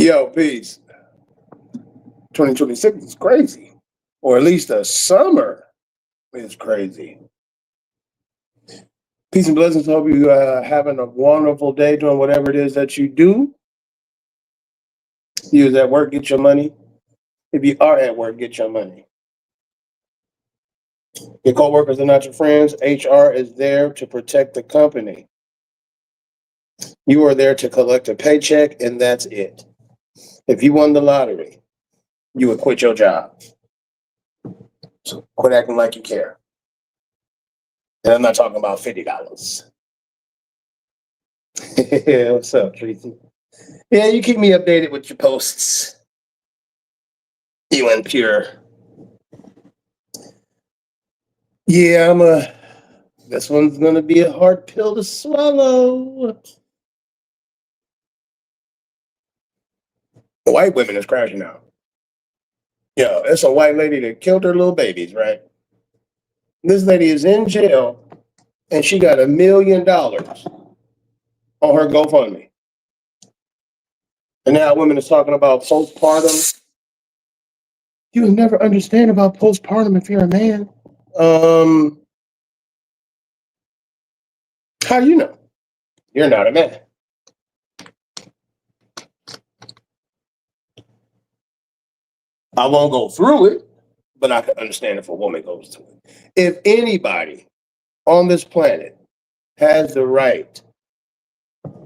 Yo, peace. 2026 is crazy, or at least the summer is crazy. Peace and blessings. Hope you having a wonderful day doing whatever it is that you do. You is at work, get your money. If you are at work, get your money. Your coworkers are not your friends. HR is there to protect the company. You are there to collect a paycheck, and that's it. If you won the lottery, you would quit your job. So quit acting like you care. And I'm not talking about $50. What's up, Tracy? Yeah, you keep me updated with your posts. You and Pure. Yeah, this one's gonna be a hard pill to swallow. The white women is crashing out. Yeah, it's a white lady that killed her little babies, right? This lady is in jail and she got $1 million on her GoFundMe. And now women is talking about postpartum. You will never understand about postpartum if you're a man. How do you know? You're not a man. I won't go through it, but I can understand if a woman goes through it. If anybody on this planet has the right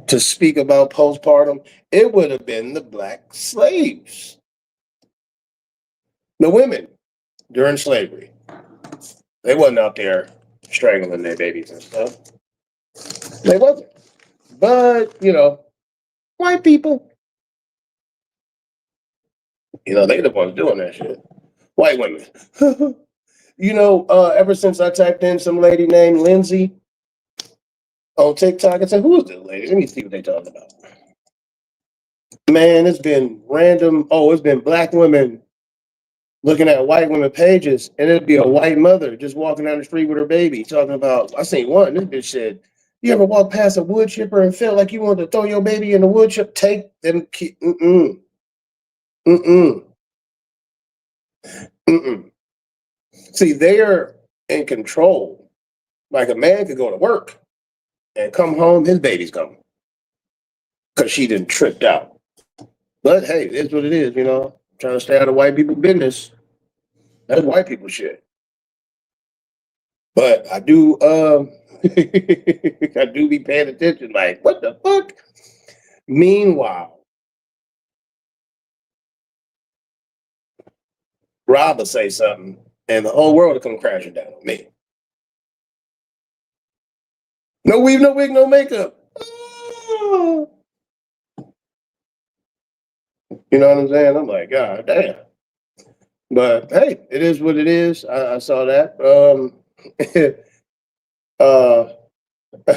to speak about postpartum, it would have been the black slaves. The women during slavery, they wasn't out there strangling their babies and stuff. They wasn't. But, white people, they the ones doing that shit. White women. Ever since I typed in some lady named Lindsay on TikTok, I said, who is this lady? Let me see what they talking about. Man, it's been random. Oh, it's been black women looking at white women pages, and it'd be a white mother just walking down the street with her baby talking about, I seen one, this bitch said, you ever walk past a wood chipper and felt like you wanted to throw your baby in the wood chipper? Take them kids. See, they are in control. Like a man could go to work and come home, his baby's gone. Because she didn't tripped out. But hey, it's what it is, Trying to stay out of white people business. That's white people shit. But I do I do be paying attention, like, what the fuck? Meanwhile, Rob will say something and the whole world will come crashing down on me. No weave, no wig, no makeup. Oh. You know what I'm saying? I'm like, God damn. But hey, it is what it is. I saw that.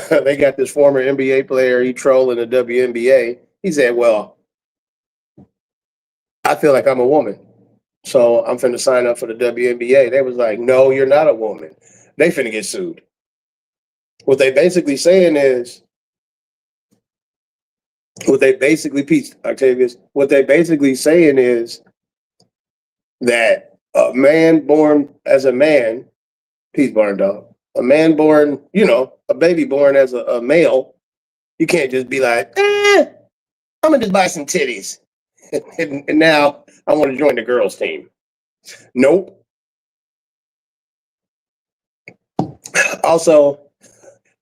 They got this former NBA player, he trolling the WNBA. He said, well, I feel like I'm a woman, so I'm finna sign up for the WNBA. They was like, no, you're not a woman. They finna get sued. What they basically saying is, Pete Octavius, what they basically saying is that a man born as a man, peace barn dog, a man born, a baby born as a male, you can't just be like, I'm gonna just buy some titties. And now I want to join the girls' team. Nope. Also,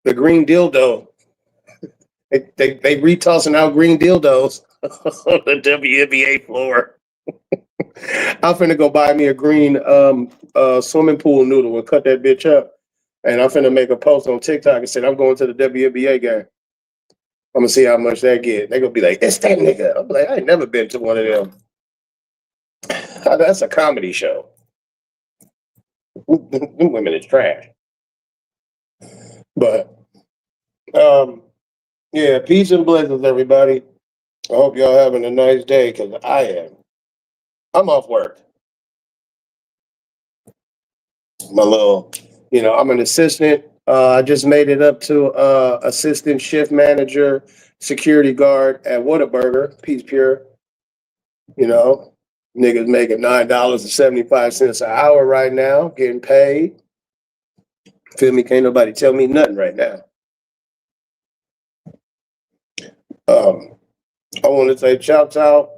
the green dildo, they retossing out green dildos on the WNBA floor. I'm finna go buy me a green swimming pool noodle and cut that bitch up. And I'm finna make a post on TikTok and say, I'm going to the WNBA game. I'm gonna see how much that get. They gonna be like, it's that nigga. I'm like, I ain't never been to one of them. That's a comedy show. Them women is trash. But yeah, peace and blessings, everybody. I hope y'all having a nice day, because I am. I'm off work. My little, I'm an assistant. I just made it up to assistant shift manager, security guard at Whataburger, Peace Pure. You know, niggas making $9.75 an hour right now, getting paid. Feel me? Can't nobody tell me nothing right now. I want to say shouts out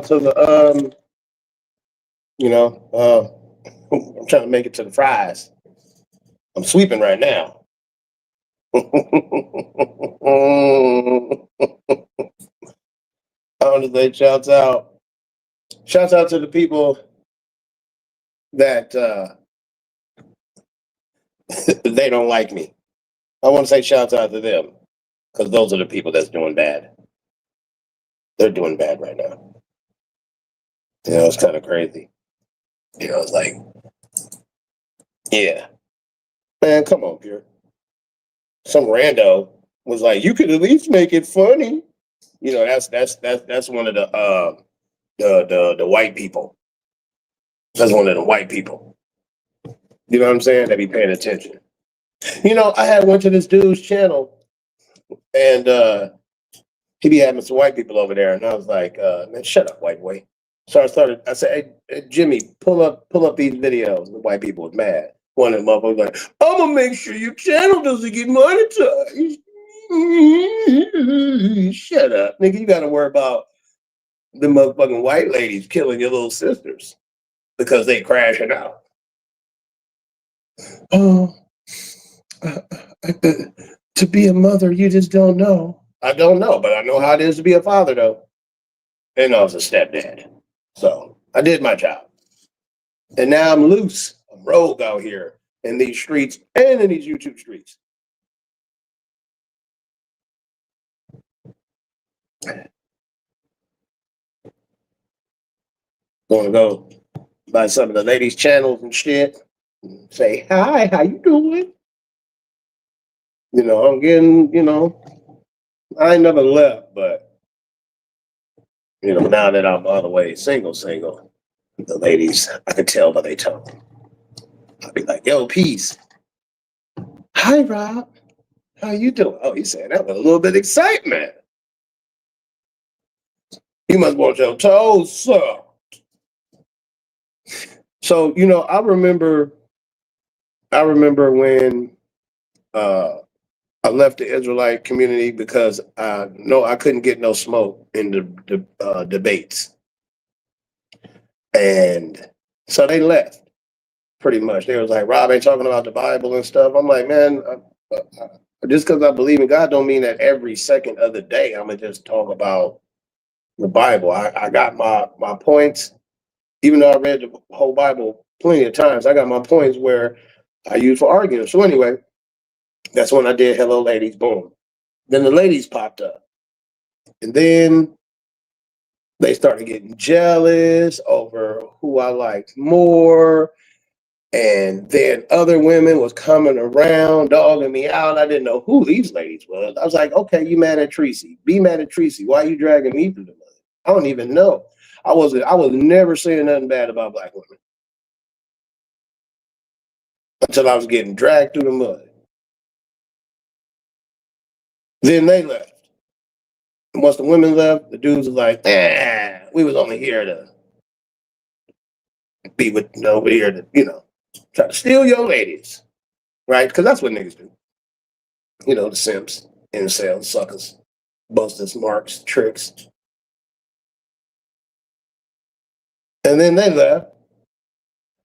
to the I'm trying to make it to the fries. I'm sweeping right now. I want to say shouts out to the people that they don't like me. I want to say shouts out to them because those are the people that's doing bad. They're doing bad right now. It's kind of crazy. It's like, yeah, man, come on, Pure. Some rando was like, you could at least make it funny. That's one of the white people. That's one of the white people. You know what I'm saying? They be paying attention. I had went to this dude's channel and he be having some white people over there, and I was like, man, shut up, white boy. So I said, hey, Jimmy, pull up these videos. The white people was mad. One of them motherfuckers was like, I'm gonna make sure your channel doesn't get monetized. Shut up, nigga. You gotta worry about the motherfucking white ladies killing your little sisters because they crashing out. Oh, to be a mother, you just don't know. I don't know, but I know how it is to be a father, though. And I was a stepdad. So I did my job. And now I'm loose. I'm rogue out here in these streets and in these YouTube streets. Gonna go by some of the ladies' channels and shit. Say, hi, how you doing? I'm getting, I ain't never left, but now that I'm all the way single, the ladies, I could tell by their tone. I'll be like, yo, peace. Hi, Rob. How you doing? Oh, he's saying that with a little bit of excitement. You must want your toes sucked. So, I remember when I left the Israelite community because I couldn't get no smoke in the debates. And so they left pretty much. They was like, Rob ain't talking about the Bible and stuff. I'm like, man, just because I believe in God don't mean that every second of the day I'm going to just talk about the Bible. I got my points, even though I read the whole Bible plenty of times. I got my points where I use for arguing. So anyway, that's when I did Hello Ladies, boom. Then the ladies popped up. And then they started getting jealous over who I liked more. And then other women was coming around, dogging me out. I didn't know who these ladies was. I was like, okay, you mad at Tracy. Be mad at Tracy. Why are you dragging me through the mud? I don't even know. I was never saying nothing bad about black women until I was getting dragged through the mud. Then they left. And once the women left, the dudes was like, we was only here to be with nobody here to, try to steal your ladies. Right? Because that's what niggas do. The simps, incels, suckers, busters, marks, tricks. And then they left.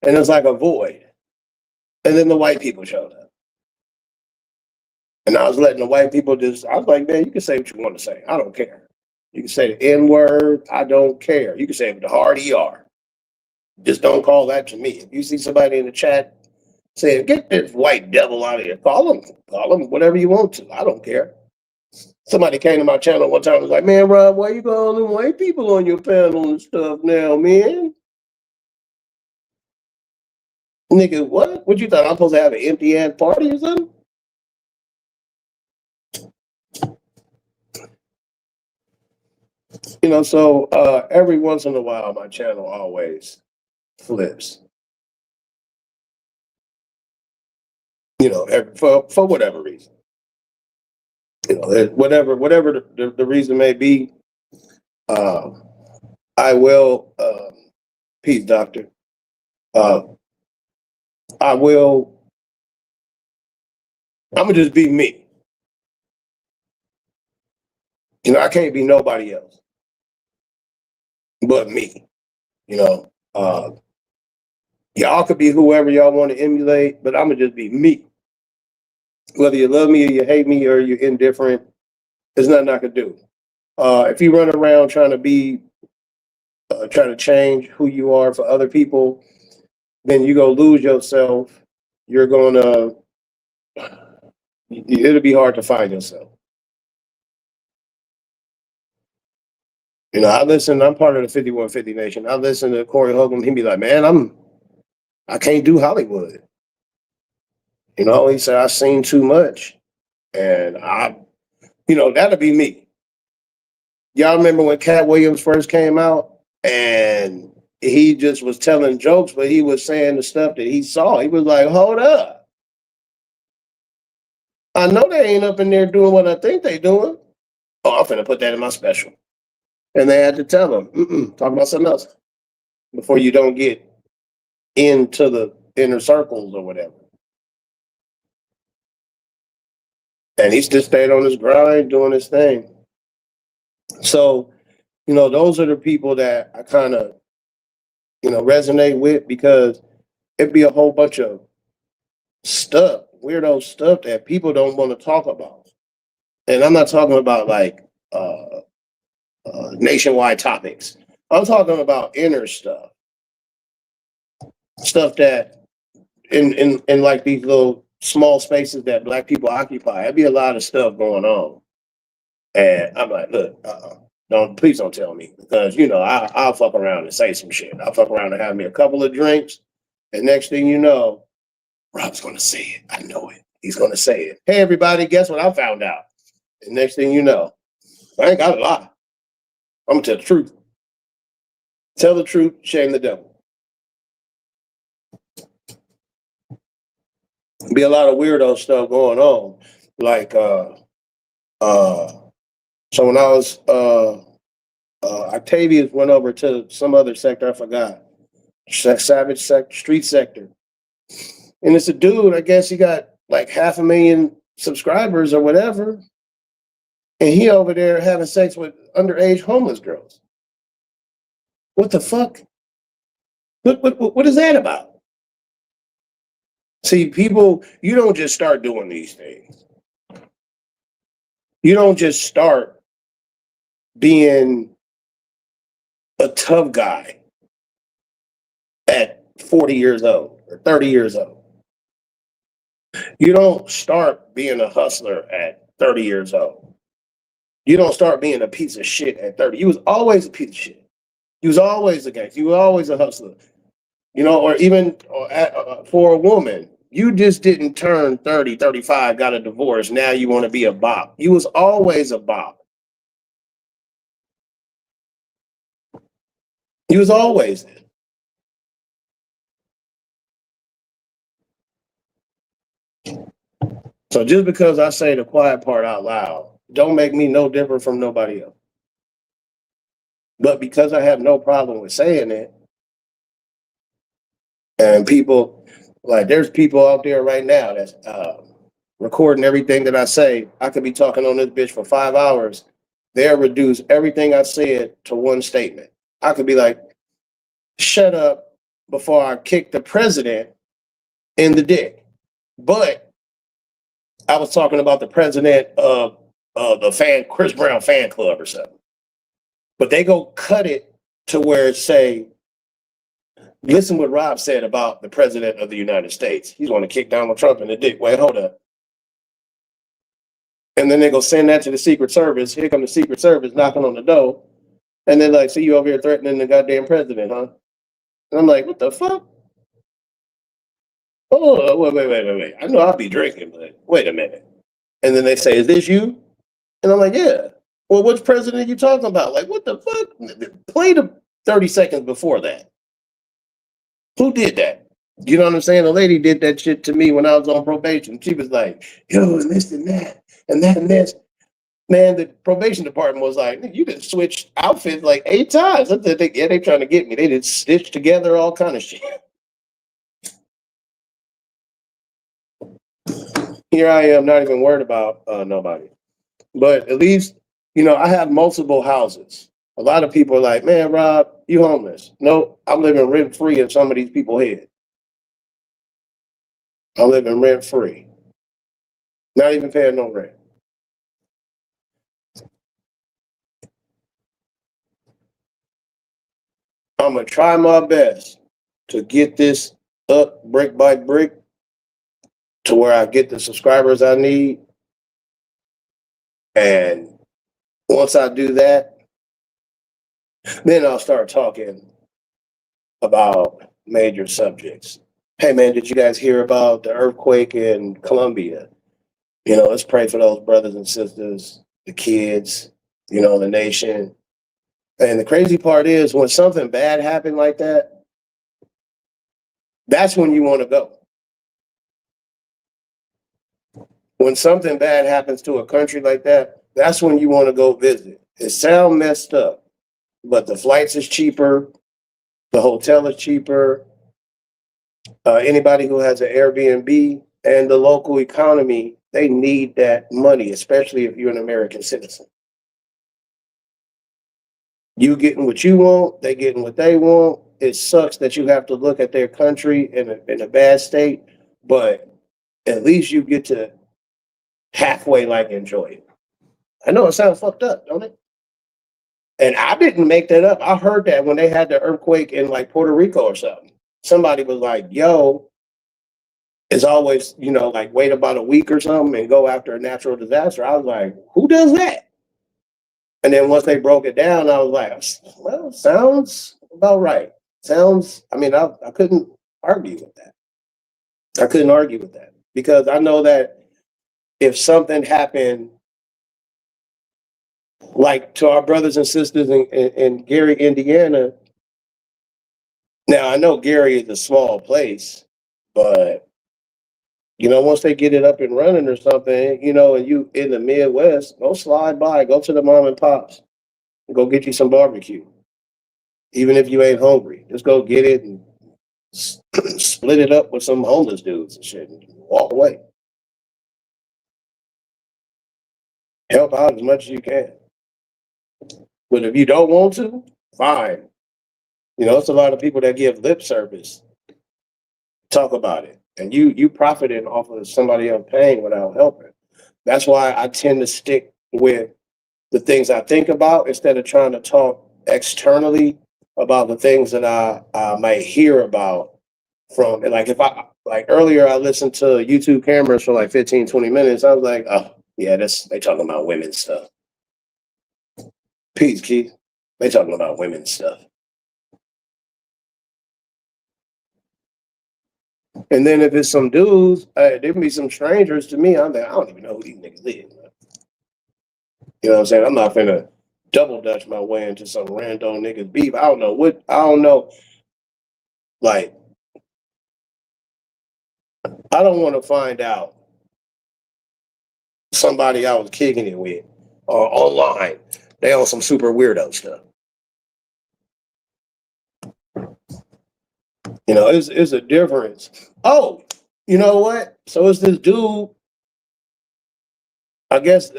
And it was like a void. And then the white people showed up. And I was letting the white people I was like, man, you can say what you want to say. I don't care. You can say the N word. I don't care. You can say it with the hard ER. Just don't call that to me. If you see somebody in the chat saying, get this white devil out of here, call them whatever you want to. I don't care. Somebody came to my channel one time and was like, man, Rob, why you got all them white people on your panel and stuff now, man? Nigga, what? What you thought? I'm supposed to have an empty ass party or something? So every once in a while, my channel always flips. For whatever reason. Whatever the reason may be, I will, peace, doctor. Uh, I will, I'm gonna just be me. You know, I can't be nobody else but me. You know, y'all could be whoever y'all want to emulate, but I'm gonna just be me. Whether you love me or you hate me or you're indifferent, there's nothing I could do. If you run around trying to change who you are for other people, then you go lose yourself. You're gonna, it'll be hard to find yourself. You know, I'm part of the 5150 Nation. I listen to Corey Hogan. He'd be like, man, I can't do Hollywood. You know, he said, I've seen too much. And that'll be me. Y'all remember when Cat Williams first came out and he just was telling jokes, but he was saying the stuff that he saw. He was like, hold up. I know they ain't up in there doing what I think they doing. Oh, I'm finna put that in my special. And they had to tell him, talk about something else before you don't get into the inner circles or whatever. And he just stayed on his grind doing his thing. So, those are the people that I kind of, resonate with because it'd be a whole bunch of stuff, weirdo stuff that people don't want to talk about. And I'm not talking about like nationwide topics. I'm talking about inner stuff that in like these little small spaces that Black people occupy. There'd be a lot of stuff going on, and I'm like, look, please don't tell me because I'll fuck around and say some shit. I'll fuck around and have me a couple of drinks, and next thing you know, Rob's gonna say it. I know it. He's gonna say it. Hey, everybody, guess what I found out? And next thing you know, I ain't got a lie. I'm gonna tell the truth. Tell the truth, shame the devil. Be a lot of weirdo stuff going on. Like so when I was Octavius went over to some other sector, I forgot. Savage street sector. And it's a dude, I guess he got like 500,000 subscribers or whatever. And he over there having sex with underage homeless girls. What the fuck? What is that about? See, people, you don't just start doing these things. You don't just start being a tough guy at 40 years old or 30 years old. You don't start being a hustler at 30 years old. You don't start being a piece of shit at 30. You was always a piece of shit. You was always a gangster. You were always a hustler. Or even for a woman, you just didn't turn 30, 35, got a divorce. Now you want to be a bop. You was always a bop. You was always there. So just because I say the quiet part out loud, don't make me no different from nobody else. But because I have no problem with saying it, and people, like there's people out there right now that's recording everything that I say. I could be talking on this bitch for 5 hours. They'll reduce everything I said to one statement. I could be like, shut up before I kick the president in the dick. But I was talking about the president of the Chris Brown fan club or something. But they go cut it to where it say, listen what Rob said about the president of the United States. He's going to kick Donald Trump in the dick. Wait, hold up. And then they go send that to the Secret Service. Here come the Secret Service knocking on the door. And they're like, see you over here threatening the goddamn president, huh? And I'm like, what the fuck? Oh, wait. I know I'll be drinking, but wait a minute. And then they say, is this you? And I'm like, yeah. Well, which president are you talking about? Like, what the fuck? Play the 30 seconds before that. Who did that? You know what I'm saying? A lady did that shit to me when I was on probation. She was like, yo, and this and that, and that and this. Man, the probation department was like, "You did switch outfits like 8 times." I said, "Yeah, they trying to get me. They did stitch together all kind of shit." Here I am, not even worried about nobody. But at least, I have multiple houses. A lot of people are like, "Man, Rob, you homeless?" No, I'm living rent free in some of these people's head. I'm living rent free, not even paying no rent. I'm gonna try my best to get this up brick by brick to where I get the subscribers I need. And once I do that, then I'll start talking about major subjects. Hey man, did you guys hear about the earthquake in Colombia? Let's pray for those brothers and sisters, the kids, the nation. And the crazy part is when something bad happened like that, that's when you want to go. When something bad happens to a country like that, that's when you want to go visit. It sounds messed up, but the flights is cheaper, the hotel is cheaper. Anybody who has an Airbnb and the local economy, they need that money, especially if you're an American citizen. You getting what you want, they getting what they want. It sucks that you have to look at their country in a bad state, but at least you get to halfway like enjoy it. I know it sounds fucked up, don't it? And I didn't make that up. I heard that when they had the earthquake in like Puerto Rico or something. Somebody was like, yo, it's always, like wait about a week or something and go after a natural disaster. I was like, who does that? And then once they broke it down, I was like, well, sounds about right. I couldn't argue with that. I couldn't argue with that because I know that if something happened like to our brothers and sisters in Gary, Indiana, now I know Gary is a small place, but once they get it up and running or something, and you in the Midwest, go slide by, go to the mom and pops, and go get you some barbecue. Even if you ain't hungry, just go get it and split it up with some homeless dudes and shit and walk away. Help out as much as you can. But if you don't want to, fine. It's a lot of people that give lip service, talk about it, and you profiting off of somebody else paying without helping. That's why I tend to stick with the things I think about instead of trying to talk externally about the things that I might hear about from. And like if I like earlier, I listened to YouTube cameras for like 15, 20 minutes. I was like, oh yeah, they talking about women's stuff. Peace, Keith. They talking about women's stuff. And then if it's some dudes, there can be some strangers to me. I'm like, I don't even know who these niggas is. You know what I'm saying? I'm not finna double dutch my way into some random niggas beef. I don't know. Like, I don't want to find out somebody I was kicking it with or online. They on some super weirdo stuff. It's a difference. Oh, you know what? So it's this dude. I guess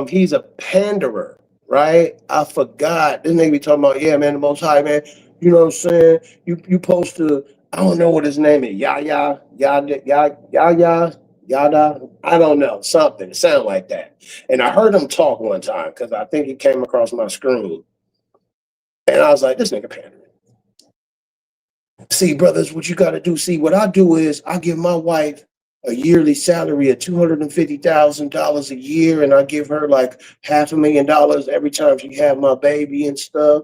he's a panderer, right? I forgot. This nigga be talking about, yeah, man, the most high, man. You know what I'm saying? You supposed to, I don't know what his name is. Yada. I don't know. Something. It sounded like that. And I heard him talk one time because I think he came across my screen. And I was like, this nigga pandering. See, brothers, what you got to do. See, what I do is I give my wife a yearly salary of $250,000 a year, and I give her like $500,000 every time she have my baby and stuff.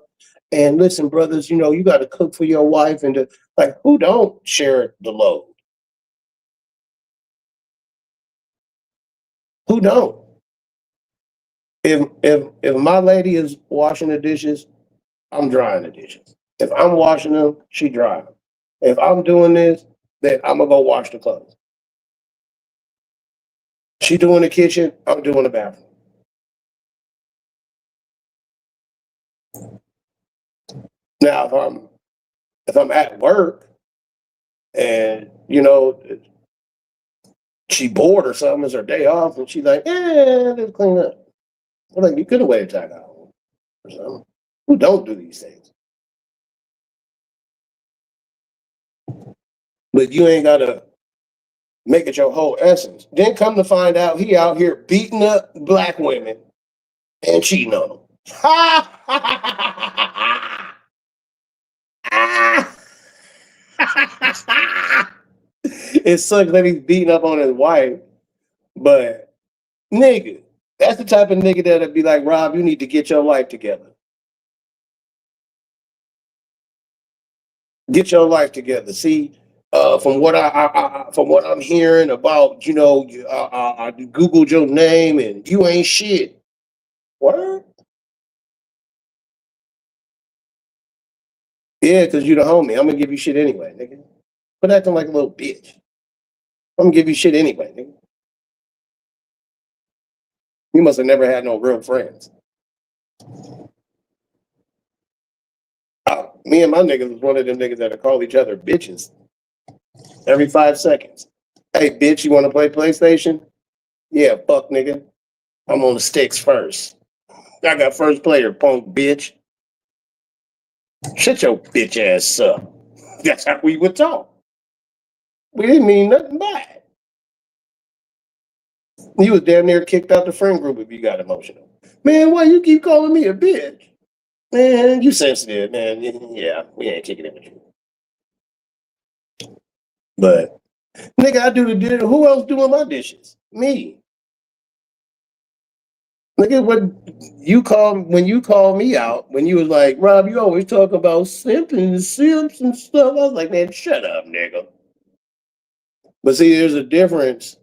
And listen, brothers, you got to cook for your wife and like who don't share the load? Who don't? If my lady is washing the dishes, I'm drying the dishes. If I'm washing them, she drying them. If I'm doing this, then I'm gonna go wash the clothes. She doing the kitchen, I'm doing the bathroom. Now, if I'm at work and she bored or something, it's her day off, and she's like, let's clean up. I'm like, you could have waited till I got home or something. Who don't do these things? But you ain't gotta make it your whole essence. Then come to find out he out here beating up black women and cheating on them. It sucks that he's beating up on his wife, but nigga, that's the type of nigga that'd be like, Rob, you need to get your life together. Get your life together. See, from what from what I'm hearing about, I googled your name and you ain't shit. What? Yeah, because you the homie. I'm gonna give you shit anyway, nigga. Quit acting like a little bitch. I'm gonna give you shit anyway, nigga. You must have never had no real friends. Me and my niggas was one of them niggas that call each other bitches every 5 seconds. Hey, bitch, you want to play PlayStation? Yeah, fuck, nigga. I'm on the sticks first. I got first player, punk bitch. Shut your bitch ass up. That's how we would talk. We didn't mean nothing by it. You was damn near kicked out the friend group if you got emotional. Man, why you keep calling me a bitch? Man, you sensitive, man. Yeah, we ain't kicking it with you. But nigga, I do the dishes. Who else doing my dishes? Me. Nigga, when you called me out, when you was like, Rob, you always talk about simping and simps and stuff. I was like, man, shut up, nigga. But see, there's a difference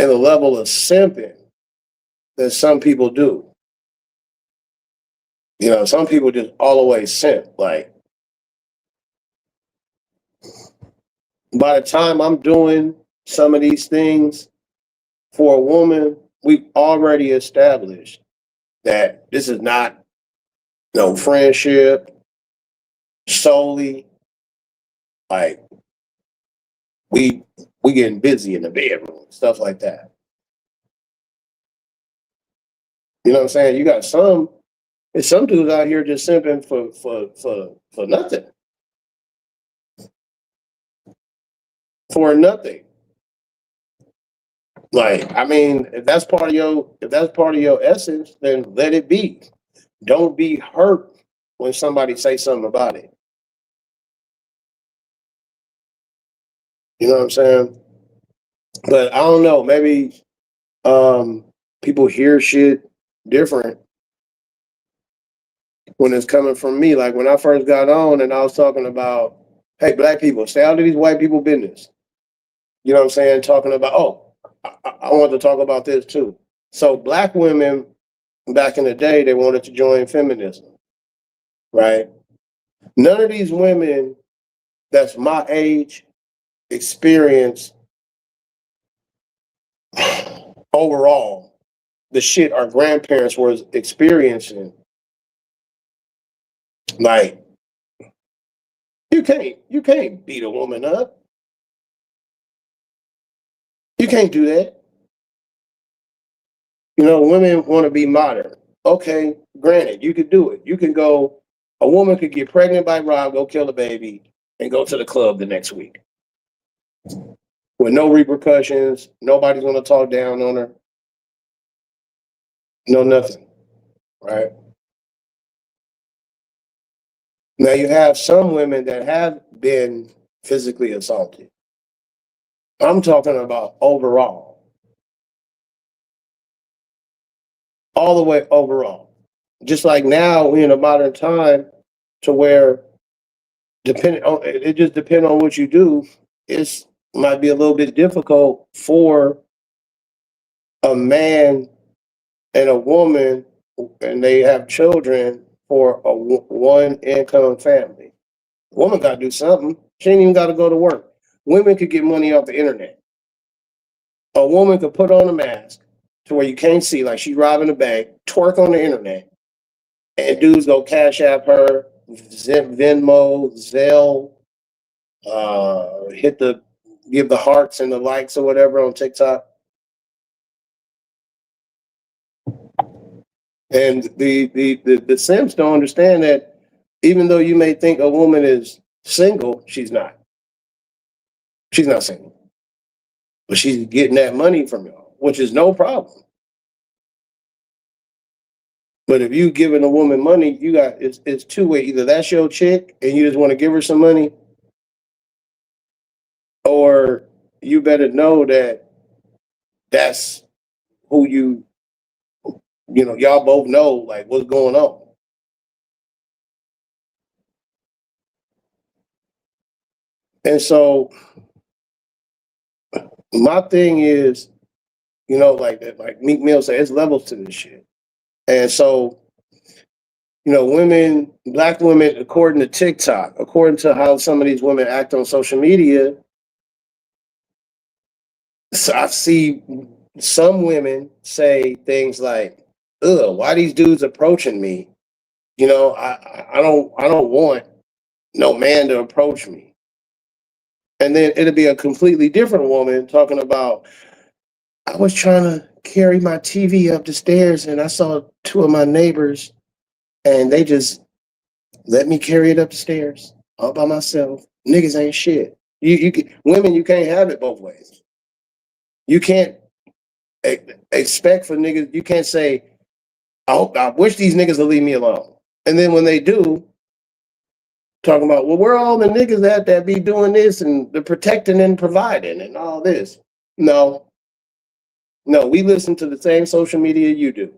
in the level of simping that some people do. Some people just always simp. Like, by the time I'm doing some of these things for a woman, we've already established that this is not no friendship solely. Like, we getting busy in the bedroom, stuff like that. You know what I'm saying? You got there's some dudes out here just simping for nothing. For nothing. Like, I mean, if that's part of your essence, then let it be. Don't be hurt when somebody say something about it. You know what I'm saying? But I don't know, maybe people hear shit different when it's coming from me. Like when I first got on and I was talking about, hey, black people, stay out of these white people business. You know what I'm saying? Talking about, I want to talk about this too. So black women back in the day, they wanted to join feminism, right? None of these women that's my age experience overall the shit our grandparents were experiencing. Like, you can't beat a woman up. You can't do that. Women want to be modern. Okay, granted, you could do it. You can go, a woman could get pregnant by Rob, go kill a baby, and go to the club the next week. With no repercussions, nobody's gonna talk down on her. No nothing. Right? Now you have some women that have been physically assaulted. I'm talking about overall. All the way overall. Just like now we're in a modern time to where it just depends on what you do. It's might be a little bit difficult for a man and a woman, and they have children for a one income family. Woman got to do something. She ain't even got to go to work. Women could get money off the internet. A woman could put on a mask to where you can't see, like she's robbing a bank, twerk on the internet, and dudes go Cash App her, Venmo, Zelle, give the hearts and the likes or whatever on TikTok. And the Sims don't understand that even though you may think a woman is single, she's not. She's not single. But she's getting that money from y'all, which is no problem. But if you giving a woman money, it's two way. Either that's your chick and you just want to give her some money, or you better know that that's who y'all both know like what's going on. And so my thing is, like Meek Mill said, it's levels to this shit. And so, black women, according to TikTok, according to how some of these women act on social media, so I see some women say things like, "Ugh, why these dudes approaching me? I don't want no man to approach me." And then it'll be a completely different woman talking about, "I was trying to carry my TV up the stairs and I saw two of my neighbors and they just let me carry it up the stairs all by myself. Niggas ain't shit." Women, you can't have it both ways. You can't expect for niggas. You can't say, I wish these niggas would leave me alone. And then when they do, talking about, well, where are all the niggas that be doing this and the protecting and providing and all this? No, we listen to the same social media you do.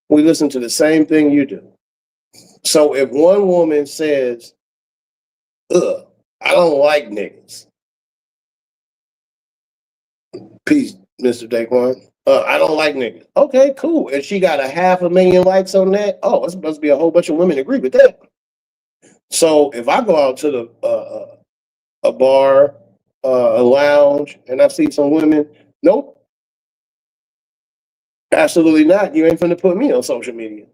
We listen to the same thing you do. So if one woman says, "Ugh, I don't like niggas," peace, Mr. Daquan. I don't like niggas. Okay, cool. And she got 500,000 likes on that. Oh, it must be a whole bunch of women agree with that. So if I go out to a bar, a lounge, and I see some women, nope, absolutely not. You ain't finna put me on social media.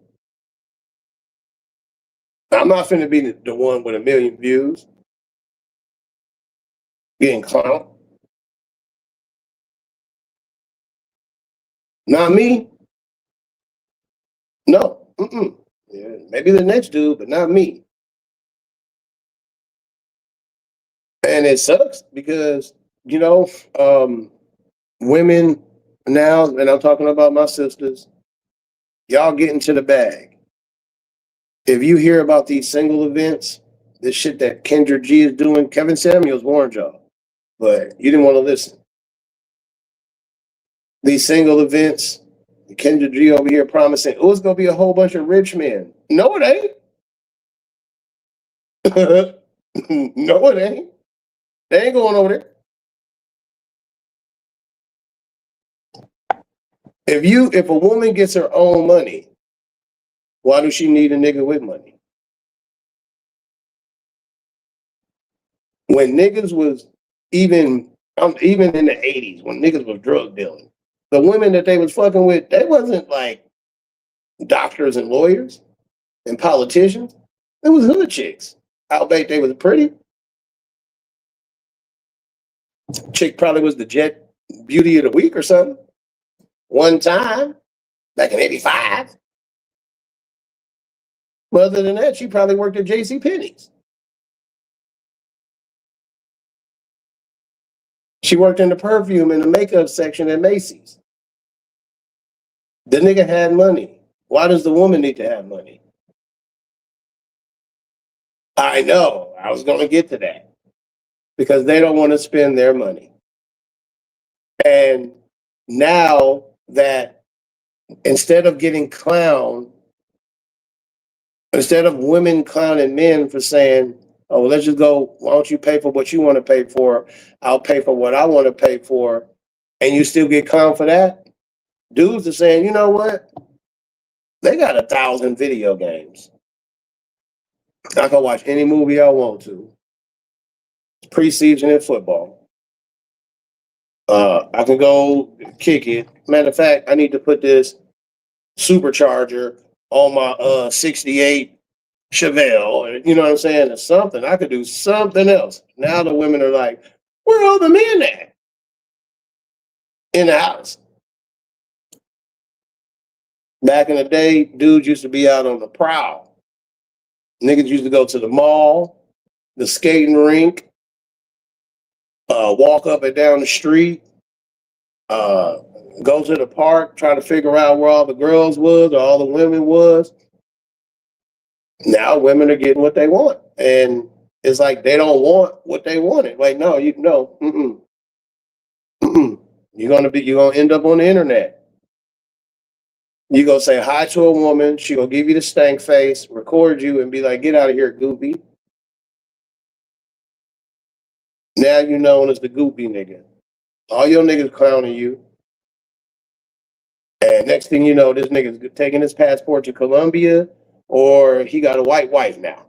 I'm not finna be the one with 1,000,000 views getting clowned. Not me. No. Mm-mm. Yeah, maybe the next dude, but not me. And it sucks because, women now, and I'm talking about my sisters, y'all get into the bag. If you hear about these single events, this shit that Kendra G is doing, Kevin Samuels warned y'all, but you didn't want to listen. These single events, Kendra G over here promising, oh, it's going to be a whole bunch of rich men. No, it ain't. No, it ain't. They ain't going over there. If a woman gets her own money, why does she need a nigga with money? When niggas was even in the 80s, when niggas was drug dealing, the women that they was fucking with, they wasn't like doctors and lawyers and politicians. It was hood chicks. I'll bet they was pretty. Chick probably was the Jet Beauty of the Week or something. One time, back in '85. But other than that, she probably worked at J.C. Penney's. She worked in the perfume and the makeup section at Macy's. The nigga had money. Why does the woman need to have money? I know. I was going to get to that. Because they don't want to spend their money. And now that instead of getting clowned, instead of women clowning men for saying, oh, well, let's just go, why don't you pay for what you want to pay for? I'll pay for what I want to pay for. And you still get clowned for that? Dudes are saying, you know what? They got 1,000 video games. I can watch any movie I want to. Preseason in football. I can go kick it. Matter of fact, I need to put this supercharger on my 68 Chevelle. You know what I'm saying? It's something. I could do something else. Now the women are like, where are all the men at? In the house. Back in the day, dudes used to be out on the prowl. Niggas used to go to the mall, the skating rink, walk up and down the street, uh, go to the park, try to figure out where all the girls was or all the women was. Now women are getting what they want, and it's like they don't want what they wanted. Like, no, you know, you're gonna end up on the internet. You gonna say hi to a woman, she gonna give you the stank face, record you, and be like, "Get out of here, goopy." Now you known as the goopy nigga. All your niggas clowning you, and next thing you know, this nigga's taking his passport to Colombia, or he got a white wife now.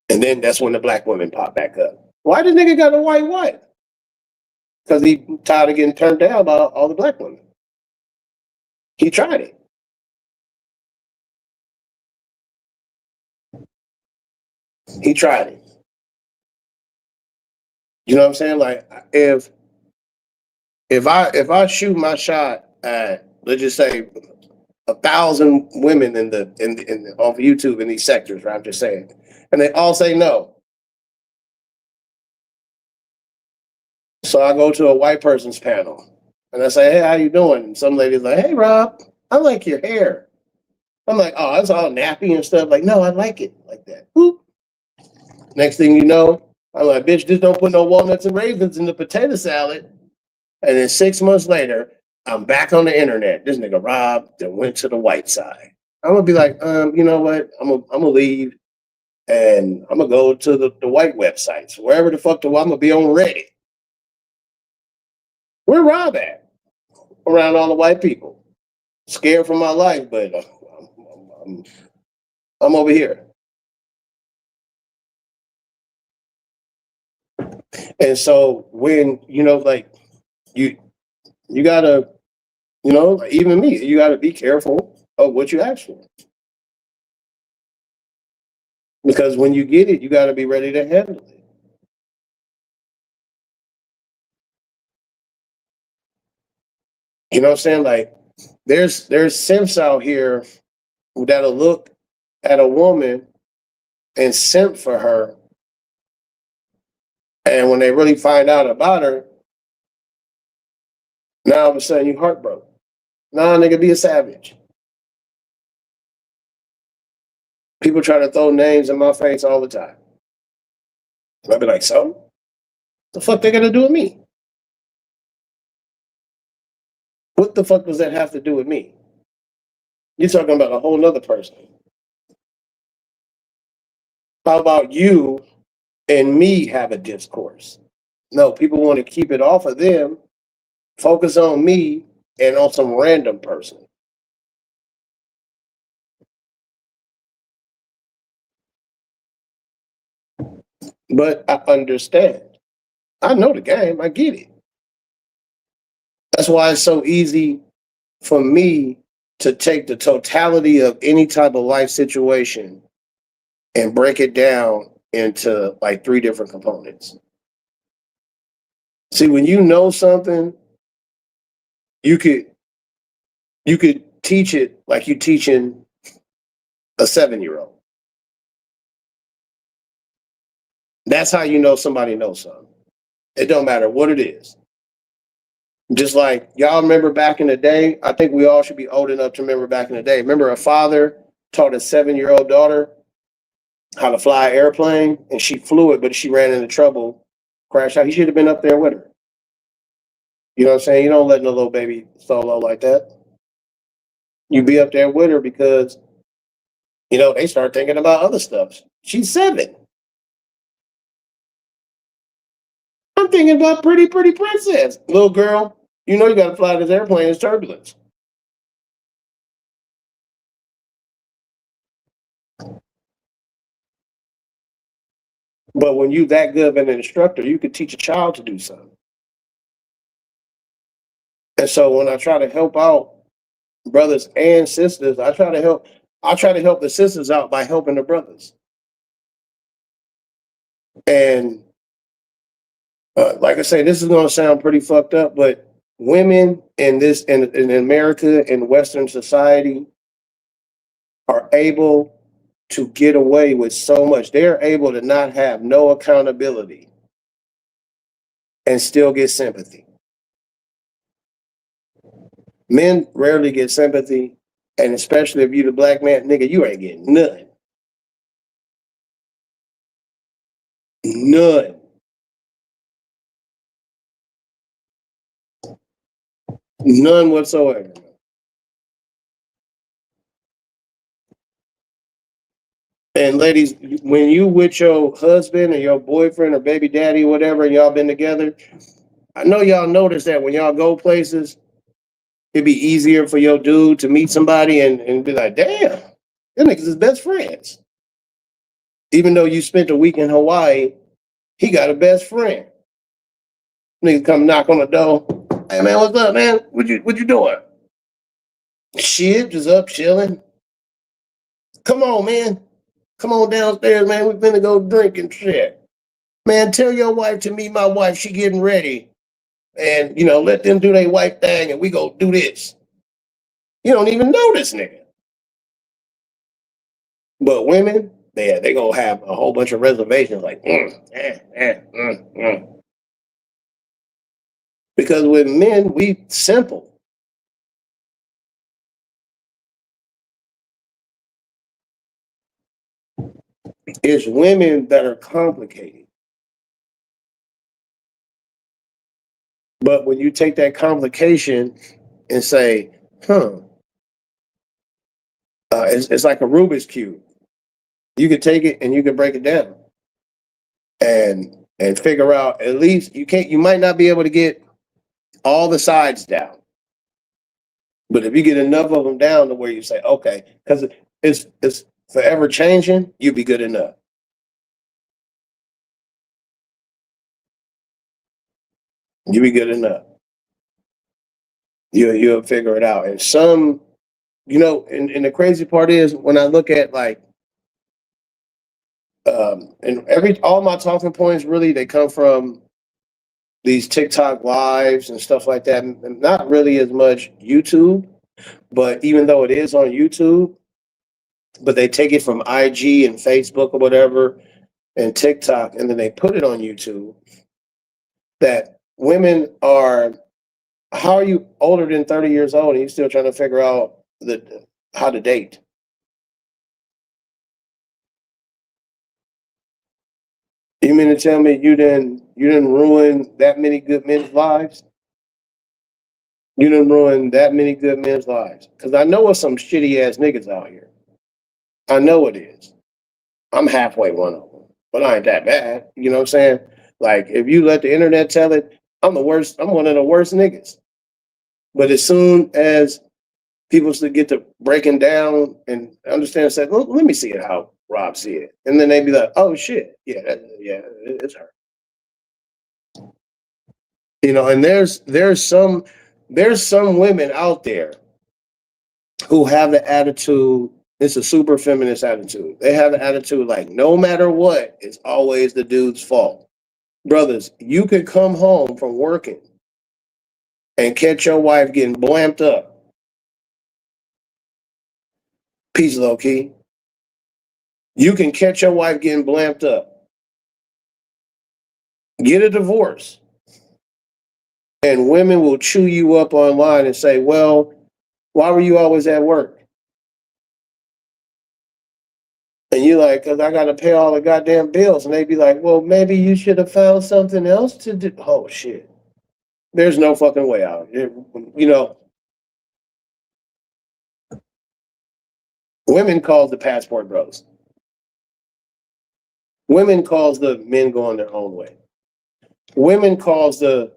And then that's when the black women pop back up. Why this nigga got a white wife? Because he tired of getting turned down by all the black women. He tried it. He tried it. You know what I'm saying? Like if I shoot my shot at, let's just say, 1,000 women in off YouTube in these sectors, right? I'm just saying, and they all say no. So I go to a white person's panel and I say, "Hey, how you doing?" And some lady's like, "Hey, Rob, I like your hair." I'm like, "Oh, it's all nappy and stuff." Like, no, I like it like that. Boop. Next thing you know, I'm like, "Bitch, just don't put no walnuts and raisins in the potato salad." And then 6 months later, I'm back on the internet. This nigga Rob that went to the white side. I'm gonna be like, you know what? I'm gonna leave and I'm gonna go to the white websites, wherever the fuck I'm gonna be on Reddit. Where Rob at? Around all the white people. Scared for my life, but I'm, I'm over here. And so when like you you gotta, even me, you gotta be careful of what you ask for. Because when you get it, you gotta be ready to handle it. You know what I'm saying? Like there's simps out here that'll look at a woman and simp for her. And when they really find out about her, now all of a sudden you heartbroken. Nah, nigga, be a savage. People try to throw names in my face all the time. I'll be like, so? The fuck they gonna do with me? What the fuck does that have to do with me? You're talking about a whole nother person. How about you and me have a discourse? No, people want to keep it off of them, focus on me and on some random person. But I understand. I know the game. I get it. That's why it's so easy for me to take the totality of any type of life situation and break it down into like three different components. See, when you know something, you could teach it like you teaching a 7-year-old. That's how you know somebody knows something. It don't matter what it is. Just like y'all remember back in the day, I think we all should be old enough to remember back in the day. Remember a father taught a 7-year-old daughter how to fly an airplane and she flew it, but she ran into trouble, crashed out. He should have been up there with her. You know what I'm saying? You don't let no little baby solo like that. You be up there with her because, they start thinking about other stuff. She's 7. I'm thinking about pretty, pretty princess. Little girl, you got to fly this airplane. It's turbulence. But when you that good of an instructor, you could teach a child to do something. And so when I try to help out brothers and sisters. I try to help. I try to help the sisters out by helping the brothers. And like I say, this is going to sound pretty fucked up, but women in America in Western society are able to get away with so much. They're able to not have no accountability and still get sympathy. Men rarely get sympathy, and especially if you the black man, nigga, you ain't getting none. None. None whatsoever. And ladies, when you with your husband or your boyfriend or baby daddy, whatever, and y'all been together, I know y'all notice that when y'all go places, it'd be easier for your dude to meet somebody and be like, damn, them niggas is best friends. Even though you spent a week in Hawaii, he got a best friend. Niggas come knock on the door. Hey man, what's up, man? What you doing? Shit, just up chilling. Come on, man. Come on downstairs, man. We finna go drink and shit. Man, tell your wife to meet my wife. She getting ready. And let them do their wife thing and we go do this. You don't even know this nigga. But women, they gonna have a whole bunch of reservations like Because with men, we simple. It's women that are complicated. But when you take that complication and say, it's like a Rubik's cube. You can take it and you can break it down, and figure out at least you might not be able to get all the sides down, but if you get enough of them down to where you say, okay, because it's forever changing, you'll be good enough. You'll be good enough. You'll figure it out. And some, and the crazy part is when I look at like, and all my talking points really they come from these TikTok lives and stuff like that, and not really as much YouTube. But even though it is on YouTube, but they take it from IG and Facebook or whatever and TikTok, and then they put it on YouTube. That women are, how are you older than 30 years old and you still trying to figure out how to date? You mean to tell me you didn't ruin that many good men's lives? You didn't ruin that many good men's lives. Because I know it's some shitty ass niggas out here. I know it is. I'm halfway one of them, but I ain't that bad. You know what I'm saying? Like, if you let the internet tell it, I'm the worst. I'm one of the worst niggas. But as soon as people should get to breaking down and understand, say, well, let me see it how Rob see it, and then they be like, oh shit, yeah, it's her. And there's some women out there who have the attitude. It's a super feminist attitude. They have the attitude like no matter what, it's always the dude's fault. Brothers, you could come home from working and catch your wife getting blamped up. Peace, low key. You can catch your wife getting blamped up. Get a divorce. And women will chew you up online and say, well, why were you always at work? And you're like, because I got to pay all the goddamn bills. And they'd be like, well, maybe you should have found something else to do. Oh, shit. There's no fucking way out. Women calls the passport bros. Women calls the men going their own way. Women calls the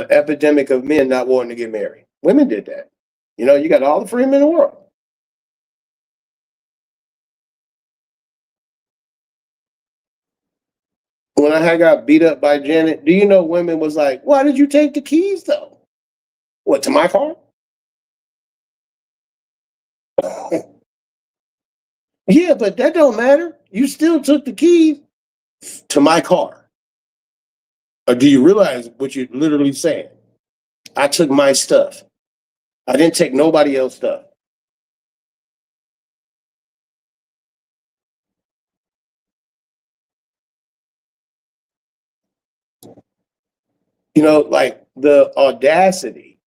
epidemic of men not wanting to get married. Women did that. You got all the free men in the world. When I had got beat up by Janet, do you know women was like, why did you take the keys though? What, to my car? Yeah, but that don't matter. You still took the key to my car. Or do you realize what you're literally saying? I took my stuff. I didn't take nobody else's stuff. You know, like the audacity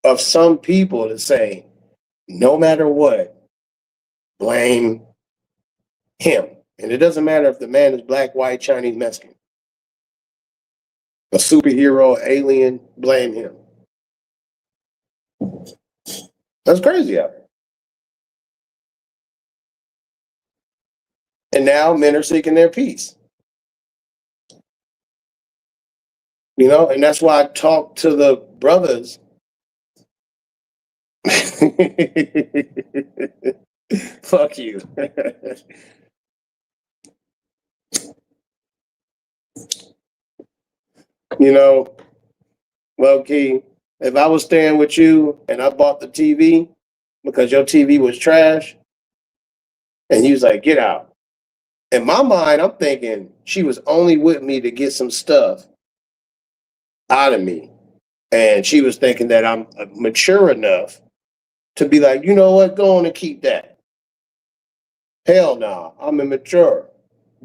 of some people to say, no matter what, blame him. And it doesn't matter if the man is black, white, Chinese, Mexican, a superhero, alien, blame him. That's crazy out there. And now men are seeking their peace. You know, and that's why I talk to the brothers. Fuck you. You know, low key, if I was staying with you and I bought the TV because your TV was trash, and you was like, get out. In my mind, I'm thinking she was only with me to get some stuff out of me. And she was thinking that I'm mature enough to be like, you know what, go on and keep that. Hell no, I'm immature.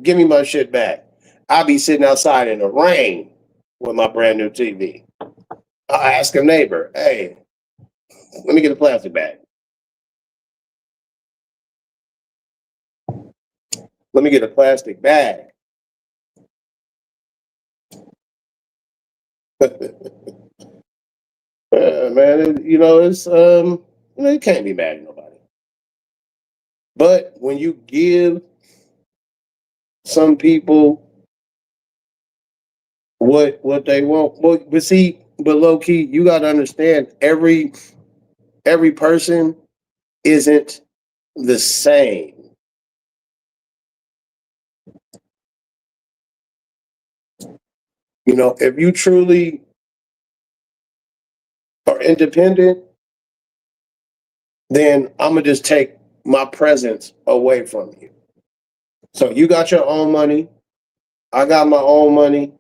Give me my shit back. I'll be sitting outside in the rain with my brand new TV. I'll ask a neighbor, hey, let me get a plastic bag. Let me get a plastic bag. Man, you know, it's you know, you can't be mad at nobody. But when you give some people what they want, but see, but low key, you gotta understand every person isn't the same. You know, if you truly are independent, then I'm gonna just take my presence away from you. So you got your own money, I got my own money.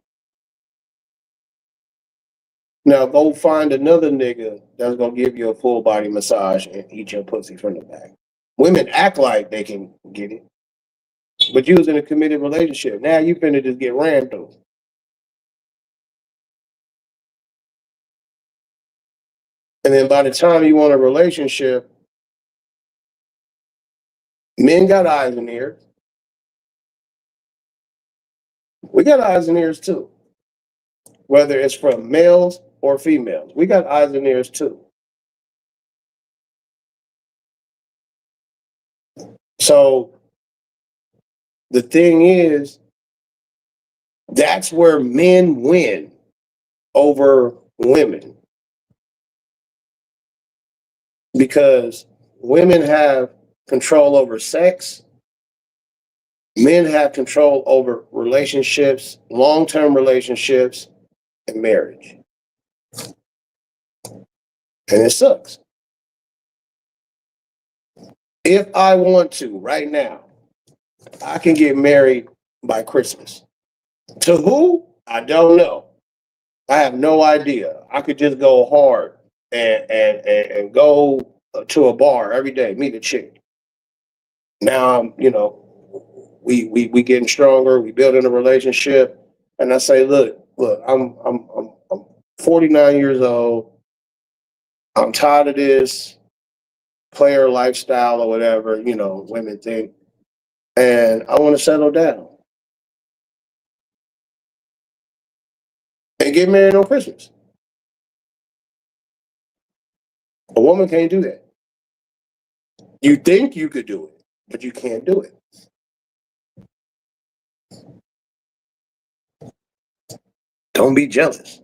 Now go find another nigga that's gonna give you a full body massage and eat your pussy from the back. Women act like they can get it, but you was in a committed relationship. Now you finna just get ran through. And then by the time you want a relationship, men got eyes and ears. We got eyes and ears too, whether it's from males or females. We got eyes and ears too. So the thing is, that's where men win over women because women have control over sex, men have control over relationships, long term relationships, and marriage. And it sucks. If I want to right now, I can get married by Christmas. To who? I don't know. I have no idea. I could just go hard and go to a bar every day, meet a chick. Now I'm, you know, we getting stronger. We building a relationship, and I say, look, I'm 49 years old. I'm tired of this player lifestyle or whatever you know women think, and I want to settle down and get married on Christmas. A woman can't do that. You think you could do it, but you can't do it. Don't be jealous.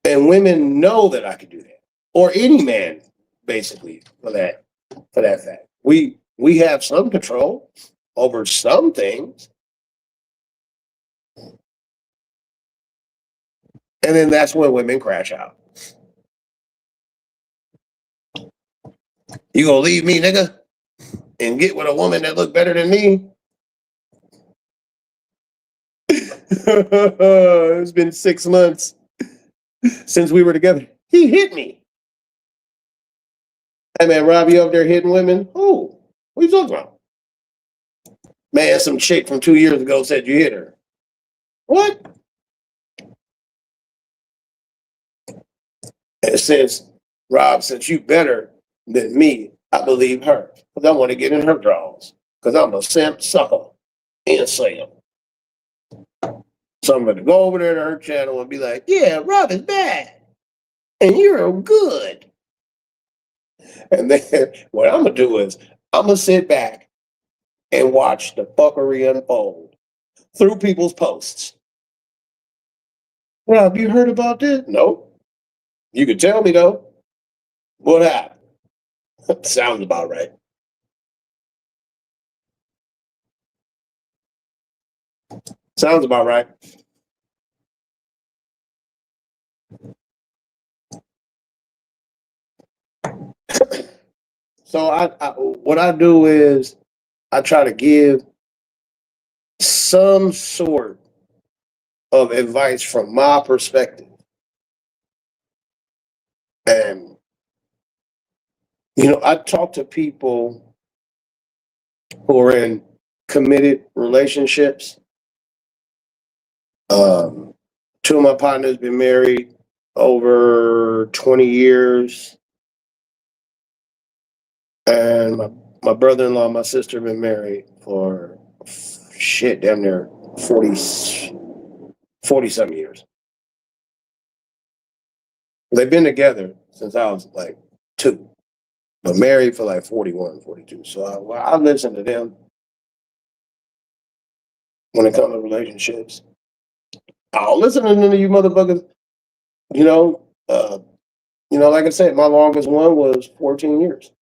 And women know that I could do that, or any man, basically, for that fact. We have some control over some things, and then that's when women crash out. You gonna leave me, nigga, and get with a woman that look better than me? It's been 6 months since we were together. He hit me. Hey man, Rob, you up there hitting women? Oh, what are you talking about? Man, some chick from 2 years ago said you hit her. What? And since Rob, since you better than me, I believe her. Because I want to get in her drawers. Because I'm a simp sucker and Sam. So I'm going to go over there to her channel and be like, yeah, Rob is bad. And you're good. And then what I'm going to do is I'm going to sit back and watch the fuckery unfold through people's posts. Rob, you heard about this? No. You could tell me though. What happened? Sounds about right. Sounds about right. So what I do is I try to give some sort of advice from my perspective. And I talk to people who are in committed relationships. Two of my partners been married over 20 years. And my brother-in-law, my sister been married for shit, damn near 40 some years. They've been together since I was like 2, but married for like 41, 42. So I listen to them when it comes to relationships. I'll listen to none of you motherfuckers. You know, uh, like I said, my longest one was 14 years.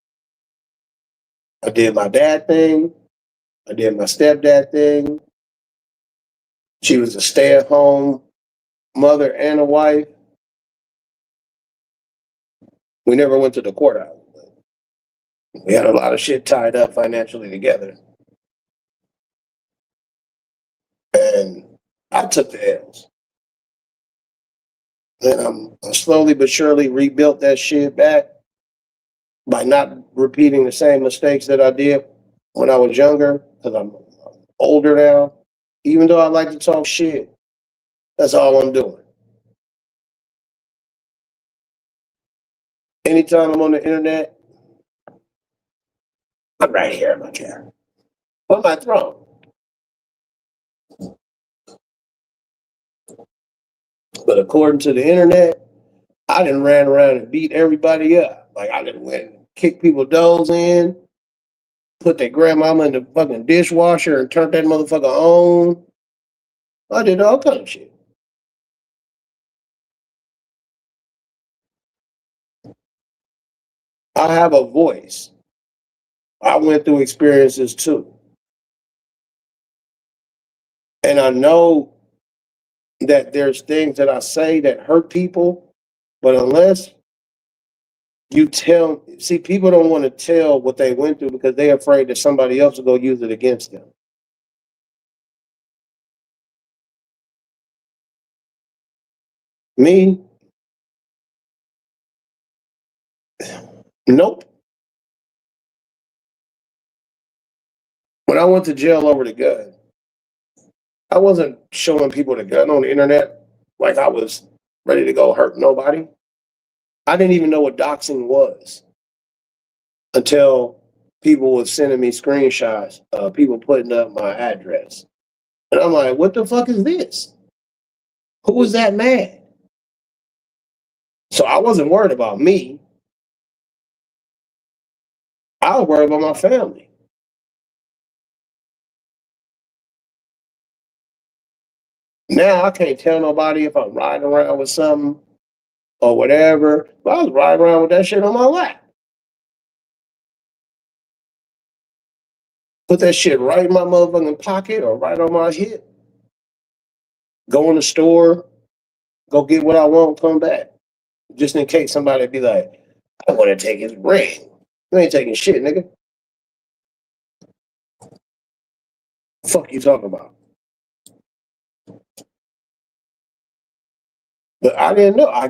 I did my dad thing. I did my stepdad thing. She was a stay-at-home mother and a wife. We never went to the courthouse. We had a lot of shit tied up financially together. And I took the L's. And I slowly but surely rebuilt that shit back by not repeating the same mistakes that I did when I was younger, because I'm older now. Even though I like to talk shit, that's all I'm doing. Anytime I'm on the internet, I'm right here in my chair. On my throne. But according to the internet, I done ran around and beat everybody up. Like I done went and kicked people doors in, put their grandmama in the fucking dishwasher and turned that motherfucker on. I did all kind of shit. I have a voice. I went through experiences too. And I know that there's things that I say that hurt people, but unless people don't want to tell what they went through because they're afraid that somebody else will go use it against them. Me, nope. When I went to jail over the gun, I wasn't showing people the gun on the internet like I was ready to go hurt nobody. I didn't even know what doxing was until people were sending me screenshots of people putting up my address. And I'm like, what the fuck is this? Who was that man? So I wasn't worried about me. I was worried about my family. Now I can't tell nobody if I'm riding around with something or whatever. But I was riding around with that shit on my lap. Put that shit right in my motherfucking pocket or right on my hip. Go in the store, go get what I want, come back. Just in case somebody be like, I want to take his ring. You ain't taking shit, nigga. Fuck you talking about? But I didn't know. I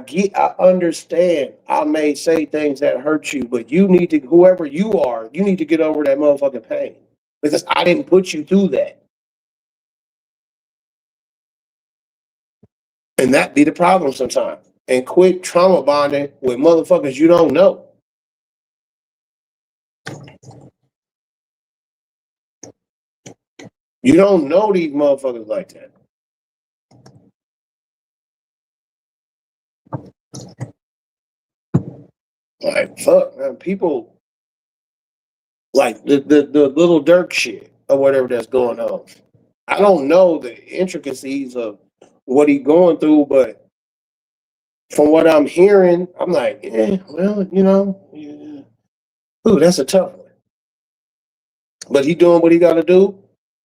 understand. I may say things that hurt you, but you need to, whoever you are, you need to get over that motherfucking pain. Because I didn't put you through that. And that be the problem sometimes. And quit trauma bonding with motherfuckers you don't know. You don't know these motherfuckers like that. Like, fuck, man. People like the little Dirk shit or whatever that's going on. I don't know the intricacies of what he's going through, but from what I'm hearing, I'm like, well, yeah. Ooh, that's a tough one. But he doing what he got to do.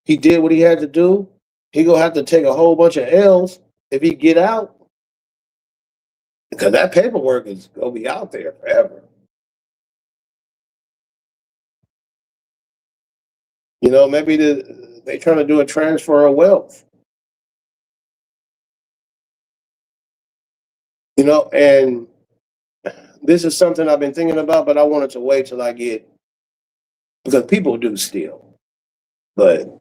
He did what he had to do. He gonna have to take a whole bunch of L's if he get out, because that paperwork is gonna be out there forever. Maybe they trying to do a transfer of wealth. And this is something I've been thinking about, but I wanted to wait till I get, because people do steal. But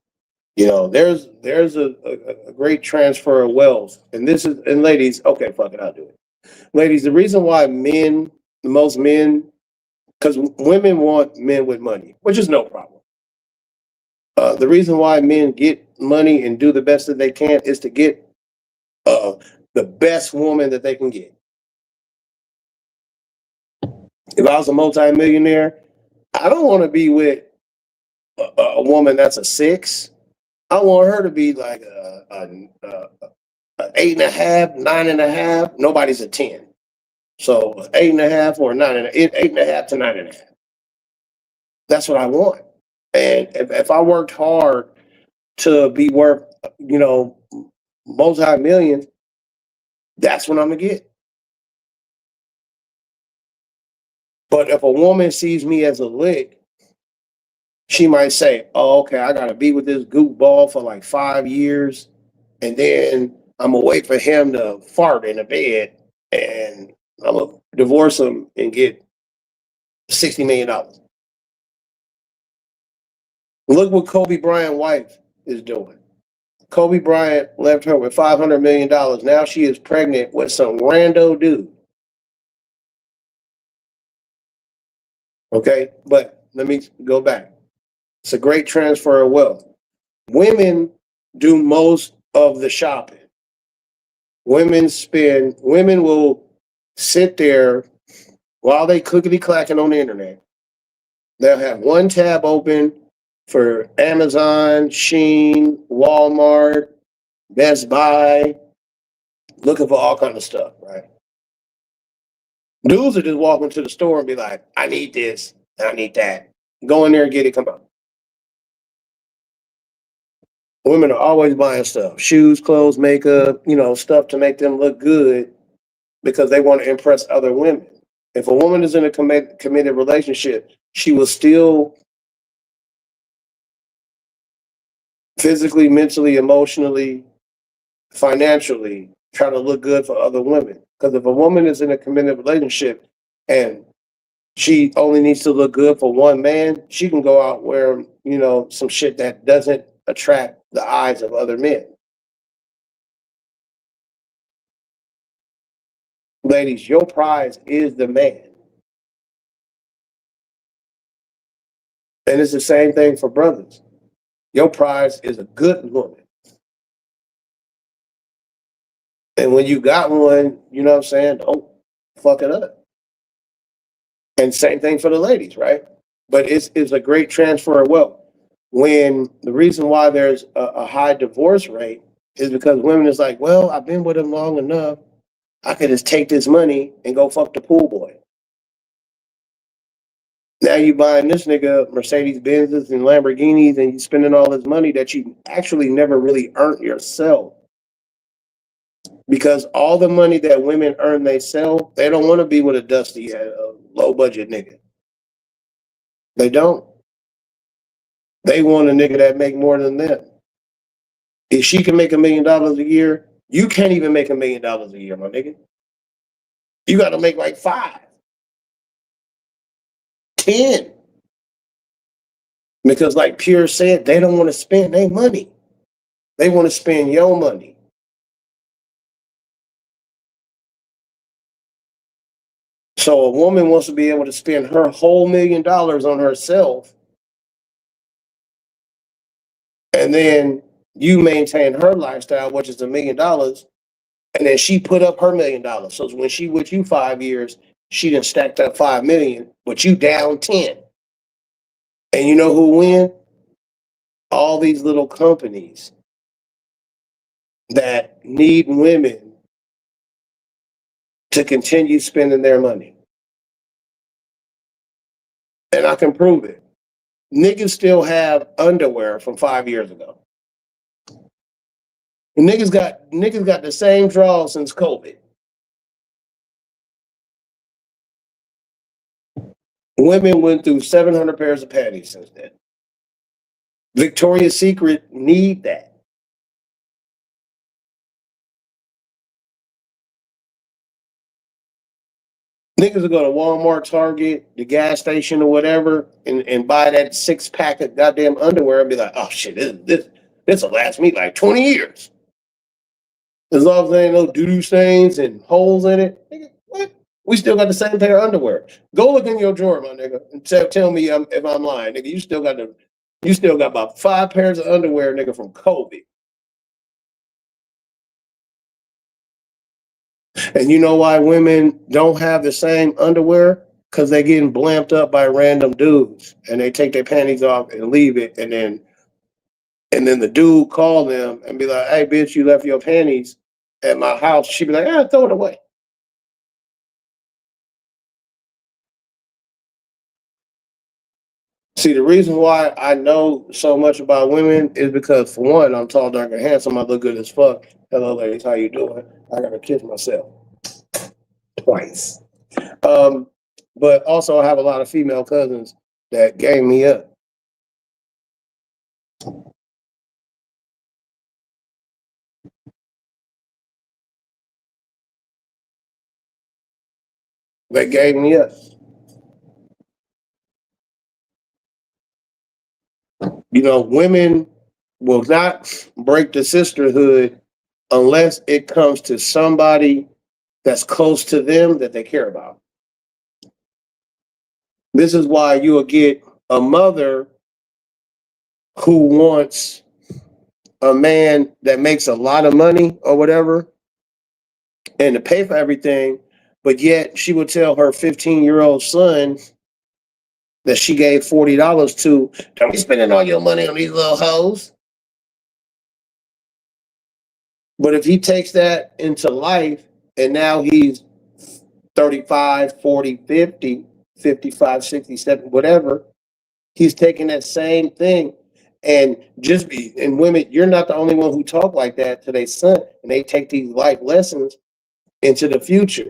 there's a great transfer of wealth, and ladies, okay, fuck it, I'll do it. Ladies, the reason why most men, because women want men with money, which is no problem. The reason why men get money and do the best that they can is to get uh, the best woman that they can get. If I was a multimillionaire, I don't want to be with a woman that's a 6. I want her to be like a 8.5, 9.5. Nobody's a 10. So 8.5 or 8.5 to 9.5. That's what I want. And if I worked hard to be worth, multi-millions, that's what I'm gonna get. But if a woman sees me as a lick, she might say, "Oh, okay, I gotta be with this goofball for like 5 years, and then I'm gonna wait for him to fart in the bed, and I'm gonna divorce him and get $60 million." Look what Kobe Bryant's wife is doing. Kobe Bryant left her with $500 million. Now she is pregnant with some rando dude. Okay, but let me go back. It's a great transfer of wealth. Women do most of the shopping. Women will sit there while they clickety clacking on the internet. They'll have one tab open for Amazon, Shein, Walmart, Best Buy, looking for all kind of stuff, right? Dudes are just walking to the store and be like, I need this, I need that. Go in there and get it, come on. Women are always buying stuff, shoes, clothes, makeup, stuff to make them look good because they want to impress other women. If a woman is in a committed relationship, she will still physically, mentally, emotionally, financially try to look good for other women. Because if a woman is in a committed relationship and she only needs to look good for one man, she can go out wearing, some shit that doesn't attract the eyes of other men. Ladies, your prize is the man. And it's the same thing for brothers. Your prize is a good woman. And when you got one, you know what I'm saying? Don't fuck it up. And same thing for the ladies, right? But it's a great transfer of wealth. When the reason why there's a high divorce rate is because women is like, well, I've been with him long enough. I could just take this money and go fuck the pool boy. Now you buying this nigga Mercedes Benzes and Lamborghinis, and you spending all this money that you actually never really earned yourself. Because all the money that women earn themselves, they don't want to be with a dusty, low budget nigga. They don't. They want a nigga that make more than them. If she can make $1 million a year, you can't even make $1 million a year, my nigga. You got to make like 5, 10. Because like Pure said, they don't want to spend their money. They want to spend your money. So a woman wants to be able to spend her whole $1 million on herself, and then you maintain her lifestyle, which is $1 million, and then she put up her $1 million. So when she with you 5 years, she done stacked up 5 million, but you down 10. And you know who win? All these little companies that need women to continue spending their money. And I can prove it. Niggas still have underwear from 5 years ago. Niggas got the same drawers since COVID. Women went through 700 pairs of panties since then. Victoria's Secret need that. Niggas will go to Walmart, Target, the gas station, or whatever, and buy that 6-pack of goddamn underwear and be like, oh shit, this will last me like 20 years. As long as there ain't no doo-doo stains and holes in it. Nigga, what? We still got the same pair of underwear. Go look in your drawer, my nigga, and tell me if I'm lying. Nigga, you still got about 5 pairs of underwear, nigga, from COVID. And you know why women don't have the same underwear? Because they're getting blamped up by random dudes. And they take their panties off and leave it. And then the dude call them and be like, hey, bitch, you left your panties at my house. She'd be like, throw it away. See, the reason why I know so much about women is because, for one, I'm tall, dark, and handsome. I look good as fuck. Hello, ladies. How you doing? I got to kiss myself twice. But also, I have a lot of female cousins that gave me up. They gave me up. You know, women will not break the sisterhood unless it comes to somebody that's close to them that they care about. This is why you will get a mother who wants a man that makes a lot of money or whatever and to pay for everything, but yet she would tell her 15-year-old son that she gave $40 to, don't be spending all your money on these little hoes. But if he takes that into life and now he's 35, 40, 50, 55, 67, whatever, he's taking that same thing and and women, you're not the only one who talk like that to their son, and they take these life lessons into the future.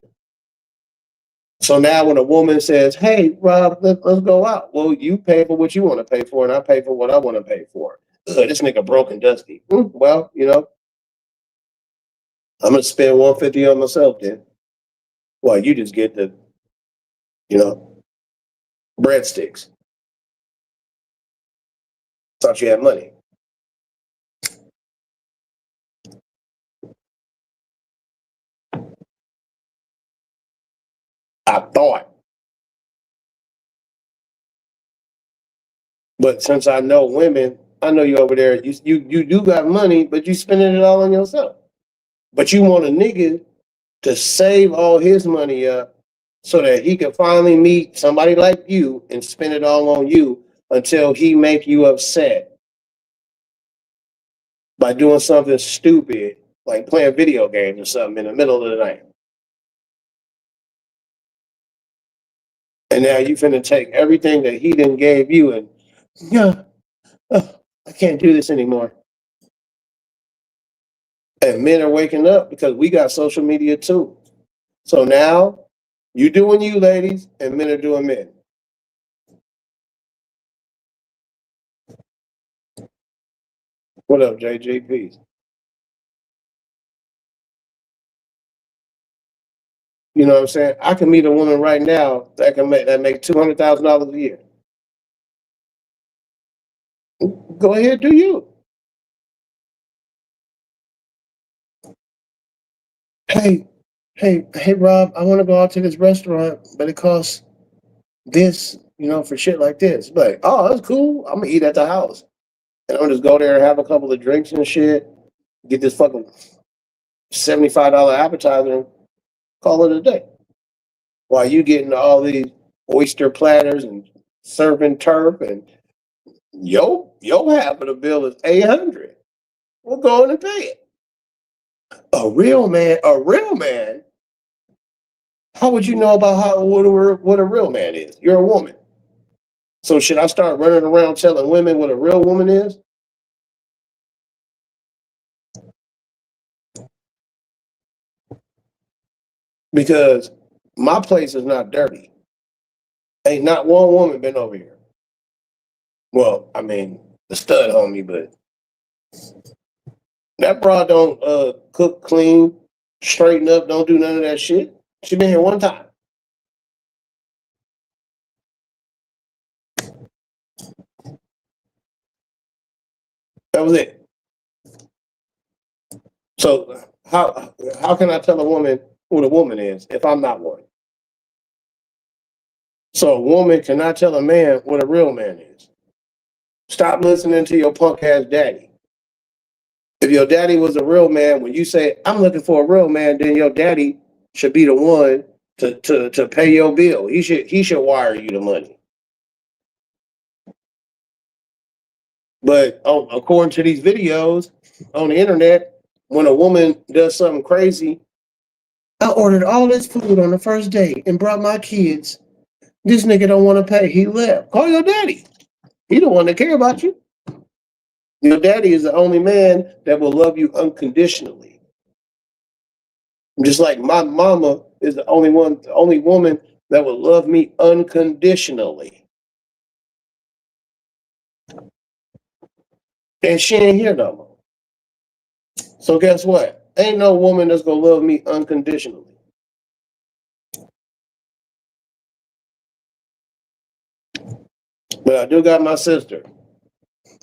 So now when a woman says, hey, Rob, let's go out. Well, you pay for what you want to pay for, and I pay for what I want to pay for. This nigga broke and dusty. Well, I'm going to spend 150 on myself then. Well, you just get the, breadsticks. Thought you had money. I thought. But since I know women, I know you over there. You do got money, but you spending it all on yourself. But you want a nigga to save all his money up so that he can finally meet somebody like you and spend it all on you until he make you upset by doing something stupid like playing video games or something in the middle of the night. And now you finna take everything that he done gave you and I can't do this anymore. And men are waking up because we got social media too. So now you doing you, ladies, and men are doing men. What up, JGP? You know what I'm saying? I can meet a woman right now that make $200,000 a year. Go ahead, do you? Hey, hey, Rob, I want to go out to this restaurant, but it costs this, for shit like this. Like, oh, that's cool. I'm gonna eat at the house, and I'm gonna just go there and have a couple of drinks and shit. Get this fucking $75 appetizer and call it a day. While you getting all these oyster platters and serving turf, and yo half of the bill is 800. We'll go in and pay it. A real man. How would you know about what a real man is? You're a woman. So should I start running around telling women what a real woman is? Because my place is not dirty. Ain't not one woman been over here. Well, I mean, the stud homie, but that broad don't cook, clean, straighten up, don't do none of that shit. She been here one time. That was it. So how can I tell a woman what a woman is if I'm not one? So a woman cannot tell a man what a real man is. Stop listening to your punk ass daddy. If your daddy was a real man, when you say I'm looking for a real man, then your daddy should be the one to pay your bill. He should wire you the money. But according to these videos on the internet, when a woman does something crazy, I ordered all this food on the first day and brought my kids. This nigga don't want to pay. He left. Call your daddy. He the one that care about you. Your daddy is the only man that will love you unconditionally. Just like my mama is the only woman that will love me unconditionally. And she ain't here no more. So guess what? Ain't no woman that's gonna love me unconditionally. But I do got my sister.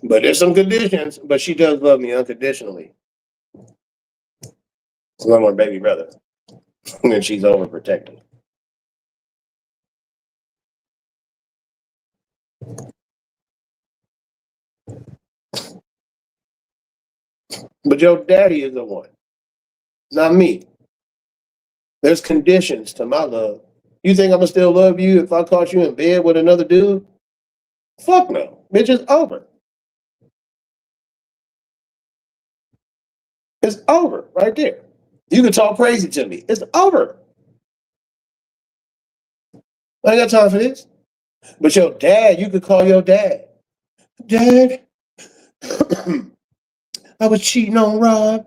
But there's some conditions, but she does love me unconditionally. It's not my baby brother. And she's overprotective. But your daddy is the one, not me. There's conditions to my love. You think I'm gonna still love you if I caught you in bed with another dude? Fuck no. Bitch, it's over. It's over right there. You can talk crazy to me. It's over. I ain't got time for this. But your dad, you could call your dad. Dad, I was cheating on Rob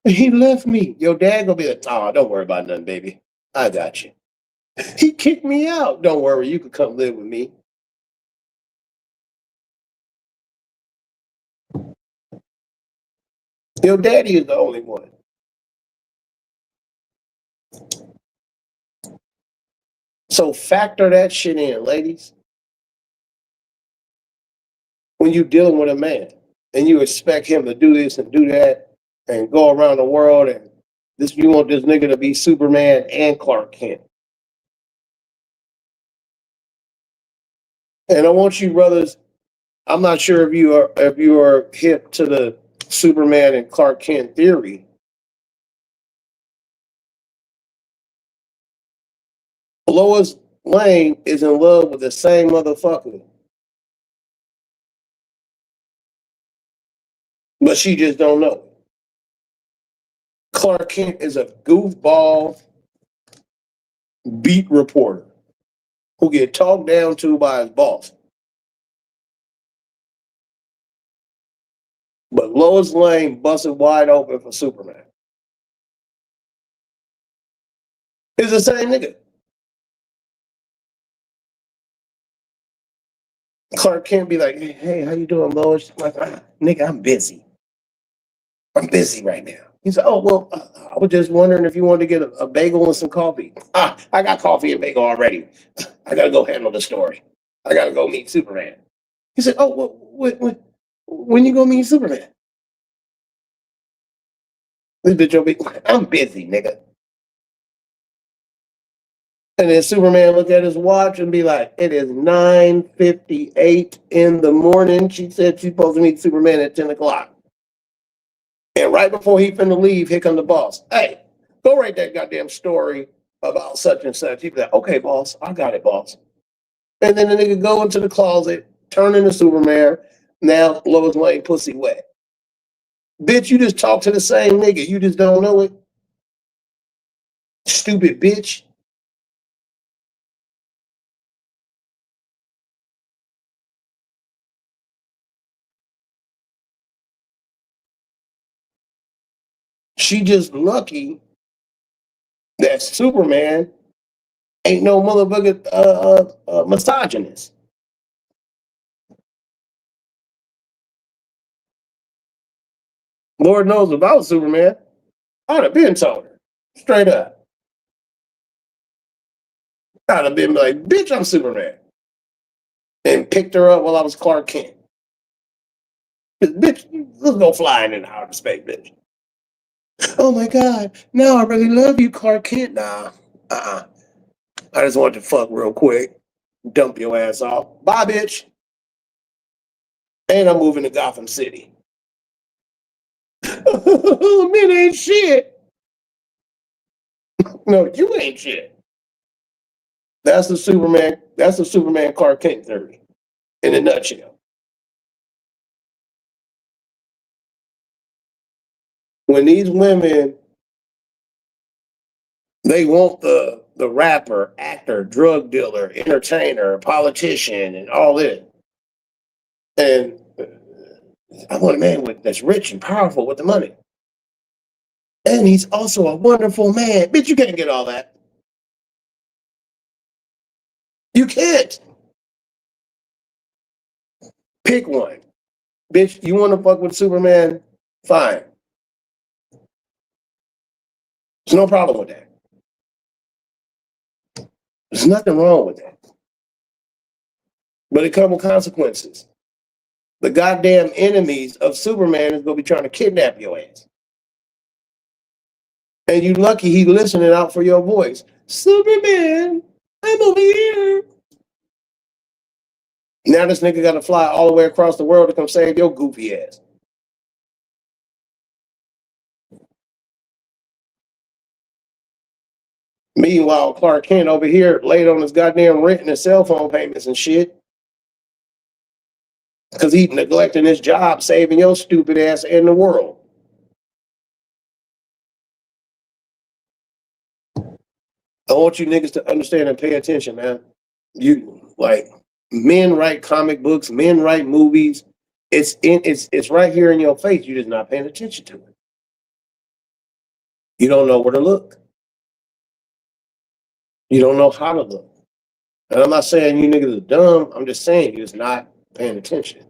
and he left me. Your dad gonna be like, oh, don't worry about nothing, baby. I got you. He kicked me out. Don't worry, you could come live with me. Your daddy is the only one. So factor that shit in, ladies. When you dealing with a man and you expect him to do this and do that and go around the world and this you want this nigga to be Superman and Clark Kent. And I want you brothers, I'm not sure if you are hip to the Superman and Clark Kent theory. Lois Lane is in love with the same motherfucker, but she just don't know. Clark Kent is a goofball beat reporter who get talked down to by his boss. But Lois Lane busted wide open for Superman. It's the same nigga. Clark Kent be like, hey, how you doing, Lois? Like, nigga, I'm busy. I'm busy right now. He said, oh, well, I was just wondering if you wanted to get a bagel and some coffee. I got coffee and bagel already. I got to go handle the story. I got to go meet Superman. He said, oh, well, when you go meet Superman? This bitch will be, I'm busy, nigga. And then Superman look at his watch and be like, it is 9:58 in the morning. She said she's supposed to meet Superman at 10 o'clock. And right before he finna leave, here come the boss. Hey, go write that goddamn story about such and such. He'd be like, okay, boss, I got it, boss. And then the nigga go into the closet, turn into Superman. Now Lois Lane pussy wet. Bitch, you just talk to the same nigga. You just don't know it. Stupid bitch. She just lucky that Superman ain't no motherfucker misogynist. Lord knows about Superman. I'd have been told her straight up. I'd have been like, bitch, I'm Superman. And picked her up while I was Clark Kent. Bitch, let's go flying in outer space, bitch. Oh my God. Now I really love you, Clark Kent. Nah. I just wanted to fuck real quick. Dump your ass off. Bye, bitch. And I'm moving to Gotham City. Men ain't shit. No, you ain't shit. That's the Superman Clark Kent theory in a nutshell. When these women, they want the rapper, actor, drug dealer, entertainer, politician, and all this. And I want a man that's rich and powerful with the money. And he's also a wonderful man. Bitch, you can't get all that. You can't. Pick one. Bitch, you want to fuck with Superman? Fine. There's no problem with that. There's nothing wrong with that. But it comes with consequences. The goddamn enemies of Superman is going to be trying to kidnap your ass. And you lucky he listening out for your voice. Superman, I'm over here. Now this nigga got to fly all the way across the world to come save your goofy ass. Meanwhile, Clark Kent over here laid on his goddamn rent and his cell phone payments and shit. Because he's neglecting his job, saving your stupid ass in the world. I want you niggas to understand and pay attention, man. You like men write comic books, men write movies. It's right here in your face. You're just not paying attention to it. You don't know where to look. You don't know how to look. And I'm not saying you niggas are dumb. I'm just saying you're just not paying attention.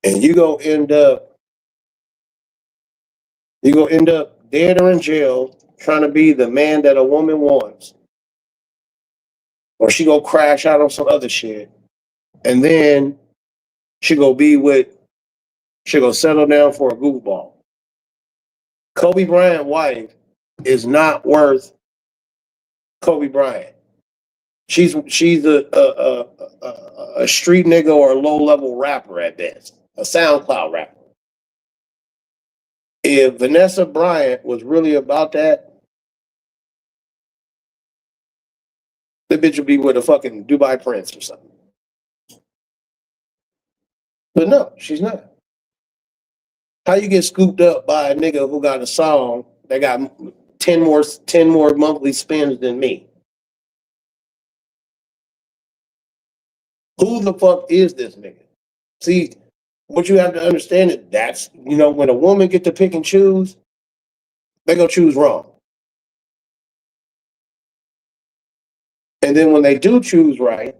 And you gonna end up dead or in jail trying to be the man that a woman wants. Or she gonna crash out on some other shit. And then she gonna settle down for a goofball. Kobe Bryant's wife is not worth Kobe Bryant. She's a street nigga or a low level rapper at best, a SoundCloud rapper. If Vanessa Bryant was really about that, the bitch would be with a fucking Dubai Prince or something. But no, she's not. How you get scooped up by a nigga who got a song that got 10 more monthly spins than me? Who the fuck is this nigga? See, what you have to understand is that's, when a woman get to pick and choose, they gonna choose wrong. And then when they do choose right,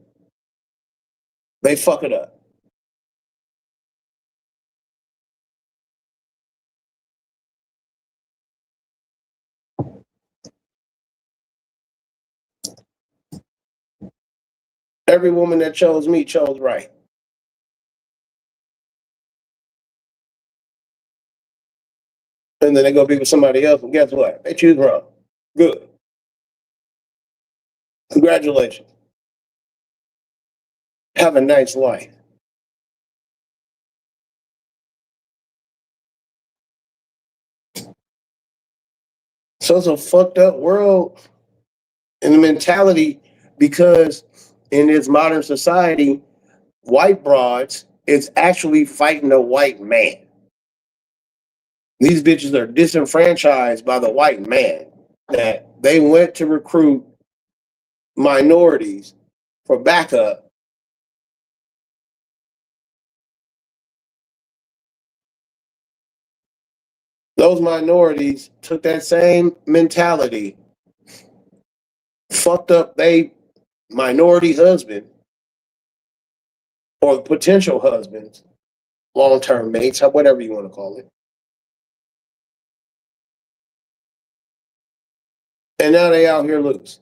they fuck it up. Every woman that chose me chose right. And then they go be with somebody else, and guess what? They choose wrong. Good. Congratulations. Have a nice life. So it's a fucked up world and the mentality because in this modern society, white broads is actually fighting a white man. These bitches are disenfranchised by the white man that they went to recruit minorities for backup. Those minorities took that same mentality, fucked up they minority husband or potential husbands, long-term mates, whatever you want to call it. And now they out here loose.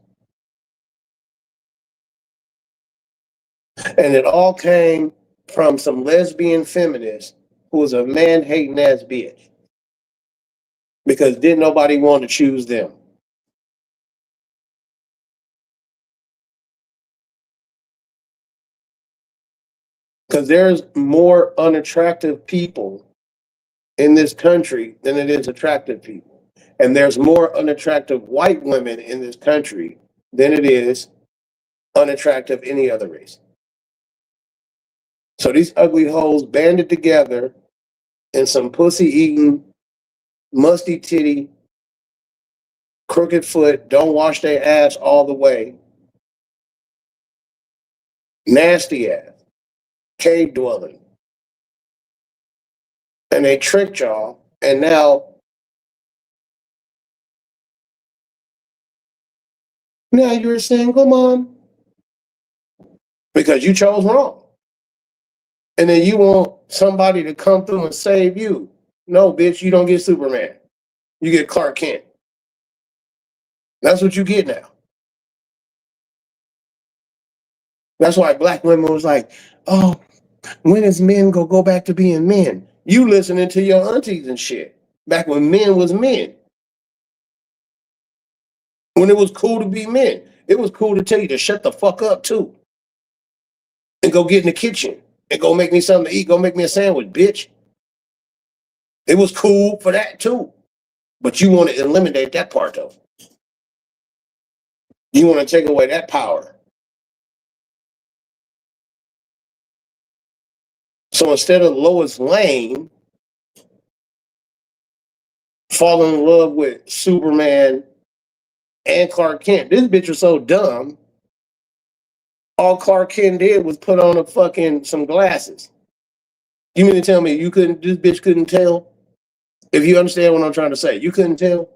And it all came from some lesbian feminist who was a man-hating ass bitch. Because didn't nobody want to choose them. Because there's more unattractive people in this country than it is attractive people. And there's more unattractive white women in this country than it is unattractive any other race. So these ugly hoes banded together in some pussy eating, musty titty, crooked foot, don't wash their ass all the way, nasty ass, cave dwelling. And they tricked y'all, and now you're a single mom because you chose wrong. And then you want somebody to come through and save you. No, bitch, you don't get Superman. You get Clark Kent. That's what you get now. That's why black women was like, oh, when is men gonna go back to being men? You listening to your aunties and shit. Back when men was men. When it was cool to be men. It was cool to tell you to shut the fuck up too. And go get in the kitchen. And go make me something to eat. Go make me a sandwich, bitch. It was cool for that too. But you want to eliminate that part though. You want to take away that power. So instead of Lois Lane falling in love with Superman and Clark Kent, this bitch was so dumb. All Clark Kent did was put on some glasses. You mean to tell me this bitch couldn't tell? If you understand what I'm trying to say, you couldn't tell?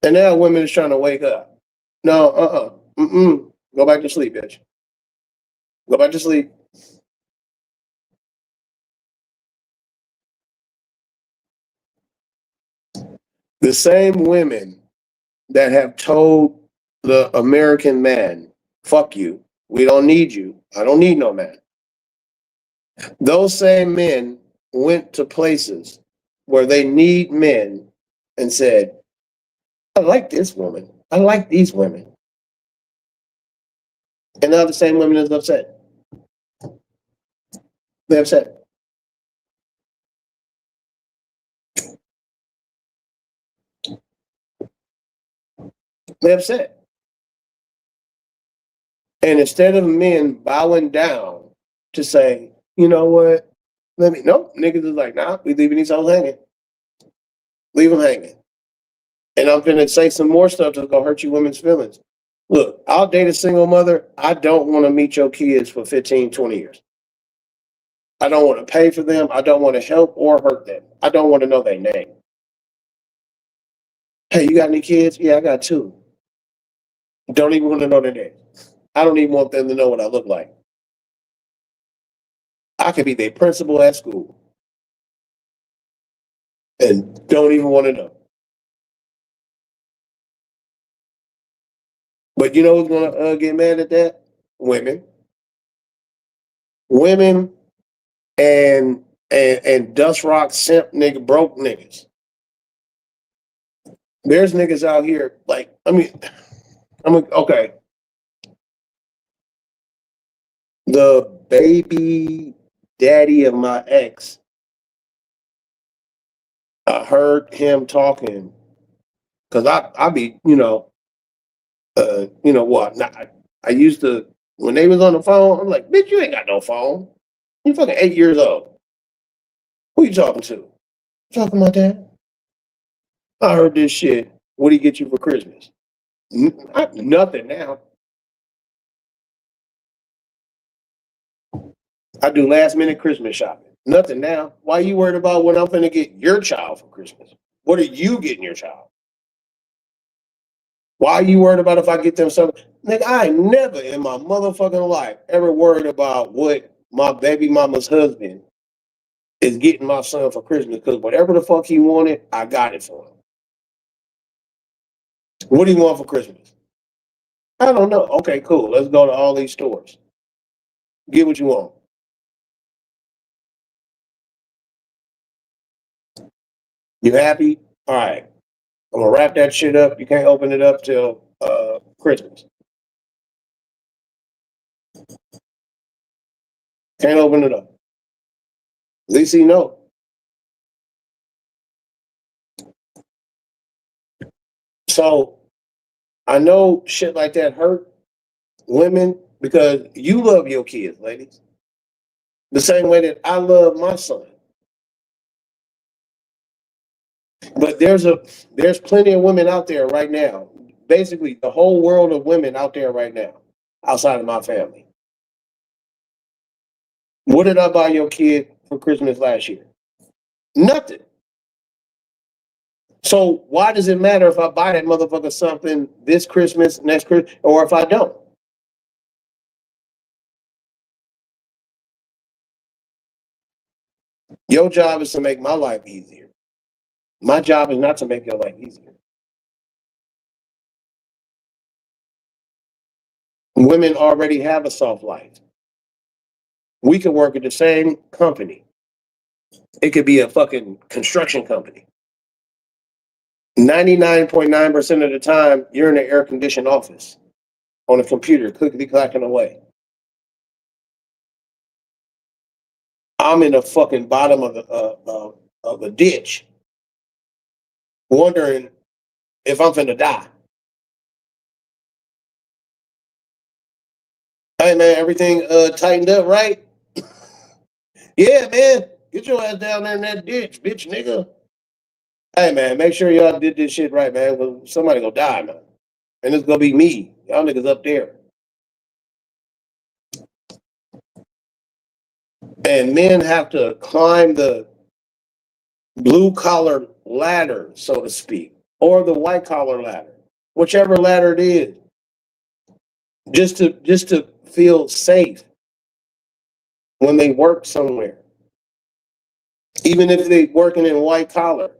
And now women is trying to wake up. No, Go back to sleep, bitch. Go back to sleep. The same women that have told the American man, fuck you, we don't need you, I don't need no man. Those same men went to places where they need men and said, I like this woman. I like these women. And now the same women is upset. They're upset. They're upset. And instead of men bowing down to say, you know what? Nope, niggas is like, nah, we leaving these hoes hanging. Leave them hanging. And I'm going to say some more stuff that's going to hurt you women's feelings. Look, I'll date a single mother. I don't want to meet your kids for 15, 20 years. I don't want to pay for them. I don't want to help or hurt them. I don't want to know their name. Hey, you got any kids? Yeah, I got two. Don't even want to know their names. I don't even want them to know what I look like. I could be their principal at school and don't even want to know. But you know who's gonna get mad at that? Women, women, and dust rock simp nigga broke niggas. There's niggas out here like okay. The baby daddy of my ex, I heard him talking because I be you know what? I used to when they was on the phone. I'm like, bitch, you ain't got no phone. You fucking 8 years old. Who you talking to? Talking about that? I heard this shit. What did he get you for Christmas? Nothing now. I do last minute Christmas shopping. Nothing now. Why you worried about what I'm finna get your child for Christmas? What are you getting your child? Why are you worried about if I get them something? Nigga, I ain't never in my motherfucking life ever worried about what my baby mama's husband is getting my son for Christmas because whatever the fuck he wanted, I got it for him. What do you want for Christmas? I don't know. Okay, cool. Let's go to all these stores. Get what you want. You happy? All right. I'm gonna wrap that shit up. You can't open it up till Christmas. Can't open it up. At least he know. So I know shit like that hurt women because you love your kids, ladies, the same way that I love my son. But there's plenty of women out there right now. Basically, the whole world of women out there right now, outside of my family. What did I buy your kid for Christmas last year? Nothing. So why does it matter if I buy that motherfucker something this Christmas, next Christmas, or if I don't? Your job is to make my life easier. My job is not to make your life easier. Women already have a soft life. We could work at the same company. It could be a fucking construction company. 99.9% of the time, you're in an air conditioned office on a computer, clickety clacking away. I'm in the fucking bottom of a ditch, wondering if I'm finna die. Hey man, everything tightened up, right? Yeah, man. Get your ass down there in that ditch, bitch nigga. Hey man, make sure y'all did this shit right, man. Somebody gonna die, man. And it's gonna be me. Y'all niggas up there. And men have to climb the blue collar ladder, so to speak, or the white collar ladder, whichever ladder it is, just to feel safe when they work somewhere. Even if they working in white collar,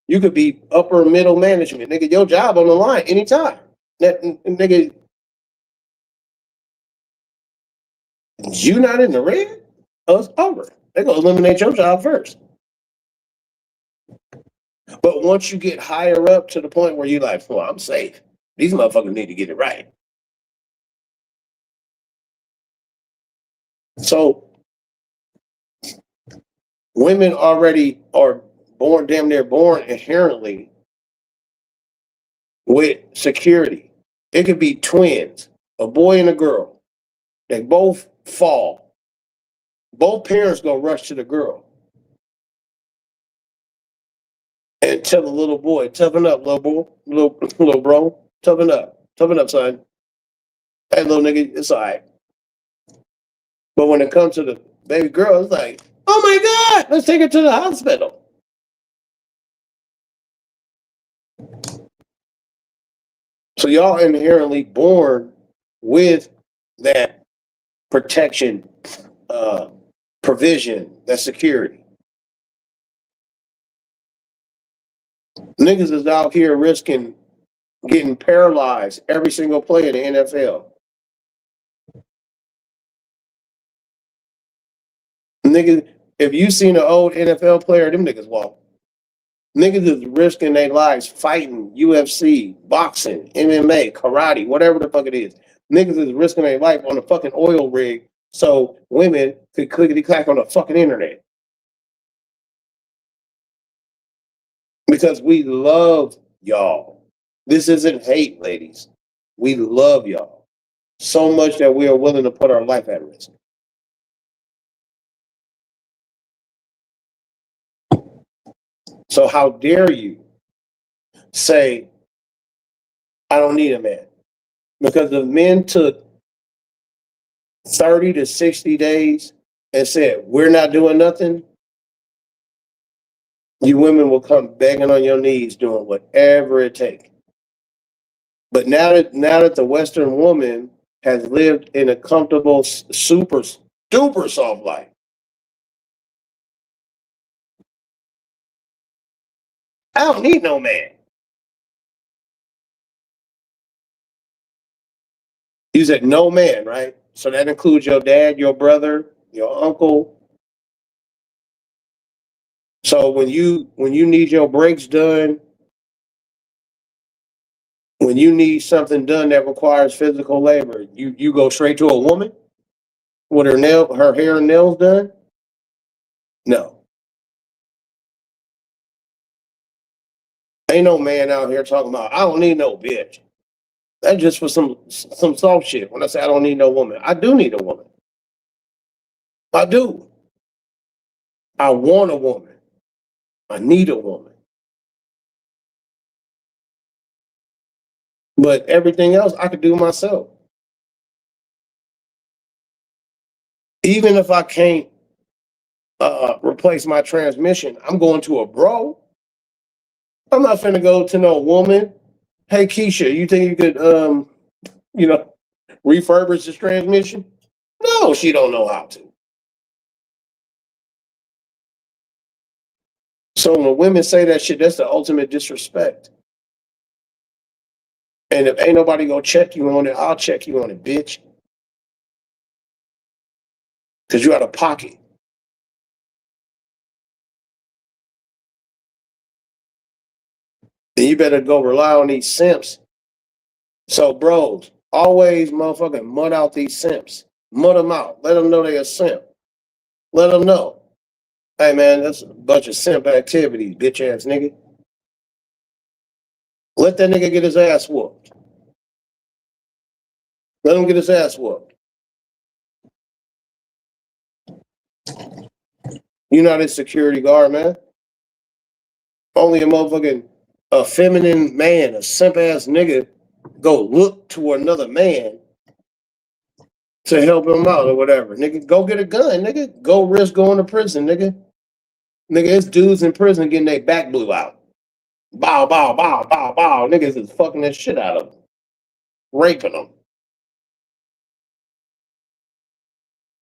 you could be upper middle management. Nigga, your job on the line anytime. That nigga, you not in the red, it's over. They're gonna eliminate your job first. But once you get higher up to the point where you're like, well, I'm safe. These motherfuckers need to get it right. So women already are born, damn near born inherently with security. It could be twins, a boy and a girl. They both fall. Both parents gonna rush to the girl and tell the little boy, toughen up, little boy, little bro, toughen up, son. Hey, little nigga, it's all right. But when it comes to the baby girl, it's like, oh my god, let's take her to the hospital. So y'all inherently born with that protection, provision, that security. Niggas is out here risking getting paralyzed every single play in the NFL. Niggas, if you seen an old NFL player, them niggas walk. Niggas is risking their lives fighting UFC, boxing, MMA, karate, whatever the fuck it is. Niggas is risking their life on a fucking oil rig so women could clickety clack on the fucking internet. Because we love y'all. This isn't hate, ladies. We love y'all so much that we are willing to put our life at risk. So how dare you say, I don't need a man? Because if men took 30 to 60 days and said, we're not doing nothing, you women will come begging on your knees doing whatever it takes. But now that the Western woman has lived in a comfortable, super soft life, I don't need no man. You said no man, right? So that includes your dad, your brother, your uncle. So when you need your brakes done, when you need something done that requires physical labor, you go straight to a woman with her hair and nails done? No. Ain't no man out here talking about I don't need no bitch. That's just for some soft shit. When I say I don't need no woman, I do need a woman. I do. I want a woman. I need a woman. But everything else I could do myself. Even if I can't replace my transmission, I'm going to a bro. I'm not finna go to no woman. Hey Keisha, you think you could refurbish this transmission? No, she don't know how to. So when women say that shit, that's the ultimate disrespect. And if ain't nobody gonna check you on it, I'll check you on it, bitch. Cause you out of pocket. Then you better go rely on these simps. So bros, always motherfucking mud out these simps. Mud them out. Let them know they a simp. Let them know. Hey man, that's a bunch of simp activities, bitch ass nigga. Let that nigga get his ass whooped. Let him get his ass whooped. You're not his security guard, man. Only a motherfucking a feminine man, a simp ass nigga, go look to another man to help him out or whatever. Nigga, go get a gun, nigga. Go risk going to prison, nigga. Nigga, it's dudes in prison getting their back blew out. Bow, bow, bow, bow, bow. Niggas is fucking that shit out of them. Raping them.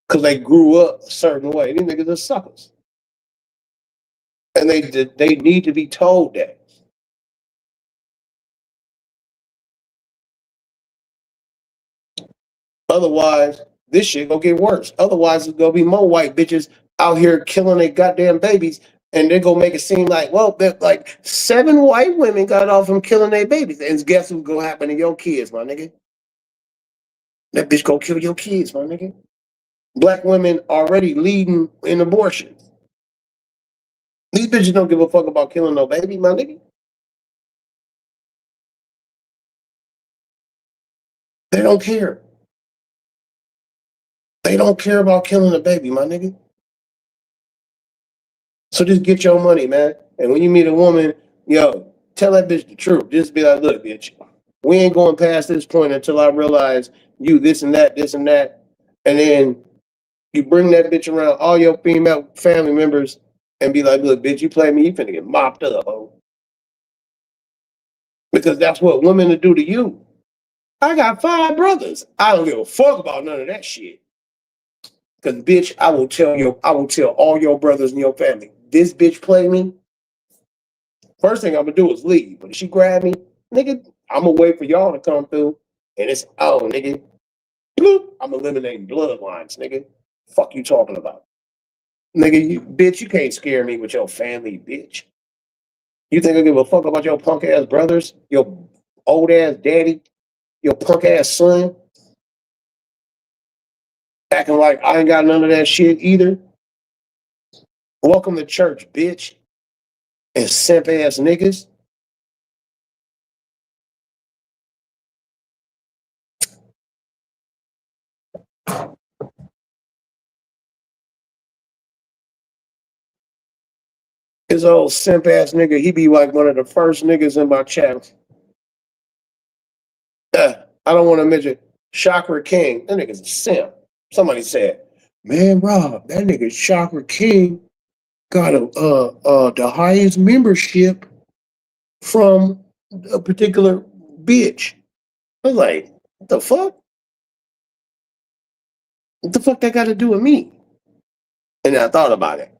Because they grew up a certain way. These niggas are suckers. And they need to be told that. Otherwise, this shit gonna get worse. Otherwise, it's gonna be more white bitches out here killing their goddamn babies, and they're gonna make it seem like, well, like 7 white women got off from killing their babies. And guess what's gonna happen to your kids, my nigga? That bitch gonna kill your kids, my nigga. Black women already leading in abortion. These bitches don't give a fuck about killing no baby, my nigga. They don't care. They don't care about killing a baby, my nigga. So just get your money, man. And when you meet a woman, yo, tell that bitch the truth. Just be like, look, bitch, we ain't going past this point until I realize you this and that, this and that. And then you bring that bitch around all your female family members and be like, look, bitch, you play me, you finna get mopped up, ho. Because that's what women will do to you. I got 5 brothers. I don't give a fuck about none of that shit. Cause bitch, I will tell all your brothers in your family, this bitch play me. First thing I'm gonna do is leave. But if she grab me, nigga, I'm gonna wait for y'all to come through. And it's nigga. Bloop, I'm eliminating bloodlines, nigga. Fuck you talking about? Nigga, you can't scare me with your family, bitch. You think I give a fuck about your punk ass brothers, your old ass daddy, your punk ass son, acting like I ain't got none of that shit either? Welcome to church, bitch. And simp ass niggas. His old simp ass nigga, he be like one of the first niggas in my chat. I don't want to mention Chakra King. That nigga's a simp. Somebody said, man, Rob, that nigga Chakra King got the highest membership from a particular bitch. I was like, what the fuck? What the fuck that got to do with me? And I thought about it.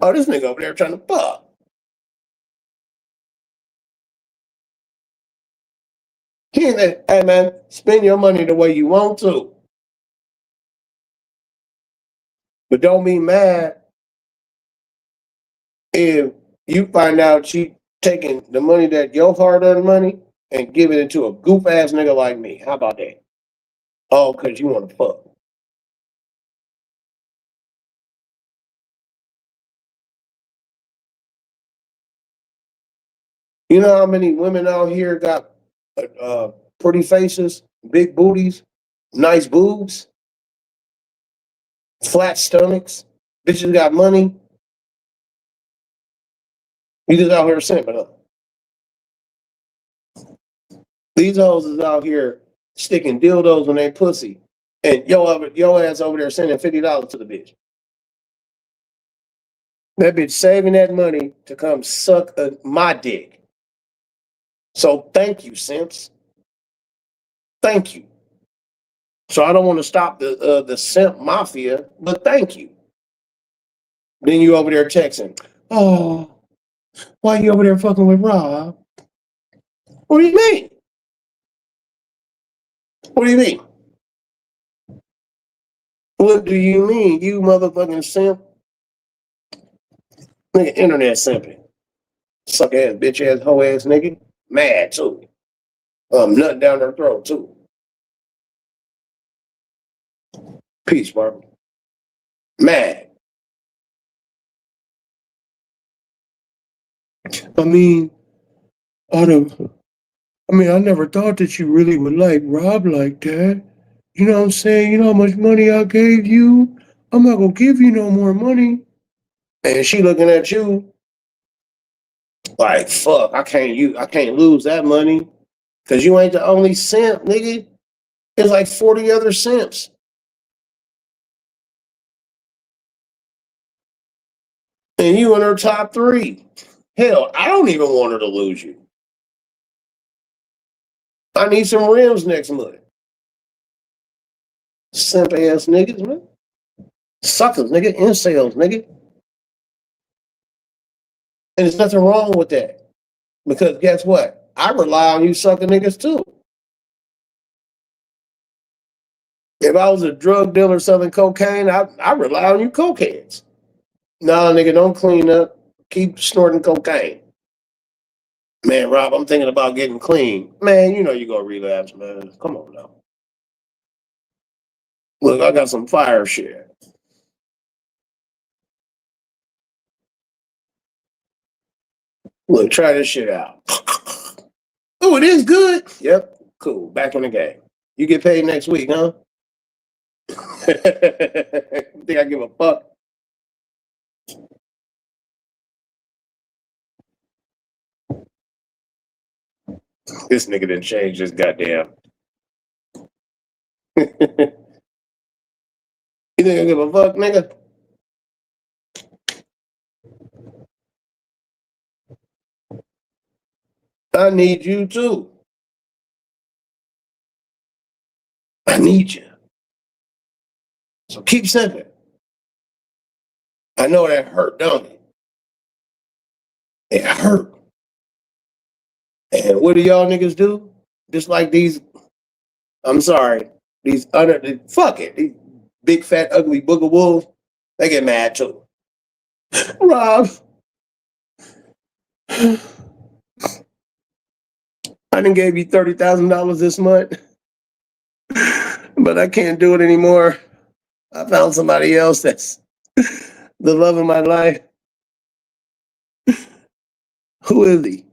Oh, this nigga over there trying to fuck. He ain't, hey man, spend your money the way you want to. But don't be mad if you find out she taking the money that your hard-earned money and giving it to a goof ass nigga like me. How about that? Oh, because you want to fuck. You know how many women out here got pretty faces, big booties, nice boobs, flat stomachs, bitches got money. You just out here simping up. These hoes is out here sticking dildos in their pussy, and your ass over there sending $50 to the bitch. That bitch saving that money to come suck my dick. So thank you, simps. Thank you. So I don't want to stop the simp mafia, but thank you. Then you over there texting. Oh, why you over there fucking with Rob? What do you mean? What do you mean? What do you mean, you motherfucking simp? Nigga, internet simping. Suck ass, bitch ass, hoe ass nigga. Mad too. Nothing down their throat too. Peace, Barbara. Mad. I mean, I don't. I mean, I never thought that you really would like Rob like that. You know what I'm saying? You know how much money I gave you? I'm not gonna give you no more money. And she looking at you like, fuck, I can't lose that money. Cause you ain't the only simp, nigga. There's like 40 other simps. And you in her top 3. Hell, I don't even want her to lose you. I need some rims next month. Simp ass niggas, man. Suckers, nigga. Incels, nigga. And there's nothing wrong with that. Because guess what? I rely on you sucker niggas too. If I was a drug dealer selling cocaine, I rely on you cokeheads. Nah, nigga, don't clean up. Keep snorting cocaine. Man, Rob, I'm thinking about getting clean. Man, you know you gonna relapse, man. Come on now. Look, I got some fire shit. Look, try this shit out. Oh, it is good. Yep, cool. Back in the game. You get paid next week, huh? Think I give a fuck? This nigga didn't change his goddamn. You think I give a fuck, nigga? I need you too. I need you. So keep simping. I know that hurt, don't it? It hurt. And what do y'all niggas do? Just like these, I'm sorry, these fuck it, these big fat ugly booger wolves, they get mad too. Rob, I done gave you $30,000 this month, but I can't do it anymore. I found somebody else that's the love of my life. Who is he?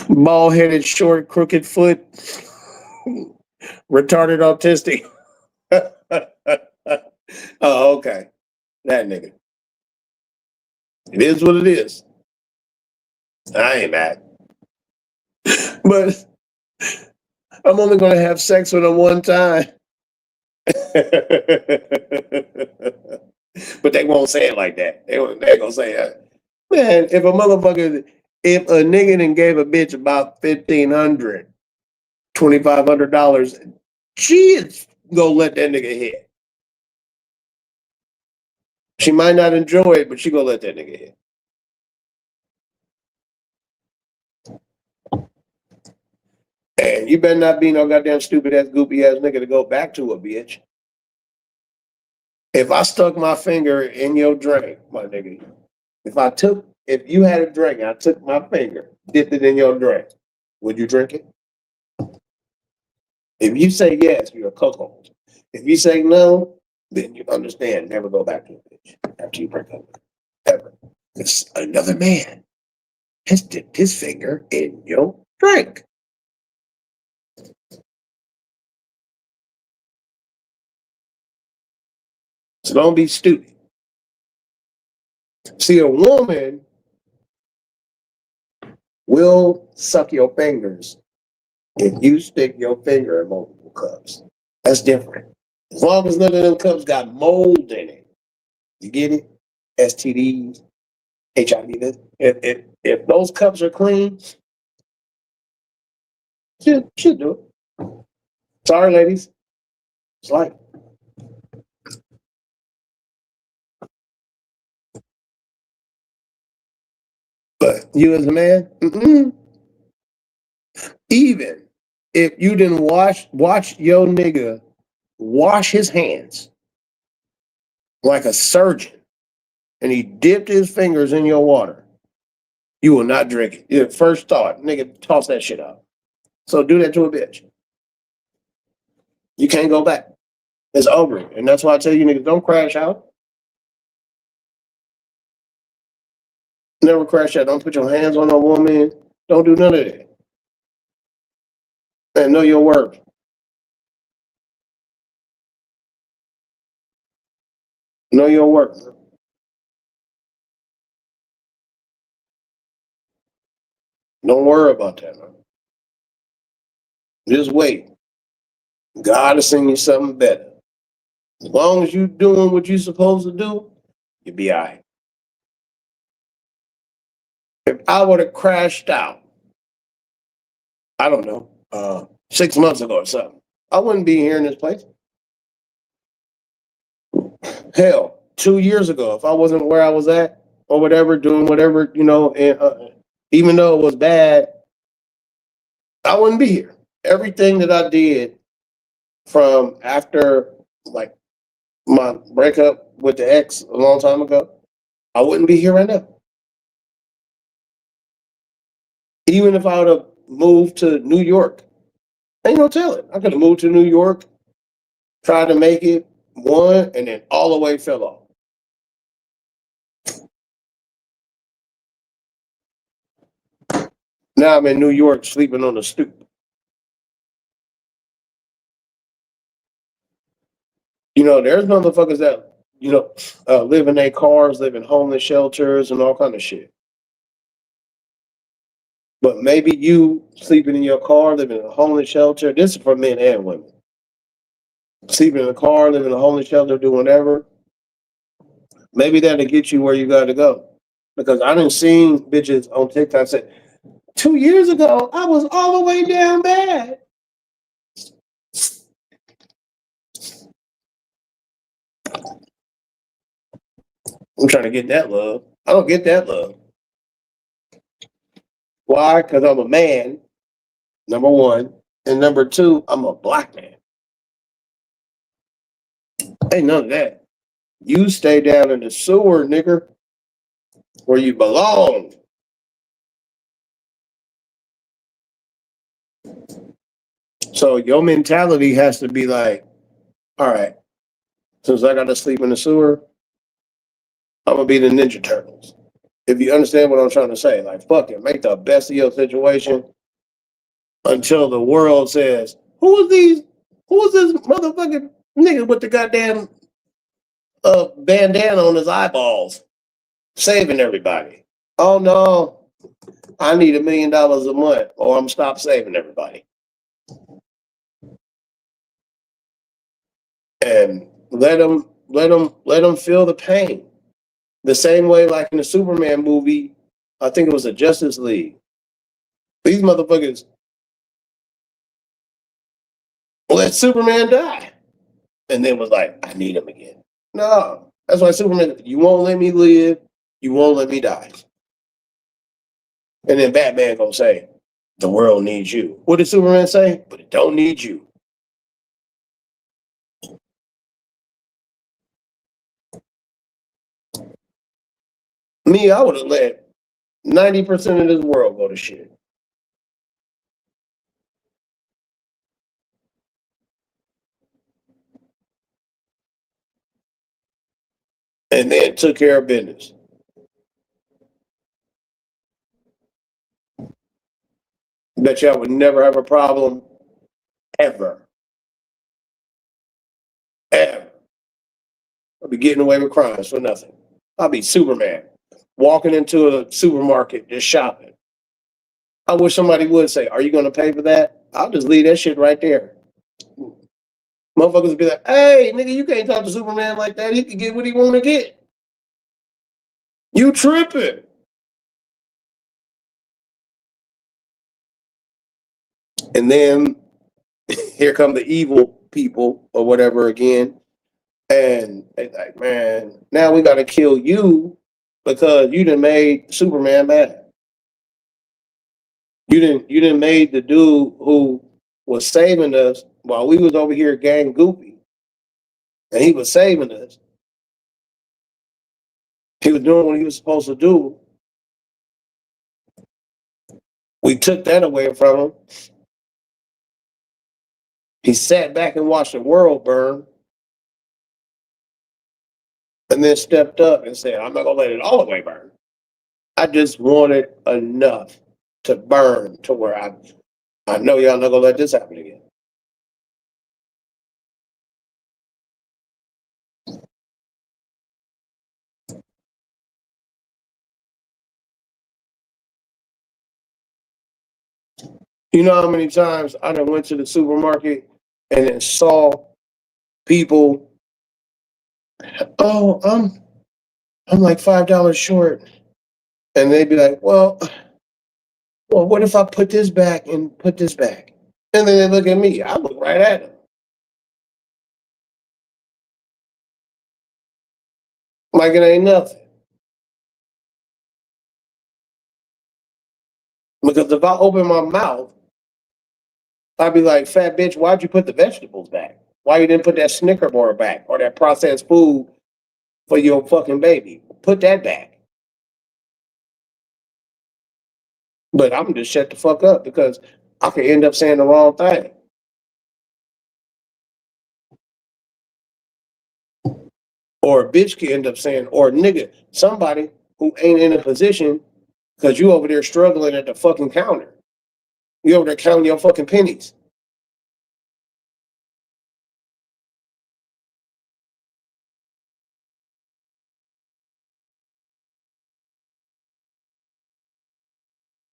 Bald headed, short, crooked foot, retarded, autistic. Oh, okay. That nigga. It is what it is. I ain't mad. But I'm only going to have sex with him one time. But they won't say it like that. They're going to say, man, if a nigga done gave a bitch about $1,500, $2,500, she is going to let that nigga hit. She might not enjoy it, but she going to let that nigga hit. And you better not be no goddamn stupid ass, goopy ass nigga to go back to a bitch. If I stuck my finger in your drink, my nigga, if you had a drink and I took my finger, dipped it in your drink, would you drink it? If you say yes, you're a cuckold. If you say no, then you understand, never go back to a bitch after you break up. Ever. Because another man has dipped his finger in your drink. So don't be stupid. See, a woman will suck your fingers if you stick your finger in multiple cups. That's different. As long as none of them cups got mold in it. You get it? STDs, HIV. If those cups are clean, she'll do it. Sorry, ladies. It's like. But you as a man, even if you didn't watch your nigga wash his hands like a surgeon and he dipped his fingers in your water, you will not drink it. Your first thought, nigga, toss that shit out. So do that to a bitch. You can't go back. It's over. And that's why I tell you niggas, don't crash out. Never crash out. Don't put your hands on a woman. Don't do none of that. And know your worth. Know your worth. Don't worry about that, man. Just wait. God will send you something better. As long as you doing what you're supposed to do, you'll be all right. If I would have crashed out, I don't know, 6 months ago or something, I wouldn't be here in this place. Hell, 2 years ago, if I wasn't where I was at or whatever, doing whatever, and even though it was bad, I wouldn't be here. Everything that I did from after like my breakup with the ex a long time ago, I wouldn't be here right now. Even if I would have moved to New York, ain't no telling. I could have moved to New York, tried to make it, won, and then all the way fell off. Now I'm in New York sleeping on the stoop. There's motherfuckers that, live in their cars, live in homeless shelters and all kind of shit. But maybe you sleeping in your car, living in a homeless shelter. This is for men and women. Sleeping in a car, living in a homeless shelter, doing whatever. Maybe that'll get you where you got to go. Because I done seen bitches on TikTok say, 2 years ago, I was all the way down bad. I'm trying to get that love. I don't get that love. Why? Because I'm a man, number one. And number two, I'm a black man. Ain't none of that. You stay down in the sewer, nigger, where you belong. So your mentality has to be like, all right, since I got to sleep in the sewer, I'm gonna be the Ninja Turtles. If you understand what I'm trying to say, like fuck it, make the best of your situation until the world says, who is these? Who is this motherfucking nigga with the goddamn bandana on his eyeballs, saving everybody? Oh no, I need $1 million a month, or I'm stop saving everybody. And let them feel the pain. The same way, like in the Superman movie, I think it was the Justice League. These motherfuckers let Superman die, and then was like, "I need him again." No, that's why Superman. You won't let me live. You won't let me die. And then Batman gonna say, "The world needs you." What did Superman say? But it don't need you. Me, I would have let 90% of this world go to shit. And then took care of business. Bet you I would never have a problem ever. Ever. I'll be getting away with crimes for nothing. I'll be Superman, walking into a supermarket just shopping. I wish somebody would say, "Are you going to pay for that?" I'll just leave that shit right there. Motherfuckers would be like, "Hey, nigga, you can't talk to Superman like that. He can get what he want to get. You tripping?" And then here come the evil people or whatever again, and they like, "Man, now we got to kill you because you done made Superman mad. You didn't made the dude who was saving us while we was over here gang goofy, and he was saving us. He was doing what he was supposed to do. We took that away from him. He sat back and watched the world burn, and then stepped up and said, "I'm not gonna let it all the way burn. I just wanted enough to burn to where I know y'all not gonna let this happen again." You know how many times I done went to the supermarket and then saw people, "Oh, I'm like $5 short," and they'd be like, "Well, what if I put this back and put this back?" And then they look at me. I look right at them like it ain't nothing. Because if I open my mouth, I'd be like, "Fat bitch, why'd you put the vegetables back? Why you didn't put that Snicker bar back or that processed food for your fucking baby? Put that back." But I'm just shut the fuck up because I could end up saying the wrong thing. Or a bitch could end up saying, or a nigga, somebody who ain't in a position because you over there struggling at the fucking counter. You over there counting your fucking pennies.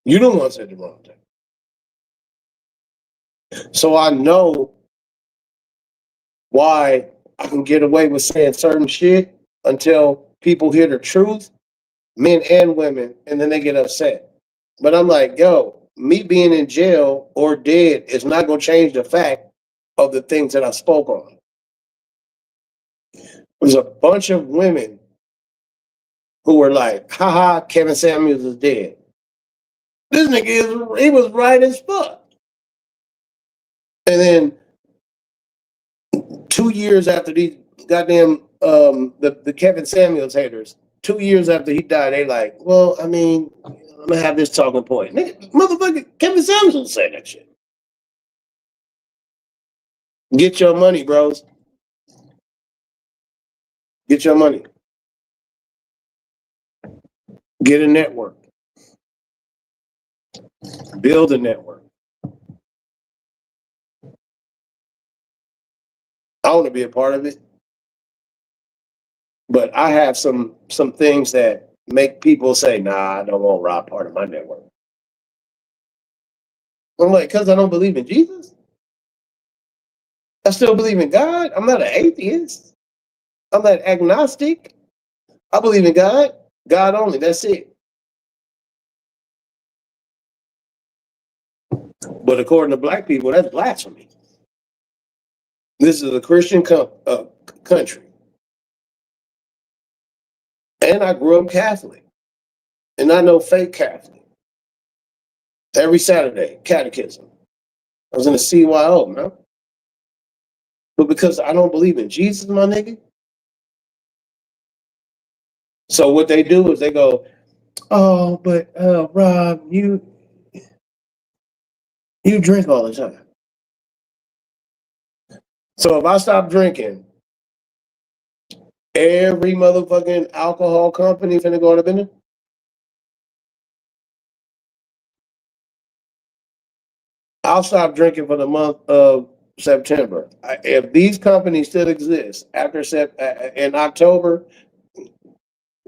You the one said the wrong thing. So I know why I can get away with saying certain shit until people hear the truth, men and women, and then they get upset. But I'm like, yo, me being in jail or dead is not going to change the fact of the things that I spoke on. There's a bunch of women who were like, haha, Kevin Samuels is dead. This nigga he was right as fuck. And then 2 years after these goddamn the Kevin Samuels haters, 2 years after he died, they like, well, I mean, I'm gonna have this talking point. Nigga, motherfucker, Kevin Samuels said that shit. Get your money, bros. Get your money. Get a network. Build a network. I want to be a part of it, but I have some things that make people say, "Nah, I don't want Rob part of my network." I'm like, because I don't believe in Jesus. I still believe in God. I'm not an atheist. I'm not agnostic. I believe in God. God only. That's it. But according to black people, that's blasphemy. This is a Christian country, and I grew up Catholic, and I know fake Catholic. Every Saturday, catechism. I was in a CYO, man. But because I don't believe in Jesus, my nigga. So what they do is they go, oh, but Rob, you drink all the time. So if I stop drinking, every motherfucking alcohol company finna go out of business. I'll stop drinking for the month of September. If these companies still exist after in October,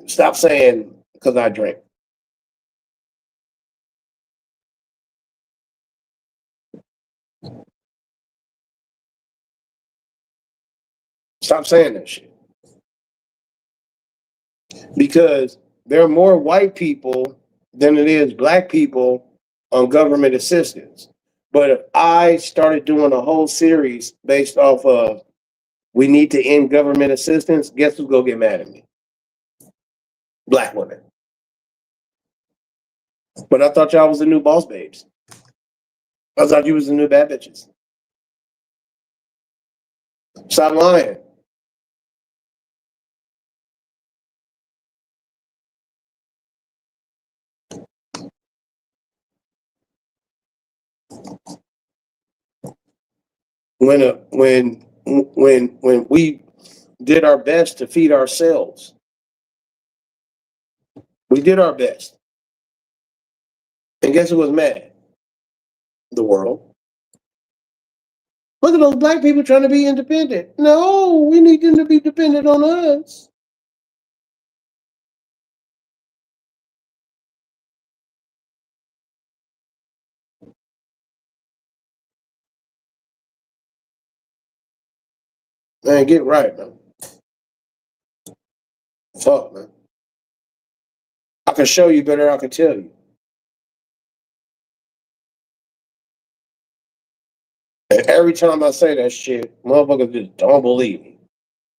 stop saying because I drink. Stop saying that shit. Because there are more white people than it is black people on government assistance. But if I started doing a whole series based off of we need to end government assistance, guess who's gonna get mad at me? Black women. But I thought y'all was the new boss babes. I thought you was the new bad bitches. Stop lying. When we did our best to feed ourselves, we did our best. And guess who was mad? The world. Look at those black people trying to be independent. No, we need them to be dependent on us. Man, get right, man. Fuck, man. I can show you better, I can tell you. And every time I say that shit, motherfuckers just don't believe me.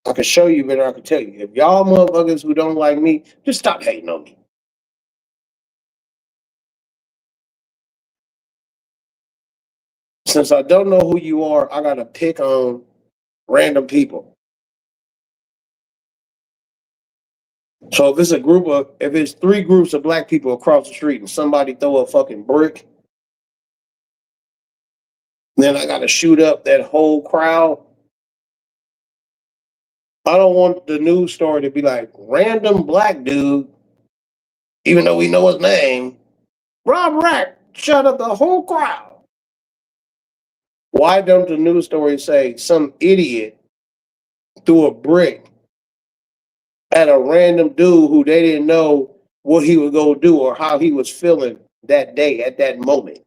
I can show you better, I can tell you. If y'all motherfuckers who don't like me, just stop hating on me. Since I don't know who you are, I gotta pick on random people. So if it's three groups of black people across the street and somebody throw a fucking brick, then I gotta shoot up that whole crowd. I don't want the news story to be like random black dude, even though we know his name, Rob Rack shut up the whole crowd. Why don't the news story say some idiot threw a brick at a random dude who they didn't know what he was gonna do or how he was feeling that day at that moment?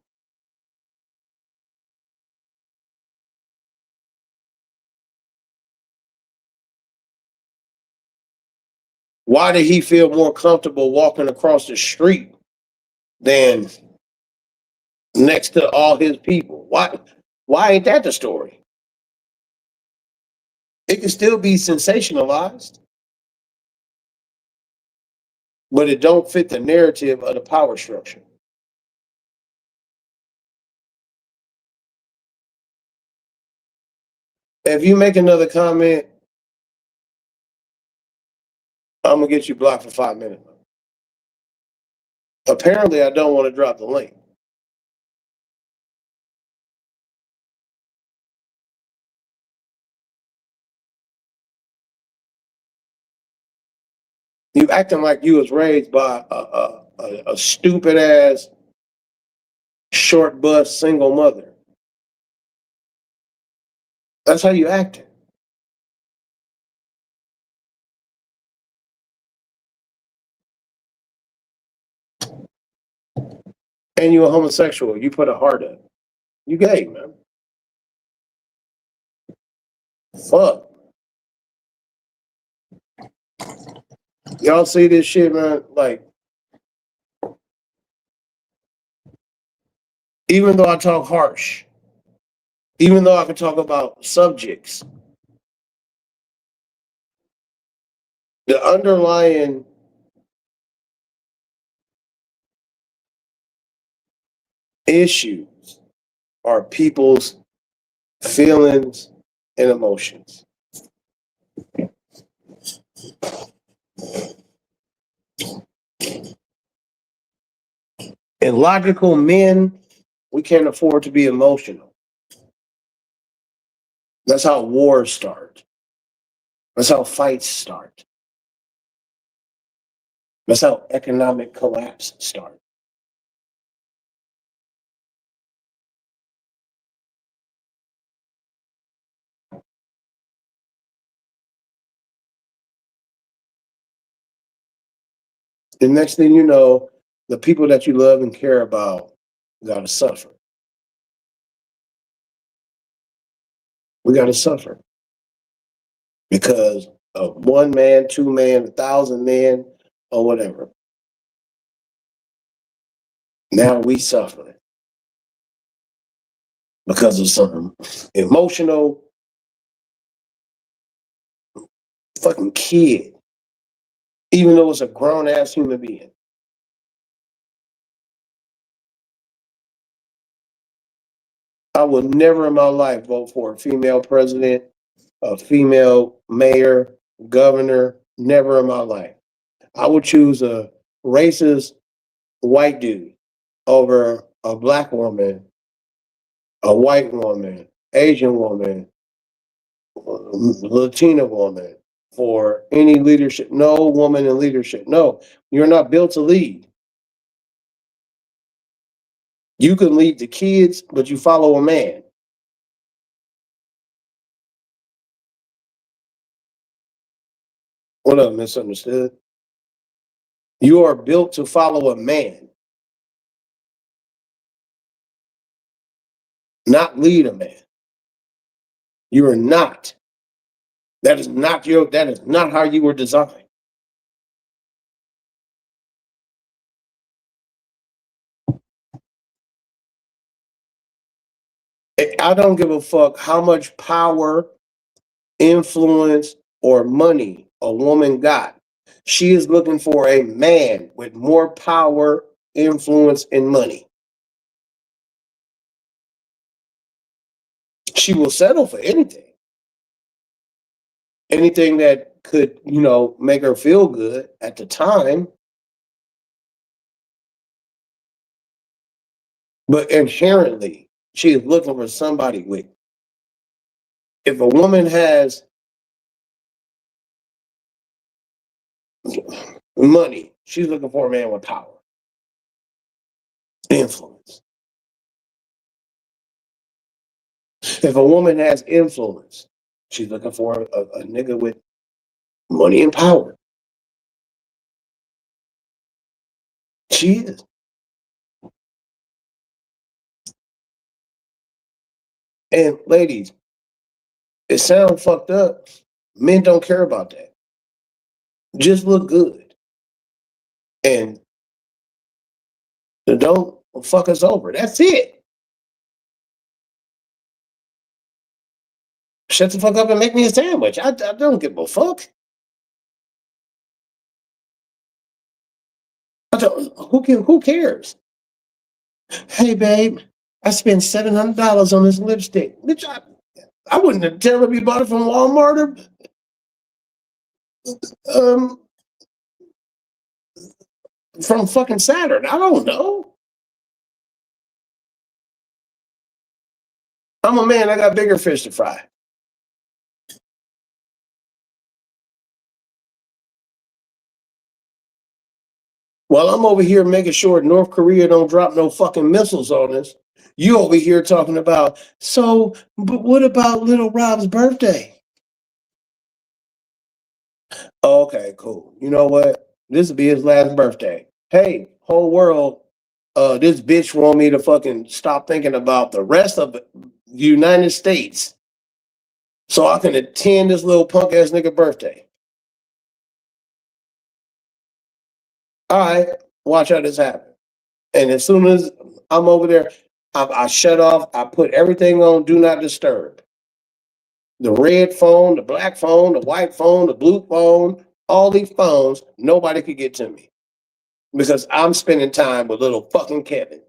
Why did he feel more comfortable walking across the street than next to all his people. Why ain't that the story? It can still be sensationalized, but it don't fit the narrative of the power structure. If you make another comment, I'm gonna get you blocked for 5 minutes. Apparently, I don't want to drop the link. You acting like you was raised by a stupid ass, short bus single mother. That's how you acting. And you a homosexual. You put a heart up. You gay, man. Fuck. Y'all see this shit, man? Like, even though I talk harsh, even though I can talk about subjects, the underlying issues are people's feelings and emotions. And logical men, we can't afford to be emotional. That's how wars start. That's how fights start. That's how economic collapse starts. The next thing you know, the people that you love and care about gotta suffer. We gotta suffer because of one man, two man, 1,000 men, or whatever. Now we suffer because of some emotional fucking kid, even though it's a grown ass human being. I would never in my life vote for a female president, a female mayor, governor, never in my life. I would choose a racist white dude over a black woman, a white woman, Asian woman, Latina woman for any leadership. No woman in leadership. No, you're not built to lead. You can lead the kids, but you follow a man. What up, misunderstood? You are built to follow a man, not lead a man. You are not. That is not how you were designed. I don't give a fuck how much power, influence, or money a woman got. She is looking for a man with more power, influence, and money. She will settle for anything. Anything that could, make her feel good at the time. But inherently, she is looking for somebody with. If a woman has money, she's looking for a man with power, influence. If a woman has influence, she's looking for a nigga with money and power. She is. And ladies, it sounds fucked up. Men don't care about that. Just look good. And Don't fuck us over. That's it. Shut the fuck up and make me a sandwich. I don't give a fuck. Who cares? Hey, babe, I spent $700 on this lipstick. Bitch, I wouldn't have tell if you bought it from Walmart or from fucking Saturn. I don't know. I'm a man. I got bigger fish to fry. While I'm over here making sure North Korea don't drop no fucking missiles on us, you over here talking about, so, but what about little Rob's birthday? Okay, cool. You know what? This will be his last birthday. Hey, whole world, this bitch want me to fucking stop thinking about the rest of the United States so I can attend this little punk ass nigga birthday. All right, watch how this happen. And as soon as I'm over there, I shut off, I put everything on do not disturb. The red phone, the black phone, the white phone, the blue phone, all these phones, nobody could get to me because I'm spending time with little fucking Kevin.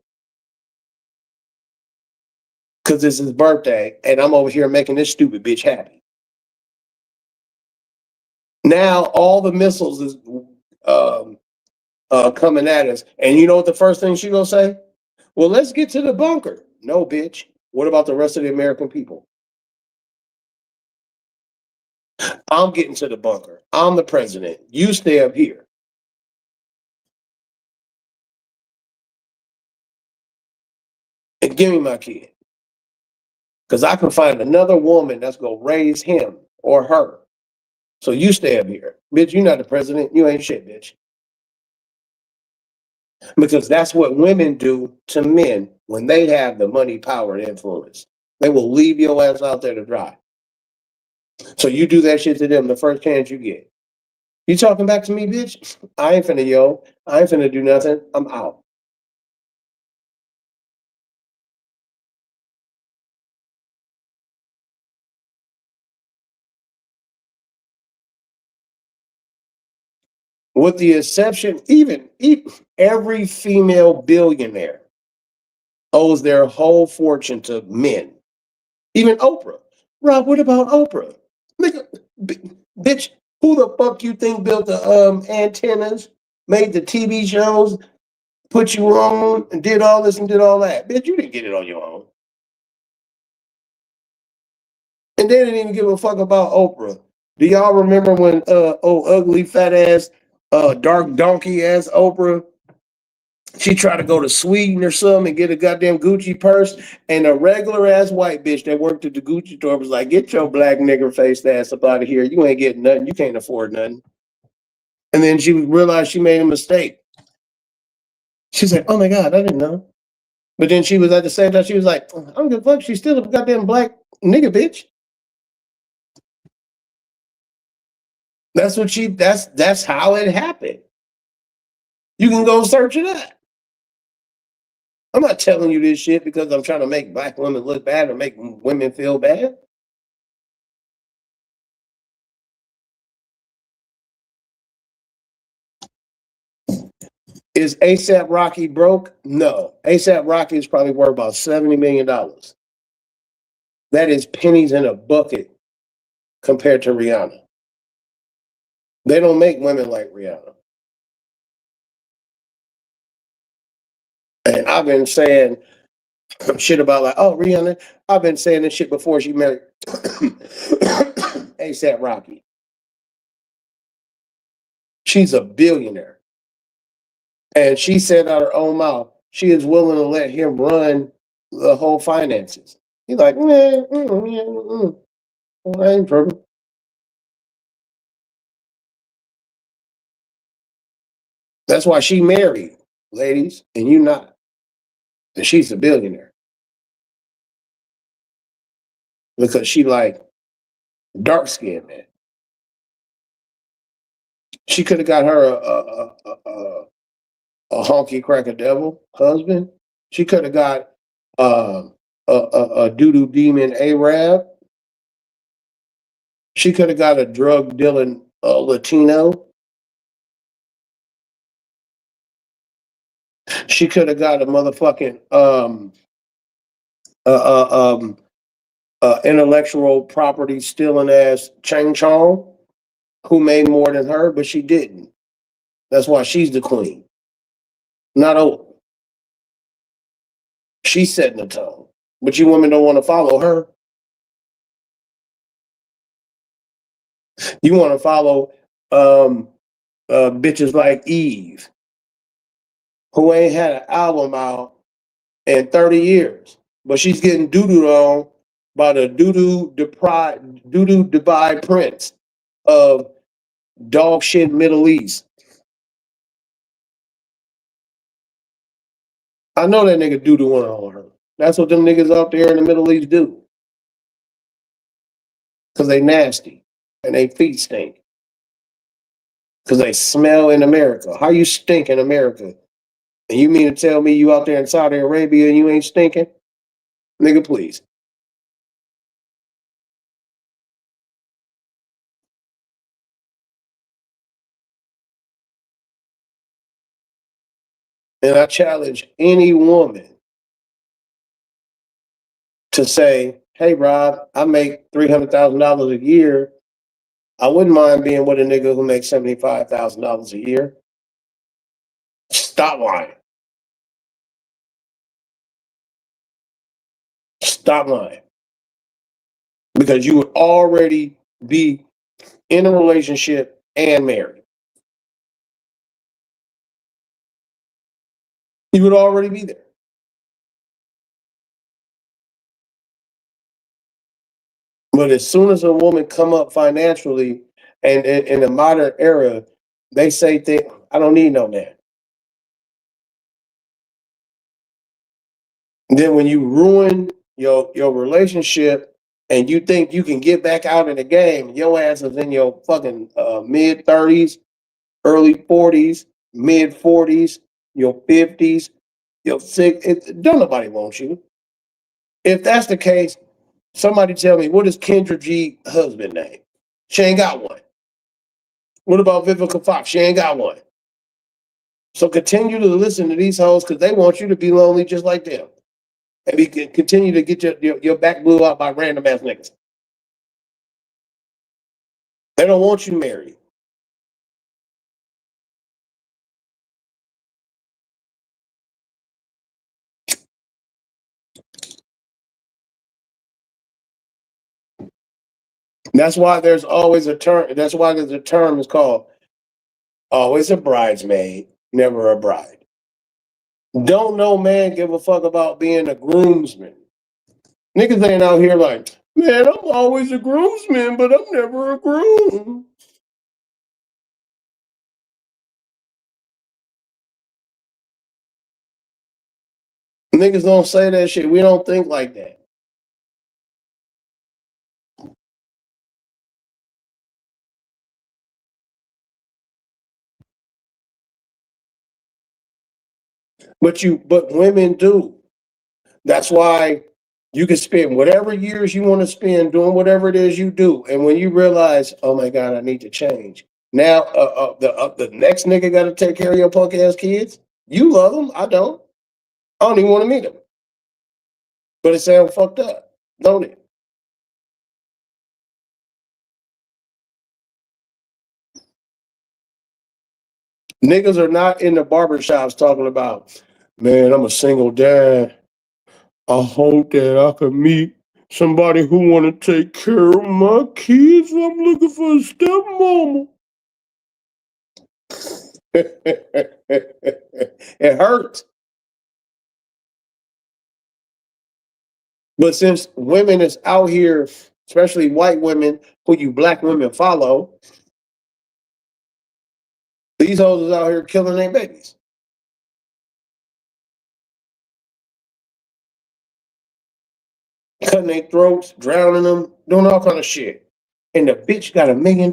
Because it's his birthday and I'm over here making this stupid bitch happy. Now all the missiles is coming at us. And you know what the first thing she gonna say? Well, let's get to the bunker. No, bitch. What about the rest of the American people? I'm getting to the bunker. I'm the president. You stay up here. And give me my kid. Because I can find another woman that's going to raise him or her. So you stay up here. Bitch, you're not the president. You ain't shit, bitch. Because that's what women do to men when they have the money, power, and influence. They will leave your ass out there to dry. So you do that shit to them the first chance you get. You talking back to me, bitch? I ain't finna yo. I ain't finna do nothing. I'm out. With the exception, even every female billionaire owes their whole fortune to men. Even Oprah. Rob, what about Oprah? Bitch, who the fuck you think built the antennas, made the TV shows, put you on, and did all this and did all that? Bitch, you didn't get it on your own. And they didn't even give a fuck about Oprah. Do y'all remember when ugly fat ass dark donkey ass Oprah, she tried to go to Sweden or something and get a goddamn Gucci purse, and a regular ass white bitch that worked at the Gucci store was like, "Get your black nigger faced ass up out of here. You ain't getting nothing. You can't afford nothing." And then she realized she made a mistake. She's like, "Oh my god, I didn't know." But then she was at the same time, she was like, "I don't give a fuck. She's still a goddamn black nigga bitch." That's what she. That's how it happened. You can go search it up. I'm not telling you this shit because I'm trying to make black women look bad or make women feel bad. Is ASAP Rocky broke? No. ASAP Rocky is probably worth about $70 million. That is pennies in a bucket compared to Rihanna. They don't make women like Rihanna. And I've been saying shit about like, oh, Rihanna. I've been saying this shit before she married ASAP Rocky. She's a billionaire. And she said out her own mouth, she is willing to let him run the whole finances. He's like, I ain't trouble. That's why she married, ladies, and you not. And she's a billionaire because she like dark skinned man. She could have got her a honky cracker devil husband. She could have got uh, a doo doo demon Arab. She could have got a drug dealing Latino. She could have got a motherfucking uh, uh, um, intellectual property stealing ass Chang Chong, who made more than her, but she didn't. That's why she's the queen. Not old. She's setting the tone. But you women don't want to follow her. You want to follow um, bitches like Eve, who ain't had an album out in 30 years, but she's getting doo-dooed on by the doo-doo Dubai prince of dog shit Middle East. I know that nigga doo-doo on her. That's what them niggas out there in the Middle East do. Because they nasty and they feet stink. Because they smell in America. How you stink in America? And you mean to tell me you out there in Saudi Arabia and you ain't stinking? Nigga, please. And I challenge any woman to say, hey, Rob, I make $300,000 a year. I wouldn't mind being with a nigga who makes $75,000 a year. Stop lying. Stop lying. Because you would already be in a relationship and married. You would already be there. But as soon as a woman come up financially, and in the modern era, they say I don't need no man. And then when you ruin your relationship and you think you can get back out in the game, your ass is in your fucking mid 30s, early 40s, mid 40s, your 50s, your six. Don't nobody want you. If that's the case, somebody tell me, what is Kendra G husband name? She ain't got one. What about Vivica Fox? She ain't got one. So continue to listen to these hoes because they want you to be lonely just like them. And continue to get your back blew out by random ass niggas. They don't want you married. That's why there's always a term. That's why there's a term is called always a bridesmaid, never a bride. Don't no man give a fuck about being a groomsman. Niggas ain't out here like, man, I'm always a groomsman, but I'm never a groom. Niggas don't say that shit. We don't think like that. But women do. That's why you can spend whatever years you want to spend doing whatever it is you do. And when you realize, oh my God, I need to change. Now, the next nigga got to take care of your punk ass kids. You love them. I don't. I don't even want to meet them. But it sounds fucked up, don't it? Niggas are not in the barbershops talking about, man, I'm a single dad. I hope that I can meet somebody who want to take care of my kids. I'm looking for a stepmama. It hurts. But since women is out here, especially white women who you black women follow, these hoes is out here killing their babies. Cutting their throats, drowning them, doing all kind of shit. And the bitch got $1 million.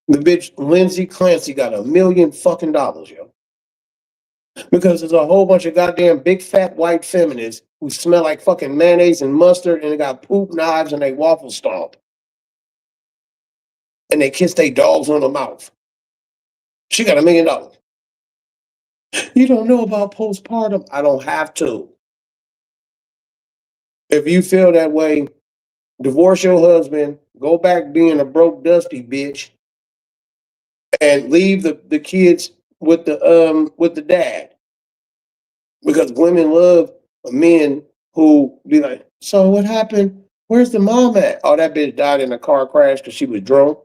The bitch Lindsay Clancy got $1 million fucking dollars, yo. Because there's a whole bunch of goddamn big fat white feminists who smell like fucking mayonnaise and mustard and they got poop knives and they waffle stomp. And they kiss their dogs on the mouth. She got $1 million. You don't know about postpartum. I don't have to. If you feel that way, divorce your husband, go back being a broke, dusty bitch, and leave the kids with the dad. Because women love men who be like, so what happened? Where's the mom at? Oh, that bitch died in a car crash because she was drunk.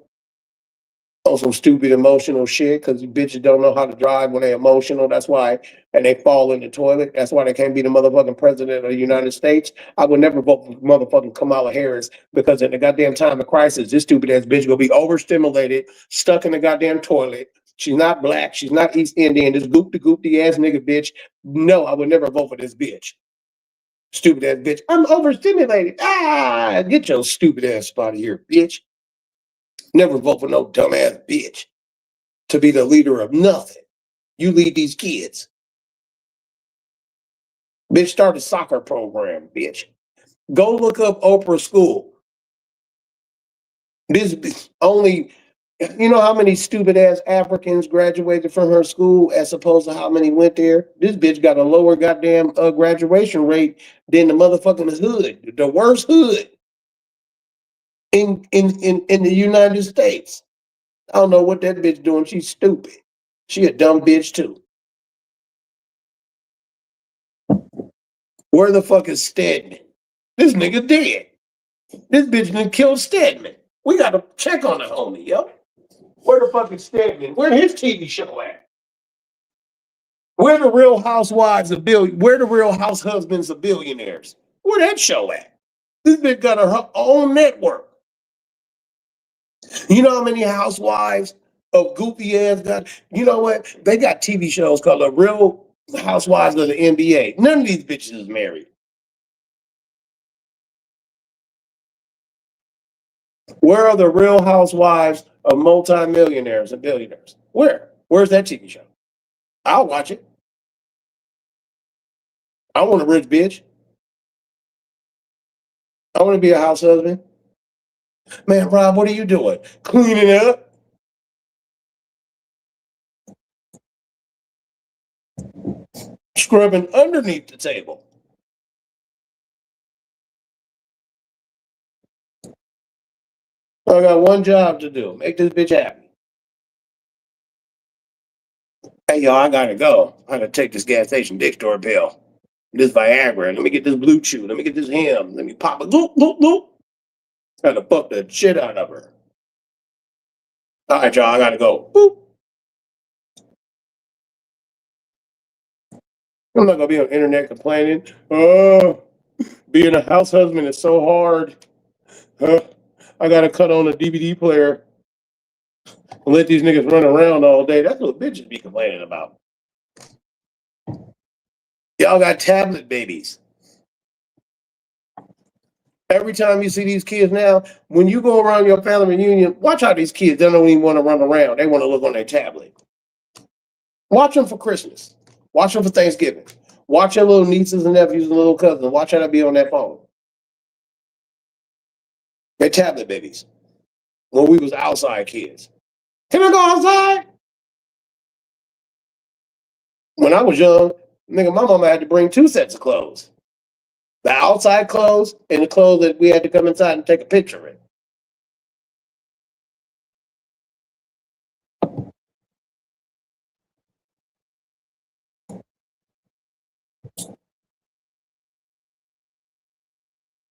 On some stupid emotional shit because bitches don't know how to drive when they're emotional. That's why, and they fall in the toilet. That's why they can't be the motherfucking president of the United States. I would never vote for motherfucking Kamala Harris because in the goddamn time of crisis, this stupid ass bitch gonna be overstimulated, stuck in the goddamn toilet. She's not black. She's not East Indian. This goopty ass nigga bitch. No, I would never vote for this bitch. Stupid ass bitch. I'm overstimulated. Ah, get your stupid ass spot of here, bitch. Never vote for no dumbass bitch to be the leader of nothing. You lead these kids. Bitch, start a soccer program, bitch. Go look up Oprah School. This only, you know how many stupid ass Africans graduated from her school as opposed to how many went there? This bitch got a lower goddamn graduation rate than the motherfucking hood, the worst hood in the United States. I don't know what that bitch doing. She's stupid. She a dumb bitch too. Where the fuck is Stedman? This nigga dead. This bitch done killed Stedman. We gotta check on the homie, yo. Where the fuck is Stedman? Where his TV show at? Where the Real Housewives of Where the Real House Husbands of Billionaires? Where that show at? This bitch got her own network. You know how many housewives of goofy ass got? You know what? They got TV shows called The Real Housewives of the NBA. None of these bitches is married. Where are the Real Housewives of multimillionaires and billionaires? Where? Where's that TV show? I'll watch it. I want a rich bitch. I want to be a house husband. Man, Rob, what are you doing? Cleaning up? Scrubbing underneath the table. I got one job to do. Make this bitch happy. Hey, y'all, I gotta go. I gotta take this gas station dick store pill. This Viagra. Let me get this Blue Chew. Let me get this ham. Let me pop a loop, loop, loop. Gotta fuck the shit out of her. All right, y'all, I gotta go. Boop. I'm not gonna be on the internet complaining. Oh, being a house husband is so hard. I gotta cut on a DVD player and let these niggas run around all day. That's what bitches be complaining about. Y'all got tablet babies. Every time you see these kids now, when you go around your family reunion, watch how these kids, they don't even want to run around. They want to look on their tablet. Watch them for Christmas. Watch them for Thanksgiving. Watch your little nieces and nephews and little cousins. Watch how they be on that phone. They're tablet babies. When we was outside kids. Can I go outside? When I was young, nigga, my mama had to bring 2 sets of clothes. The outside clothes and the clothes that we had to come inside and take a picture in.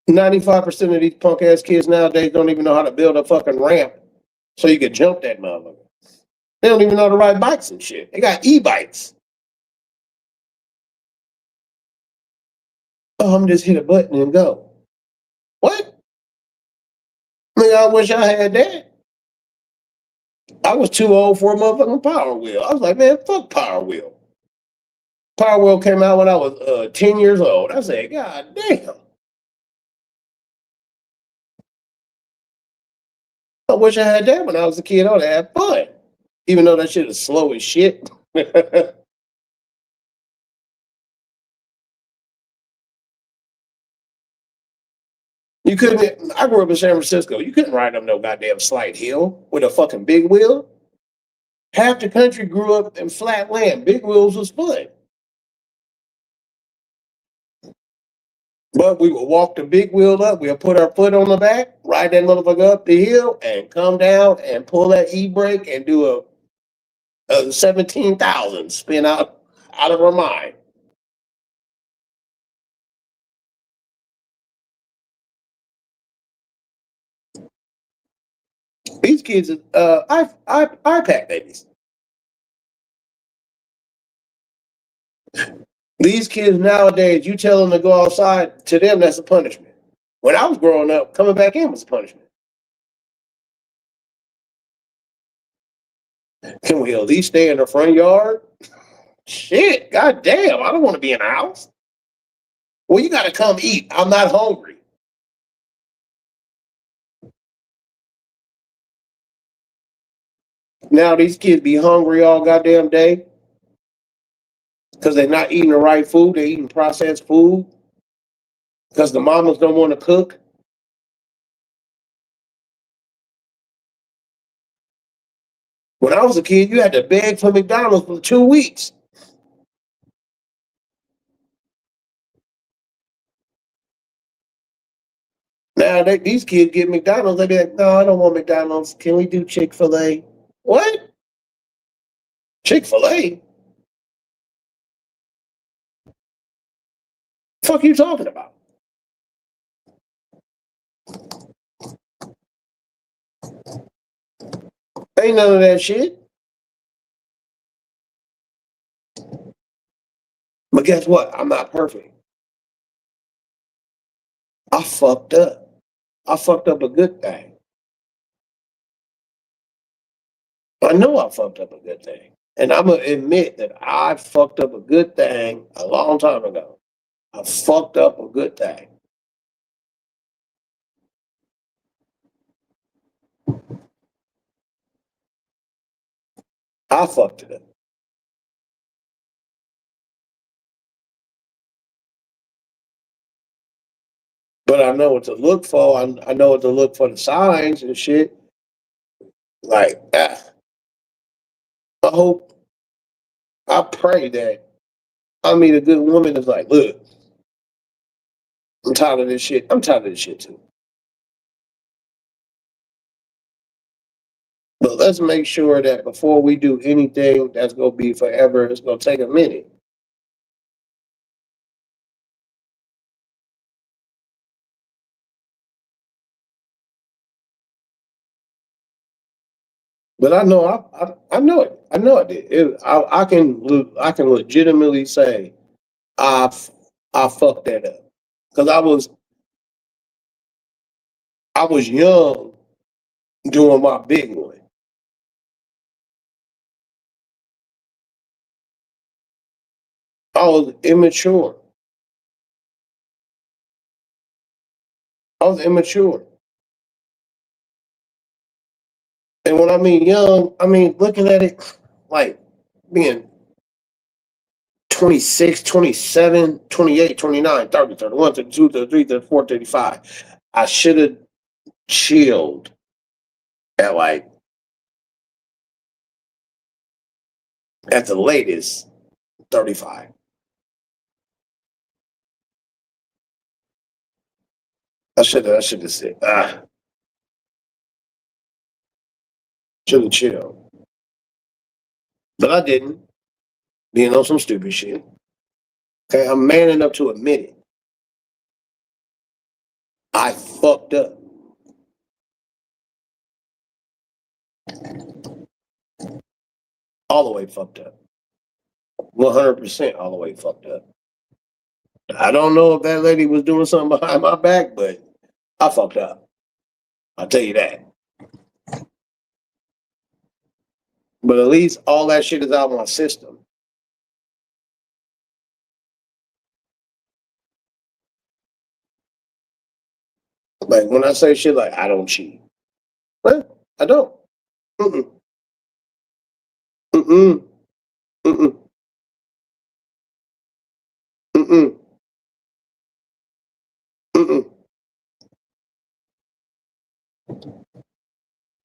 $95% of these punk ass kids nowadays don't even know how to build a fucking ramp so you can jump that motherfucker. They don't even know how to ride bikes and shit. They got e-bikes. Oh, I'm just hit a button and go. What? Nigga, I wish I had that. I was too old for a motherfucking Power Wheel. I was like, man, fuck Power Wheel. Power Wheel came out when I was 10 years old. I said, God damn. I wish I had that when I was a kid. I would have had fun. Even though that shit is slow as shit. You couldn't, I grew up in San Francisco. You couldn't ride up no goddamn slight hill with a fucking big wheel. Half the country grew up in flat land. Big wheels was fun. But we would walk the big wheel up. We'll put our foot on the back, ride that motherfucker up the hill, and come down and pull that e brake and do a 17,000 spin out of our mind. These kids, iPad babies. These kids nowadays, you tell them to go outside, to them that's a punishment. When I was growing up, coming back in was a punishment. Can we at least stay in the front yard? Shit, goddamn, I don't want to be in the house. Well, you got to come eat. I'm not hungry. Now these kids be hungry all goddamn day because they're not eating the right food. They're eating processed food because the mamas don't want to cook. When I was a kid, you had to beg for McDonald's for 2 weeks. Now these kids get McDonald's. They be like, no, I don't want McDonald's. Can we do Chick-fil-A? What? Chick-fil-A? Fuck you talking about? Ain't none of that shit. But guess what? I'm not perfect. I fucked up. I fucked up a good thing. I know I fucked up a good thing. And I'm going to admit that I fucked up a good thing a long time ago. I fucked up a good thing. I fucked it up. But I know what to look for. I know what to look for the signs and shit. Like, I hope, I pray that I meet a good woman that's like, look, I'm tired of this shit. I'm tired of this shit too. But let's make sure that before we do anything that's gonna be forever, it's gonna take a minute. But I know I know it. I know I did. I can legitimately say I fucked that up because I was young doing my big one. I was immature. I was immature. And when I mean young, I mean looking at it like being 26, 27, 28, 29, 30, 31, 32, 33, 34, 35. I should have chilled at like at the latest 35. I should have said, should have chilled. But I didn't, being on some stupid shit. Okay, I'm man enough to admit it. I fucked up. All the way fucked up. 100% all the way fucked up. I don't know if that lady was doing something behind my back, but I fucked up. I'll tell you that. But at least all that shit is out of my system. Like when I say shit like I don't cheat. What? I don't. Mm-mm. Mm-mm. Mm-mm. Mm-mm. Mm-mm.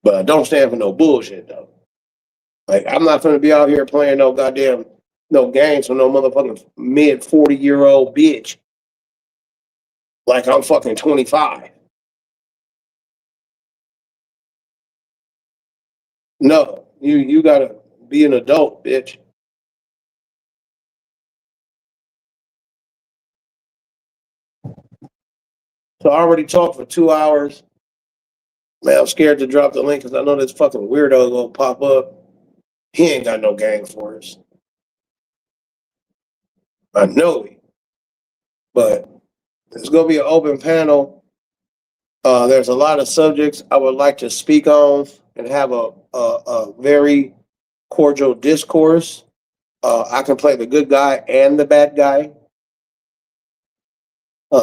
But I don't stand for no bullshit though. Like I'm not gonna be out here playing no goddamn no games with no motherfucking mid 40-year-old bitch. Like I'm fucking 25. No, you gotta be an adult, bitch. So I already talked for 2 hours. Man, I'm scared to drop the link because I know this fucking weirdo gonna pop up. He ain't got no gang for us. I know it, but it's gonna be an open panel. There's a lot of subjects I would like to speak on and have a very cordial discourse. I can play the good guy and the bad guy.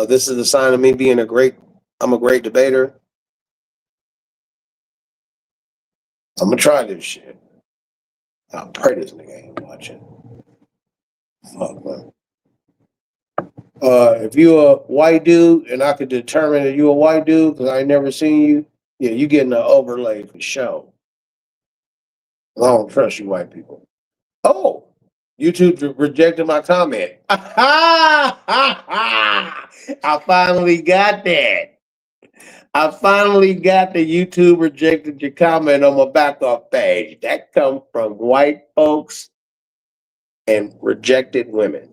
This is a sign of me being I'm a great debater. I'm gonna try this shit. I'll pray this nigga ain't watching. Fuck, man. If you a white dude and I could determine that you a white dude because I ain't never seen you, yeah, you getting an overlay for sure. I don't trust you white people. Oh, YouTube rejected my comment. I finally got that. I finally got the YouTube rejected your comment on my backup page. That comes from white folks and rejected women.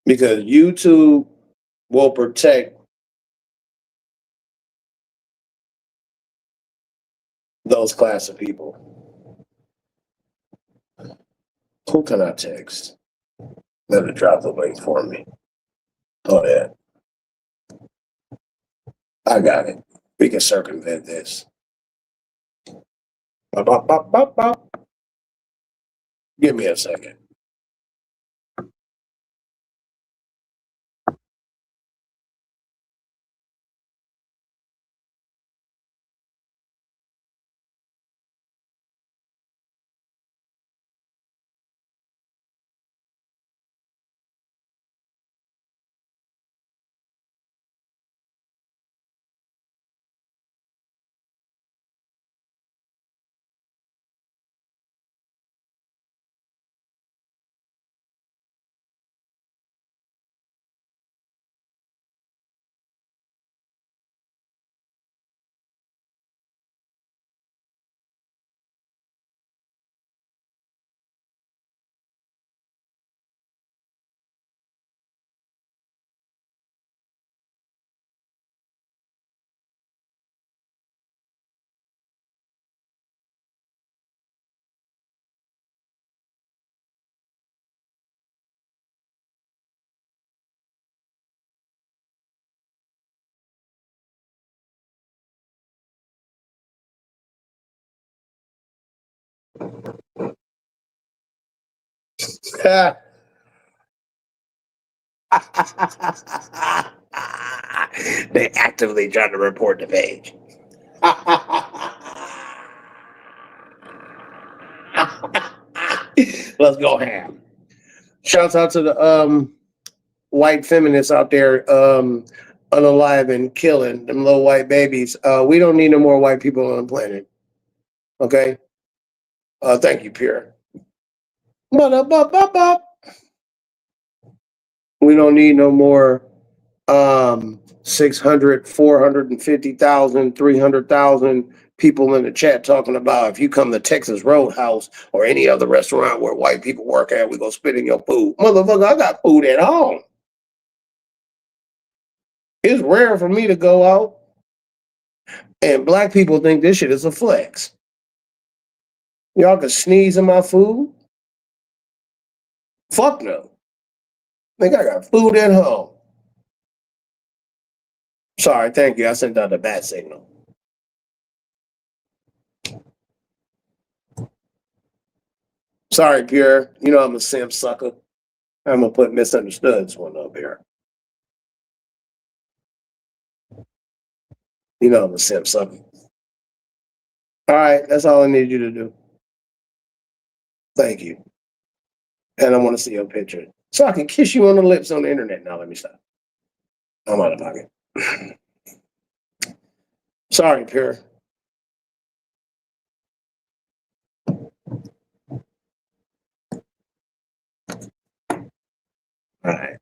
Because YouTube will protect those class of people. Who can I text? Let it drop the link for me. Oh yeah, I got it. We can circumvent this. Bop, bop, bop, bop, bop. Give me a second. They actively trying to report the page. Let's go ham. Shouts out to the white feminists out there unalive and killing them little white babies. We don't need no more white people on the planet. Okay. Thank you, Pierre. Ba-da-ba-ba-ba. We don't need no more 600, 450,000, 300,000 people in the chat talking about if you come to Texas Roadhouse or any other restaurant where white people work at, we gonna spit in your food. Motherfucker, I got food at home. It's rare for me to go out and black people think this shit is a flex. Y'all can sneeze in my food? Fuck no. Think I got food at home. Sorry, thank you. I sent out a bad signal. Sorry, Pierre. You know I'm a simp sucker. I'm gonna put misunderstoods one up here. You know I'm a simp, son. All right, that's all I need you to do. Thank you. And I want to see your picture. So I can kiss you on the lips on the internet. Now let me stop. I'm out of pocket. Sorry, Pierre. All right.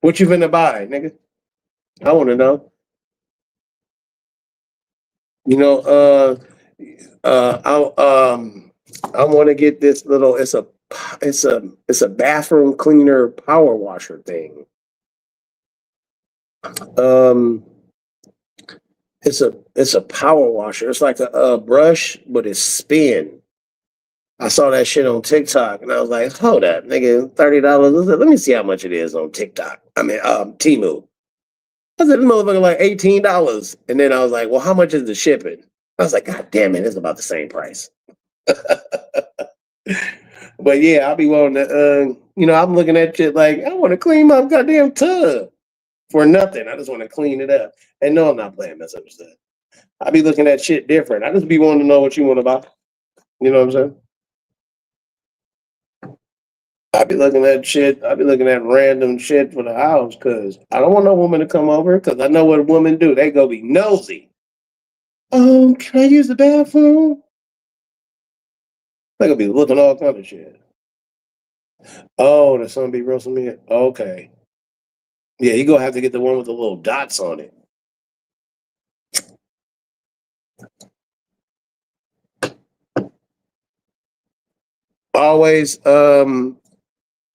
What you finna buy, nigga? I want to know. You know, I want to get this little. It's a bathroom cleaner power washer thing. Um, it's a power washer. It's like a brush, but it's spin. I saw that shit on TikTok, and I was like, "Hold up, nigga, $30. Let me see how much it is on TikTok. I mean, Temu." I said, "This motherfucker like $18," and then I was like, "Well, how much is the shipping?" I was like, "God damn it, it's about the same price." But yeah, I'll be willing to. I'm looking at shit like I want to clean my goddamn tub for nothing. I just want to clean it up. And no, I'm not playing misunderstood. I be looking at shit different. I just be wanting to know what you want to buy. You know what I'm saying? I be looking at shit. I be looking at random shit for the house because I don't want no woman to come over because I know what women do. They go be nosy. Can I use the bathroom? They gonna be looking all kind of shit. Oh, the sun be roasting me. Okay. Yeah, you gonna have to get the one with the little dots on it. Always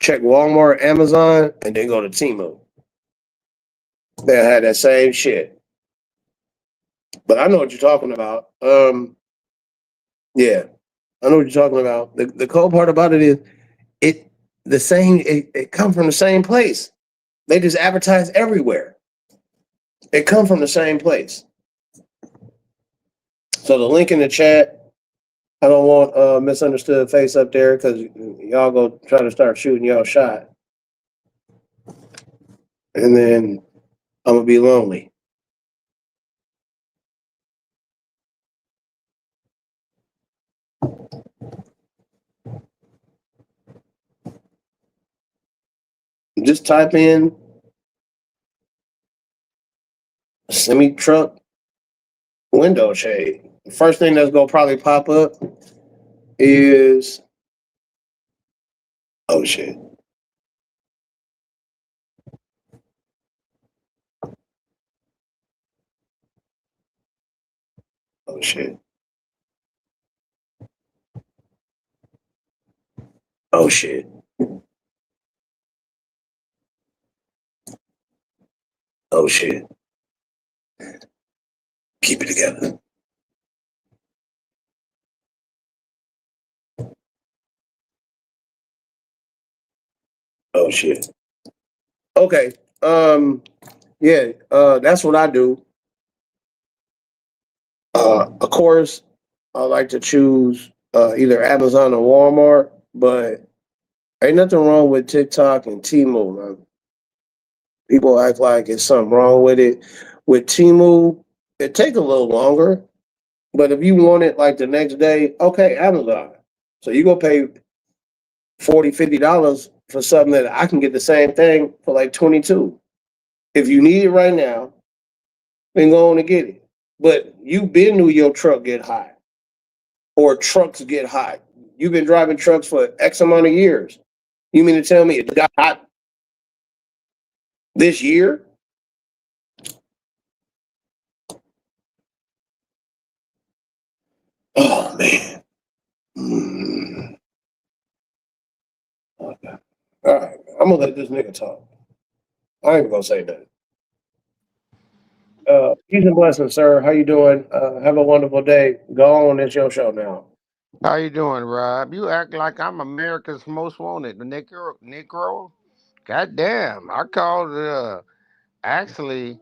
check Walmart, Amazon, and then go to Temu. They had that same shit. But I know what you're talking about. Yeah, I know what you're talking about. The cool part about it is it the same. It come from the same place. They just advertise everywhere. It come from the same place. So the link in the chat. I don't want misunderstood face up there because y'all go try to start shooting y'all shot, and then I'm gonna be lonely. Just type in semi truck window shade. The first thing that's gonna probably pop up is oh shit. Oh shit. Oh shit. Oh shit. Keep it together. Oh shit. Okay. Yeah, that's what I do. Of course, I like to choose either Amazon or Walmart, but ain't nothing wrong with TikTok and Temu, man. People act like it's something wrong with it. With Temu, it take a little longer, but if you want it like the next day, okay, Amazon. So you go pay 40, $50 for something that I can get the same thing for like 22. If you need it right now, then go on and get it. But you been knew your truck get hot or trucks get hot. You've been driving trucks for X amount of years. You mean to tell me it got hot this year? Oh man. Mm. Okay. All right. I'm gonna let this nigga talk. I ain't gonna say that. Peace and blessings, sir. How you doing? Have a wonderful day. Go on, it's your show now. How you doing, Rob? You act like I'm America's most wanted, the Negro. Goddamn, I called actually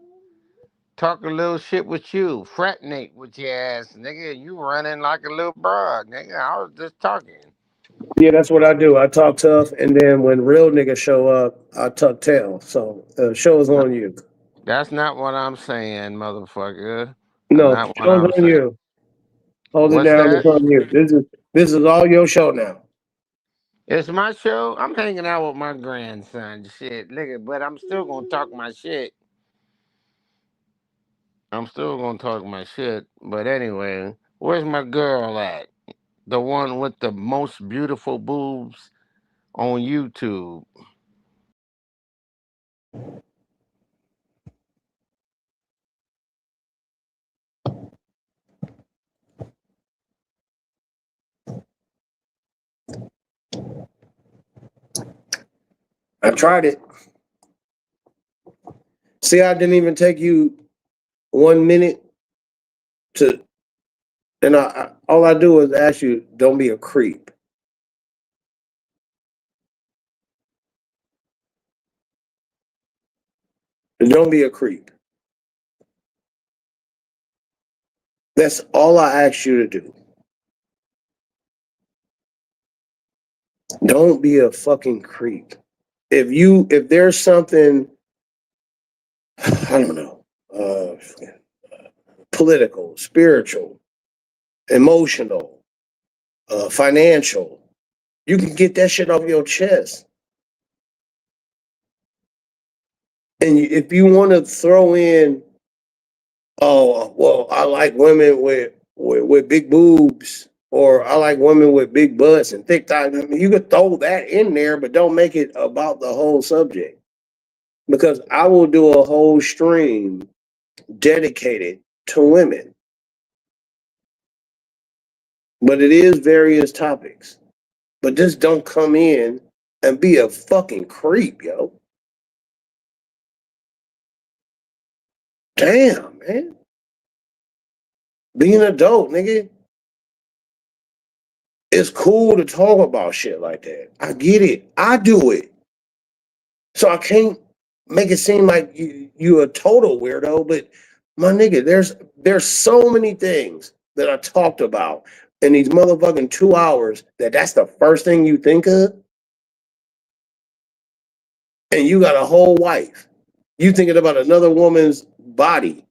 talk a little shit with you, fratinate with your ass, nigga. You running like a little broad, nigga. I was just talking. Yeah, that's what I do. I talk tough, and then when real niggas show up, I tuck tail. So show is on you. That's not what I'm saying, motherfucker. That's No, not what show's I'm on saying. you. Hold it What's down. It's that? on you. This is all your show now. It's my show. I'm hanging out with my grandson. Shit, nigga, but I'm still gonna talk my shit. I'm still gonna talk my shit. But anyway, where's my girl at? The one with the most beautiful boobs on YouTube. I tried it. See, I didn't even take you 1 minute to, and all I do is ask you, don't be a creep. Don't be a creep. That's all I ask you to do. Don't be a fucking creep. If there's something, I don't know, political, spiritual, emotional, financial, you can get that shit off your chest. And if you want to throw in, oh well, I like women with big boobs, or I like women with big butts and thick thighs. I mean, you could throw that in there, but don't make it about the whole subject. Because I will do a whole stream dedicated to women, but it is various topics. But just don't come in and be a fucking creep, yo. Damn, man. Be an adult, nigga. It's cool to talk about shit like that. I get it. I do it. So I can't make it seem like you a total weirdo, but my nigga, there's so many things that I talked about in these motherfucking 2 hours that's the first thing you think of. And you got a whole wife. You thinking about another woman's body.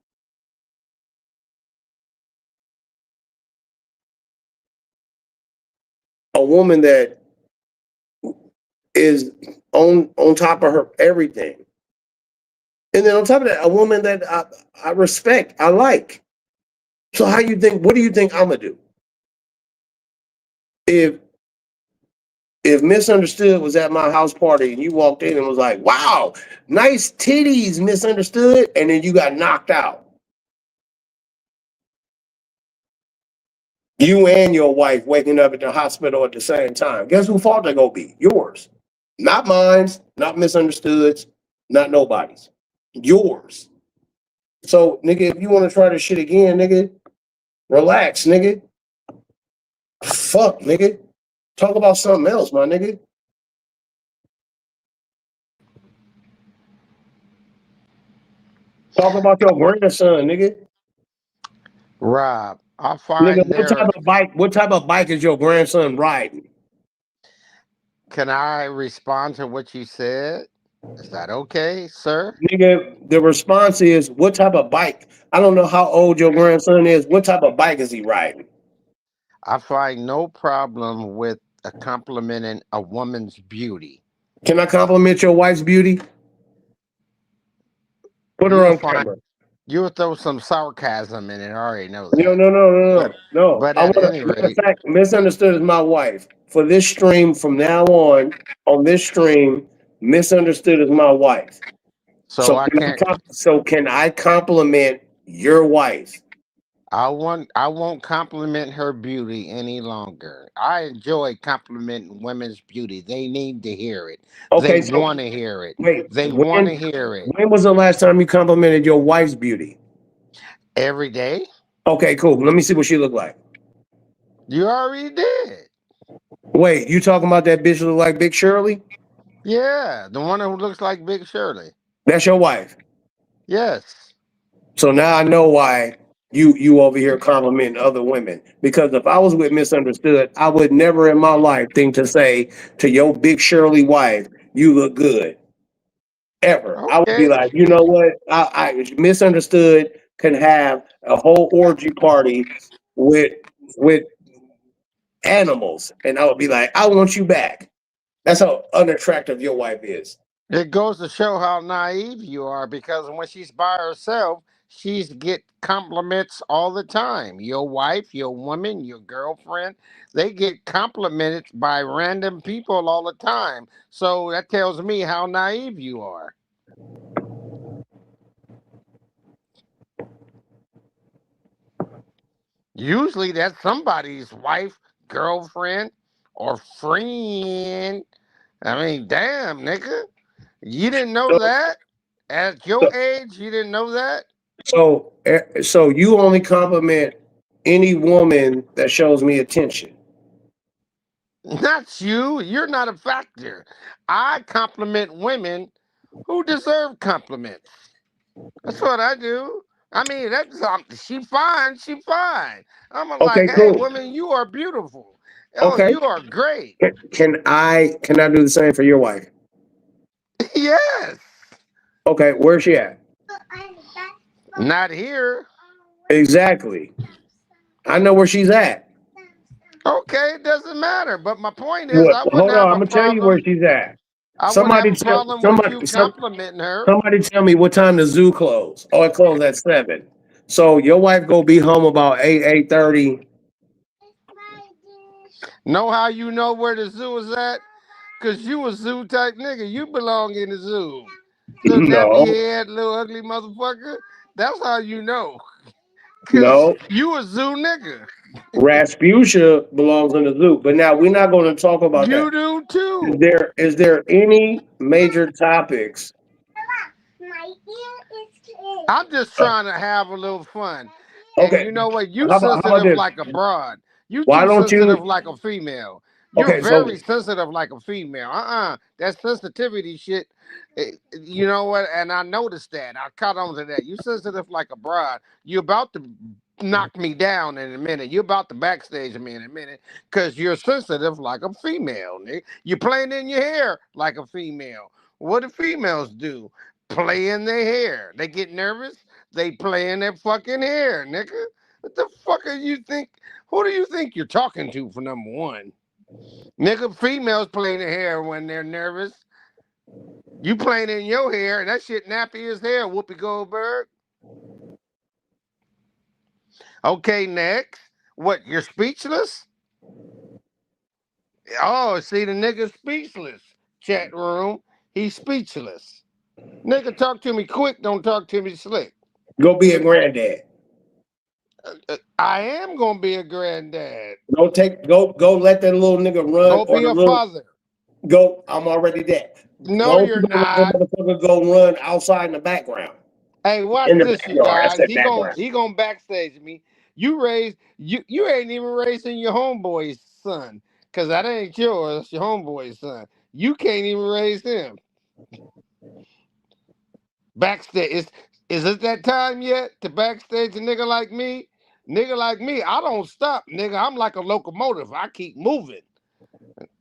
A woman that is on top of her everything. And then on top of that, a woman that I respect, I like. So what do you think I'm gonna do? If Misunderstood was at my house party and you walked in and was like, wow, nice titties, Misunderstood, and then you got knocked out. You and your wife waking up at the hospital at the same time. Guess whose fault they gonna be? Yours. Not mine's, not Misunderstood's, not nobody's. Yours. So, nigga, if you want to try this shit again, nigga, relax, nigga. Fuck, nigga. Talk about something else, my nigga. Talk about your grandson, nigga. Rob, I Nigga, find there. what type of bike is your grandson riding? Can I respond to what you said? Is that okay, sir? Nigga, the response is, what type of bike? I don't know how old your grandson is. What type of bike is he riding? I find no problem with complimenting a woman's beauty. Can I compliment your wife's beauty? Put her You'll on find camera. you'll throw some sarcasm in it. I already know No, that. no, no, no, But no, no. but I at want to, any matter of rate, fact, Misunderstood is my wife. For this stream from now on this stream, Misunderstood is my wife. so I can't. So can I compliment your wife? I won't compliment her beauty any longer. I enjoy complimenting women's beauty. They need to hear it. They Okay, so want to hear it. wait, They want to hear it when was the last time you complimented your wife's beauty? every day. Okay, cool. Let me see what she look like. You already did. Wait, you talking about that bitch look like Big Shirley? Yeah, the one who looks like Big Shirley. That's your wife. Yes. So now I know why you over here complimenting other women. Because if I was with Misunderstood, I would never in my life think to say to your big Shirley wife, "You look good." Ever. I would be Okay. like, you know what? I Misunderstood can have a whole orgy party with with animals, and I would be like, I want you back. That's how unattractive your wife is. It goes to show how naive you are because when she's by herself, she's get compliments all the time. Your wife, your woman, your girlfriend, they get complimented by random people all the time. So that tells me how naive you are. Usually that's somebody's wife, girlfriend, or friend. I mean, damn, nigga. You didn't know So, that? At so, your age, you didn't know that? so you only compliment any woman that shows me attention. Not you. You're not a factor. I compliment women who deserve compliments. That's what I do. I mean, that's she fine. She fine. I'm like, Okay, hey, cool. woman, you are beautiful. Oh, Okay, you are great. can I do the same for your wife? Yes. Okay, where's she at? Not here. Exactly. I know where she's at. Okay, it doesn't matter. But my point is, What? I wouldn't Hold on, have I'm a gonna tell you where problem. she's at. I wouldn't have Somebody a tell problem with you somebody complimenting her. somebody tell me what time the zoo closed. Oh, it closed at 7. So your wife go be home about 8:30. Know how you know where the zoo is at? Cause you a zoo type nigga. You belong in the zoo. Little nappy No, head, little ugly motherfucker. That's how you know. Cause no. you a zoo nigga. Rasputia belongs in the zoo. But now we're not going to talk about You that. do Is too. there any major topics? I'm just uh, trying to have a little fun. And Okay, you know what? You how about sensitive this? like a broad. You Why too don't you? sensitive like a female. You're Okay, so very sensitive like a female. That sensitivity shit. You know what? And I noticed that. I caught on to that. You sensitive like a broad. You about to knock me down in a minute. You're about to backstage me in a minute because you're sensitive like a female. Nigga. You're playing in your hair like a female. What do females do? Play in their hair. They get nervous. They play in their fucking hair, nigga. What the fuck are you think? Who do you think you're talking to for number one? Nigga, females play in their hair when they're nervous. You playing in your hair, and that shit nappy as hell, Whoopi Goldberg. Okay, next. What, you're speechless? Oh, see, the nigga's speechless. Chat room. He's speechless. Nigga, talk to me quick, don't talk to me slick. go be a granddad. I am gonna be a granddad. Go let that little nigga run Go or be the a little father. go. I'm already dead. No, Go to you're the little not. motherfucker go run outside in the background. Hey, watch In the this, you backyard. I guys. said He background. he gonna backstage me. You ain't even raising your homeboy's son, cause that ain't yours. That's your homeboy's son. You can't even raise him. Backstage is it that time yet to backstage a nigga like me? Nigga like me, I don't stop, nigga. I'm like a locomotive. I keep moving.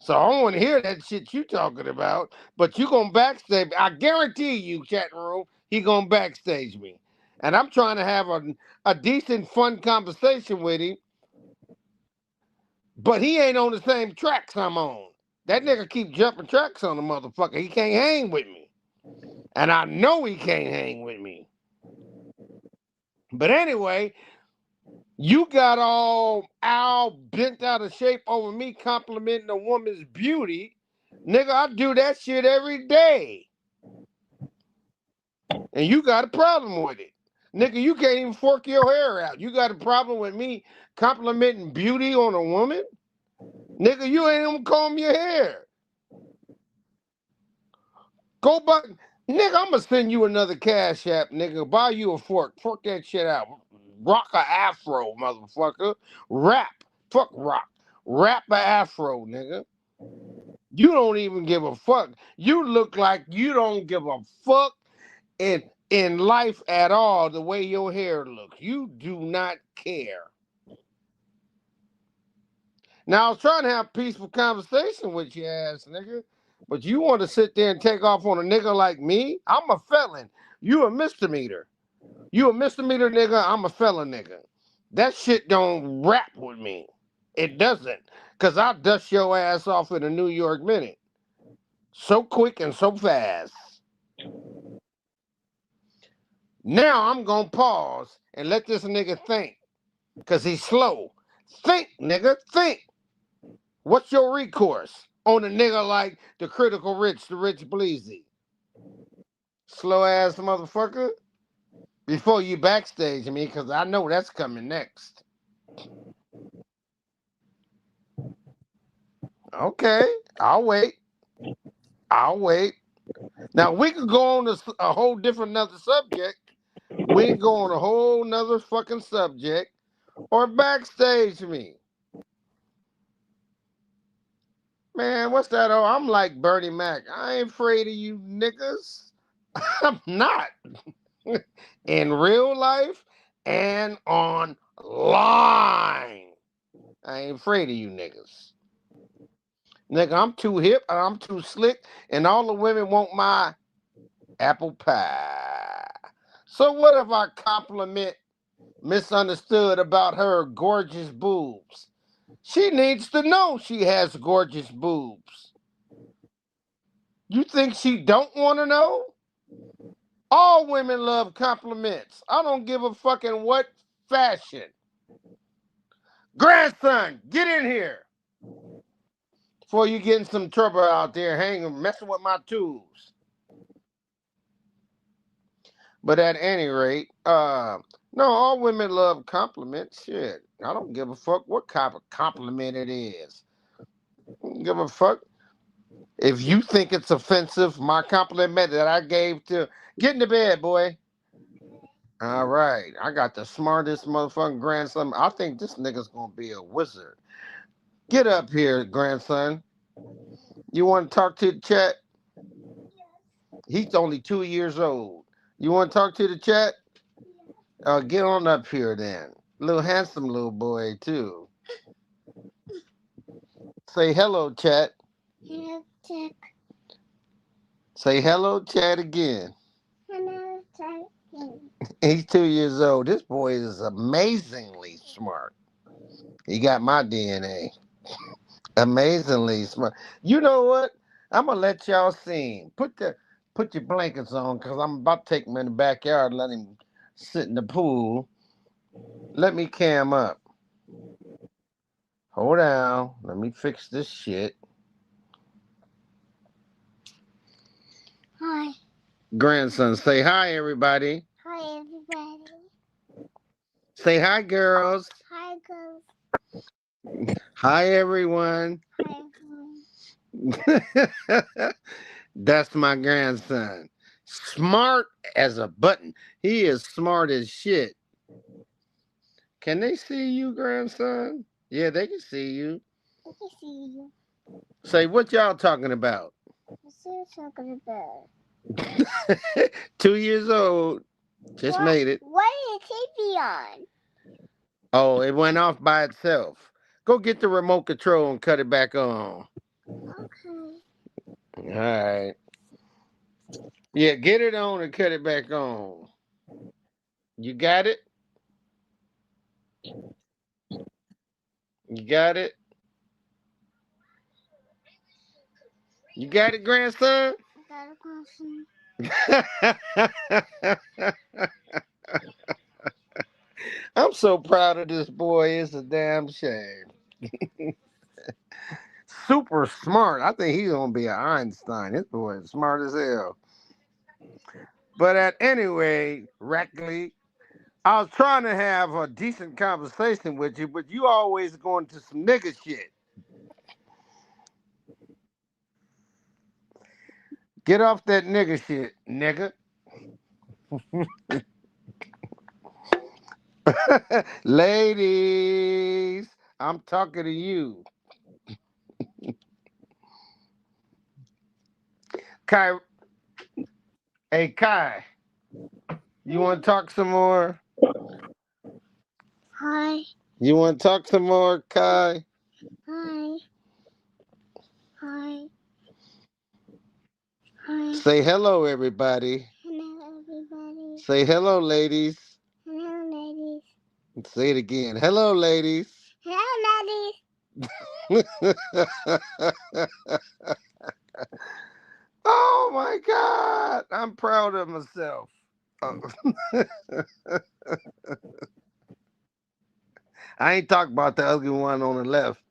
So I don't want to hear that shit you talking about. But you gonna backstage. I guarantee you, chat room, he gonna backstage me. And I'm trying to have a decent, fun conversation with him, but he ain't on the same tracks I'm on. That nigga keep jumping tracks on the motherfucker. He can't hang with me. And I know he can't hang with me. But anyway, you got all bent out of shape over me complimenting a woman's beauty. Nigga, I do that shit every day. And you got a problem with it. Nigga, you can't even fork your hair out. You got a problem with me complimenting beauty on a woman? Nigga, you ain't even comb your hair. Go back. Nigga, I'm gonna send you another cash app, nigga. Buy you a fork. Fork that shit out. Rock a afro, motherfucker. Rap. Fuck rock. Rap a afro, nigga. You don't even give a fuck. You look like you don't give a fuck. And in life at all the way your hair looks. You do not care. Now, I was trying to have a peaceful conversation with your ass, nigga. But you want to sit there and take off on a nigga like me? I'm a felon. You a misdemeanor. You a misdemeanor nigga, I'm a felon nigga. That shit don't rap with me. It doesn't. Cause I'll dust your ass off in a New York minute. So quick and so fast. Now I'm gonna pause and let this nigga think. Cause he's slow. Think, nigga, think. What's your recourse on a nigga like the Critical Rich, the Rich Bleezy? Slow ass motherfucker. Before you backstage me, because I know that's coming next. Okay, I'll wait. I'll wait. Now we could go on a whole different another subject. We can go on a whole nother fucking subject or backstage me. Man, what's that? Oh, I'm like Bernie Mac. I ain't afraid of you niggas. I'm not. In real life and online. I ain't afraid of you niggas. Nigga, I'm too hip and I'm too slick, and all the women want my apple pie. So what if I compliment misunderstood about her gorgeous boobs? She needs to know she has gorgeous boobs. You think she don't want to know? All women love compliments. I don't give a fucking what fashion. Grandson, get in here before you get in some trouble out there hanging, messing with my tools. But at any rate, no, all women love compliments. Shit, I don't give a fuck what kind of compliment it is. I don't give a fuck. If you think it's offensive, my compliment that I gave to get in the bed, boy. All right, I got the smartest motherfucking grandson. I think this nigga's gonna be a wizard. Get up here, grandson. You want to talk to the chat? He's only 2 years old. You want to talk to the chat? Get on up here then. Little handsome little boy too. Say hello, chat. Hello, chat. Say hello, chat again. Hello, chat. He's 2 years old. This boy is amazingly smart. He got my DNA. Amazingly smart. You know what? I'm gonna let y'all see him. Put your blankets on, cause I'm about to take him in the backyard and let him sit in the pool. Let me cam up. Hold on. Let me fix this shit. Hi. Grandson, say hi, everybody. Hi, everybody. Say hi, girls. Hi, girls. Hi, everyone. Hi, everyone. That's my grandson. Smart as a button. He is smart as shit. Can they see you, grandson? Yeah, they can see you. I can see you. Say, what y'all talking about? What's you talking about? 2 years old. Just made it. Why is the TV on? Oh, it went off by itself. Go get the remote control and cut it back on. Okay. All right. Yeah, get it on and cut it back on. You got it? You got it? You got it, grandson? I got a question. I'm so proud of this boy. It's a damn shame. Super smart. I think he's gonna be an Einstein. This boy is smart as hell. But at any rate, Rackley, I was trying to have a decent conversation with you, but you always going to some nigga shit. Get off that nigga shit, nigga. Ladies, I'm talking to you. Kai, hey Kai, You want to talk some more? Hi. You want to talk some more, Kai? Hi. Hi. Hi. Say hello, everybody. Hello, everybody. Say hello, ladies. Hello, ladies. Say it again. Hello, ladies. Hello, Oh my God. I'm proud of myself. I ain't talking about the ugly one on the left.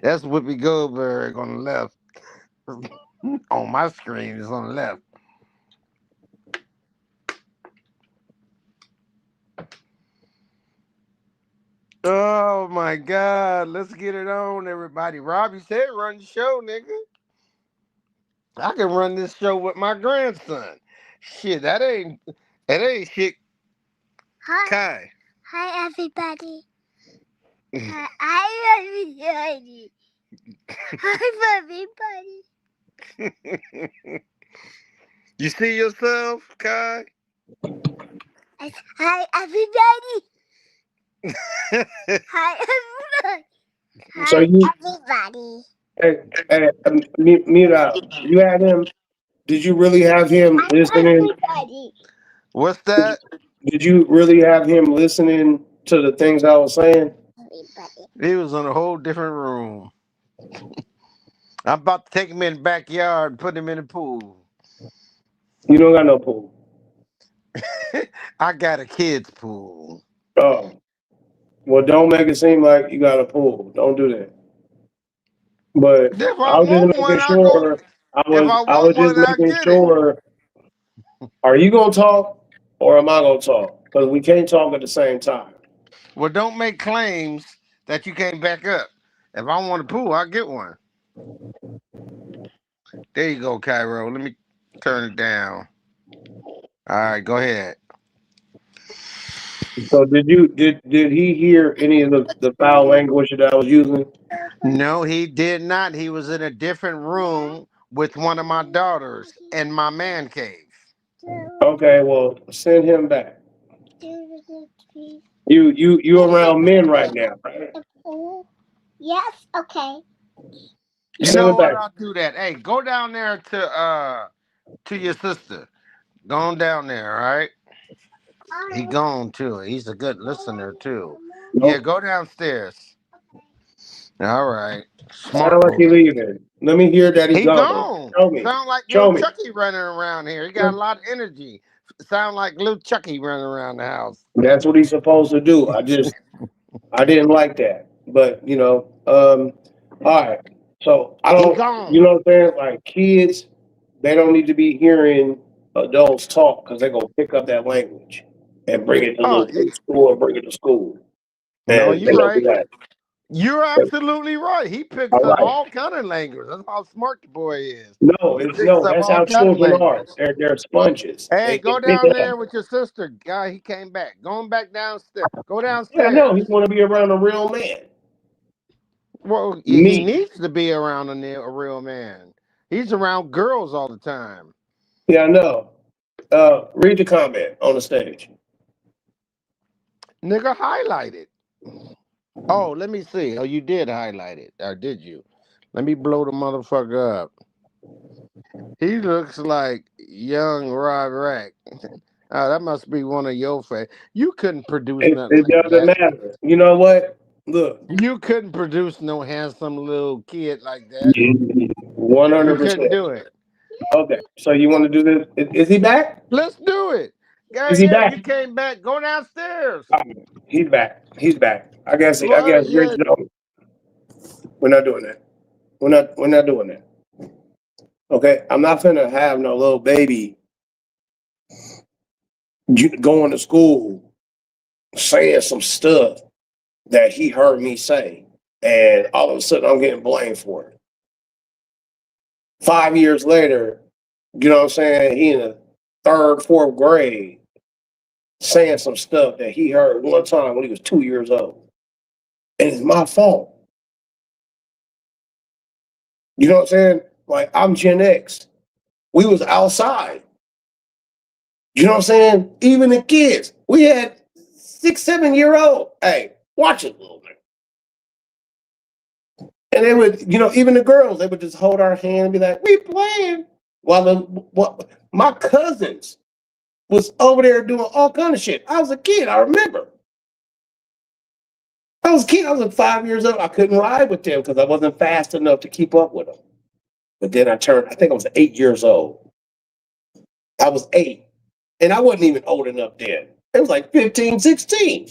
That's Whoopi Goldberg on the left. On my screen is on the left. Oh my God. Let's get it on, everybody. Robbie said run the show, nigga. I can run this show with my grandson. Shit, that ain't shit. Hi. Kai. Hi, everybody. Hi, everybody. Hi, everybody. You see yourself, Kai? Hi, everybody. Hi, everybody. So Hi, you, everybody. Mira, you had him. Did you really have him Hi, listening? everybody. What's that? Did you really have him listening to the things I was saying? Everybody. He was in a whole different room. I'm about to take him in the backyard and put him in the pool. You don't got no pool. I got a kid's pool. Oh, well, don't make it seem like you got a pool. Don't do that. But If I I was just want one, making I go. sure. If I I want was just one, I making get it. sure. Are you gonna talk or am I gonna talk? Because we can't talk at the same time. Well, don't make claims that you can't back up. If I want a pool, I get one. There you go, Cairo. Let me turn it down. All right, go ahead. So did he hear any of the foul language that I was using? No, he did not. He was in a different room with one of my daughters in my man cave. Okay, well, send him back. You around men right now, right? Yes, okay. You Send know him what? back. I'll do that. Hey, go down there to your sister. Go on down there, all right? He gone too. He's a good listener too. Yeah, Nope. go downstairs. All right. Sound Smart like he boy. leaving. Let me hear that he He gone. gone. Show me. Sound like Show little me. Chucky running around here. He got a lot of energy. Sound like little Chucky running around the house. That's what he's supposed to do. I didn't like that. But all right. So I He don't, you gone. know what I'm saying? Like kids, they don't need to be hearing adults talk because they're gonna pick up that language and bring it to Oh, little school or bring it to school. no, And they you're don't do right. that. You're absolutely right. He picks All up right. all kind of language. That's how smart the boy is. He picks No, up that's all how kind of children are. language. They're sponges. Hey, They go pick down it up. there with your sister. Guy, he came back. Going back downstairs. Go Yeah, no, he downstairs. want to be around a real man. Well, he Me. needs to be around a real man. He's around girls all the time. Yeah, I know. Read the comment on the stage. Nigga, highlight it. Oh, let me see. Oh, you did highlight it. Or did you? Let me blow the motherfucker up. He looks like young Rod Rack. Oh, that must be one of your favorite. You couldn't produce nothing It like doesn't that. matter. You know what? Look, You couldn't produce no handsome little kid like that. You couldn't 100%. do it. Okay, so you want to do this? Is he back? Let's do it. Is Yeah, he yeah, back? you came back. Go downstairs. He's back. He's back. I guess. I Well, guess. yeah. We're not doing that. We're not doing that. Okay, I'm not gonna have no little baby going to school saying some stuff that he heard me say, and all of a sudden I'm getting blamed for it. 5 years later, you know what I'm saying? He in the third, fourth grade saying some stuff that he heard one time when he was 2 years old. And it's my fault. You know what I'm saying? Like I'm Gen X. We was outside. You know what I'm saying? Even the kids. We had 6, 7-year-old. Hey, watch it a little bit. And they would, even the girls, they would just hold our hand and be like, "We playing." While my cousins was over there doing all kind of shit. I was a kid. I remember. I was a kid. I was like 5 years old. I couldn't ride with them because I wasn't fast enough to keep up with them. But then I think I was 8 years old. I was 8. And I wasn't even old enough then. It was like 15, 16.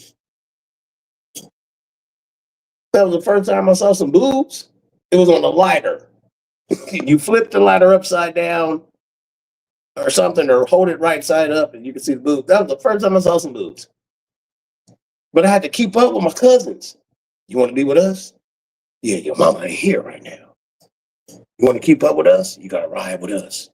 That was the first time I saw some boobs. It was on a lighter. You flip the lighter upside down or something, or hold it right side up and you can see the boobs. That was the first time I saw some boobs. But I had to keep up with my cousins. You want to be with us? Yeah, your mama ain't here right now. You want to keep up with us? You got to ride with us.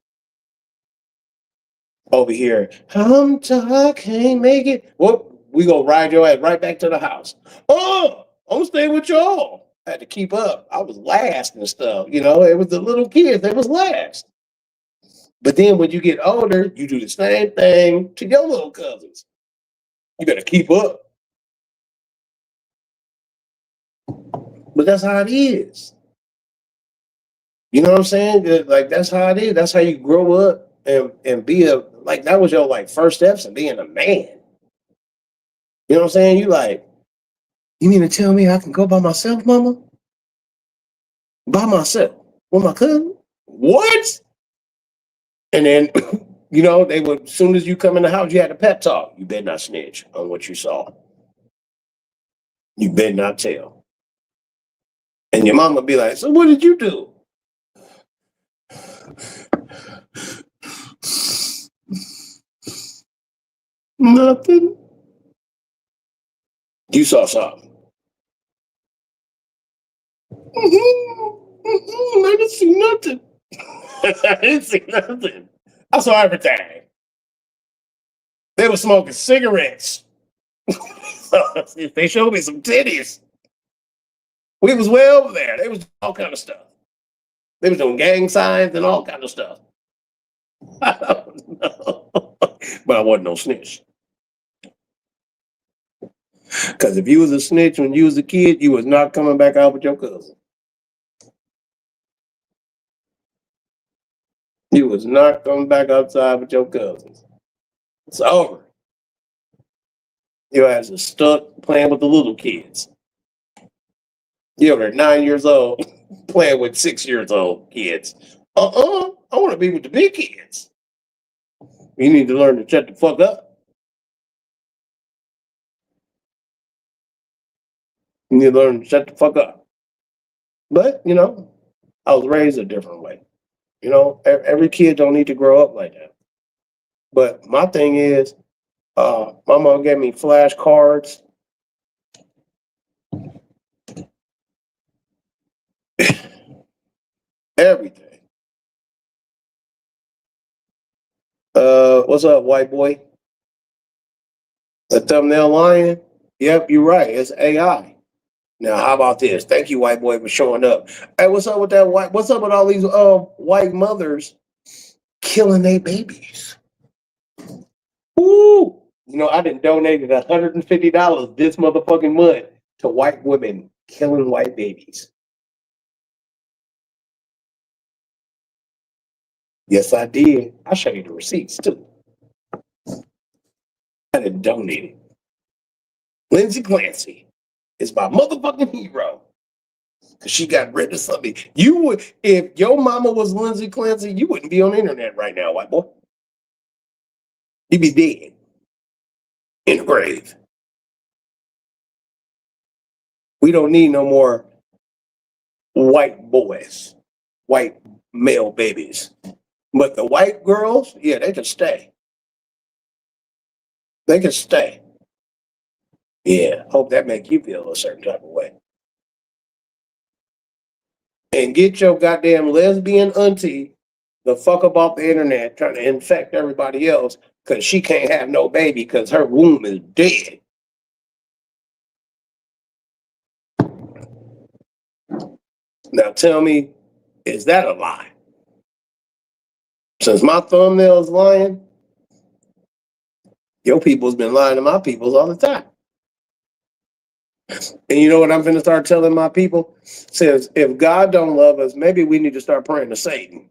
Over here, I can't make it. Well, we gonna ride your ass right back to the house. Oh, I'm staying with y'all. I had to keep up. I was last and stuff. It was the little kids that was last. But then when you get older, you do the same thing to your little cousins. You gotta keep up. But that's how it is. You know what I'm saying? Like that's how it is. That's how you grow up and be that was your first steps of being a man. You know what I'm saying? You mean to tell me I can go by myself, mama? By myself with my cousin? What? And then, they would, as soon as you come in the house, you had a pep talk. You better not snitch on what you saw. You better not tell. And your mama would be like, "So what did you do?" Nothing. You saw something. I didn't see nothing. I didn't see nothing. I saw everything. They were smoking cigarettes. They showed me some titties. We was way over there. They was all kind of stuff. They was doing gang signs and all kind of stuff. I don't know. But I wasn't no snitch. Because if you was a snitch when you was a kid, you was not coming back out with your cousin. You was not coming back outside with your cousins. It's over. Your ass is stuck playing with the little kids. You're 9 years old playing with 6 years old kids. I want to be with the big kids. You need to learn to shut the fuck up. You need to learn to shut the fuck up. But, I was raised a different way. Every kid don't need to grow up like that. But my thing is, my mom gave me flashcards. Everything. What's up, white boy? The thumbnail lion? Yep, you're right. It's AI. Now, how about this? Thank you, white boy, for showing up. Hey, what's up with that white? What's up with all these white mothers killing their babies? Ooh, I done donated $150 this motherfucking month to white women killing white babies. Yes, I did. I'll show you the receipts too. I done donated. Lindsay Clancy is my motherfucking hero. Cause she got rid of something. You would, if your mama was Lindsay Clancy, you wouldn't be on the internet right now, white boy. You'd be dead in the grave. We don't need no more white boys, white male babies. But the white girls, yeah, they can stay. They can stay. Yeah, hope that make you feel a certain type of way. And get your goddamn lesbian auntie the fuck up off the internet trying to infect everybody else because she can't have no baby because her womb is dead. Now tell me, is that a lie? Since my thumbnail's lying, your people's been lying to my peoples all the time. And you know what I'm going to start telling my people? Says, if God don't love us, maybe we need to start praying to Satan.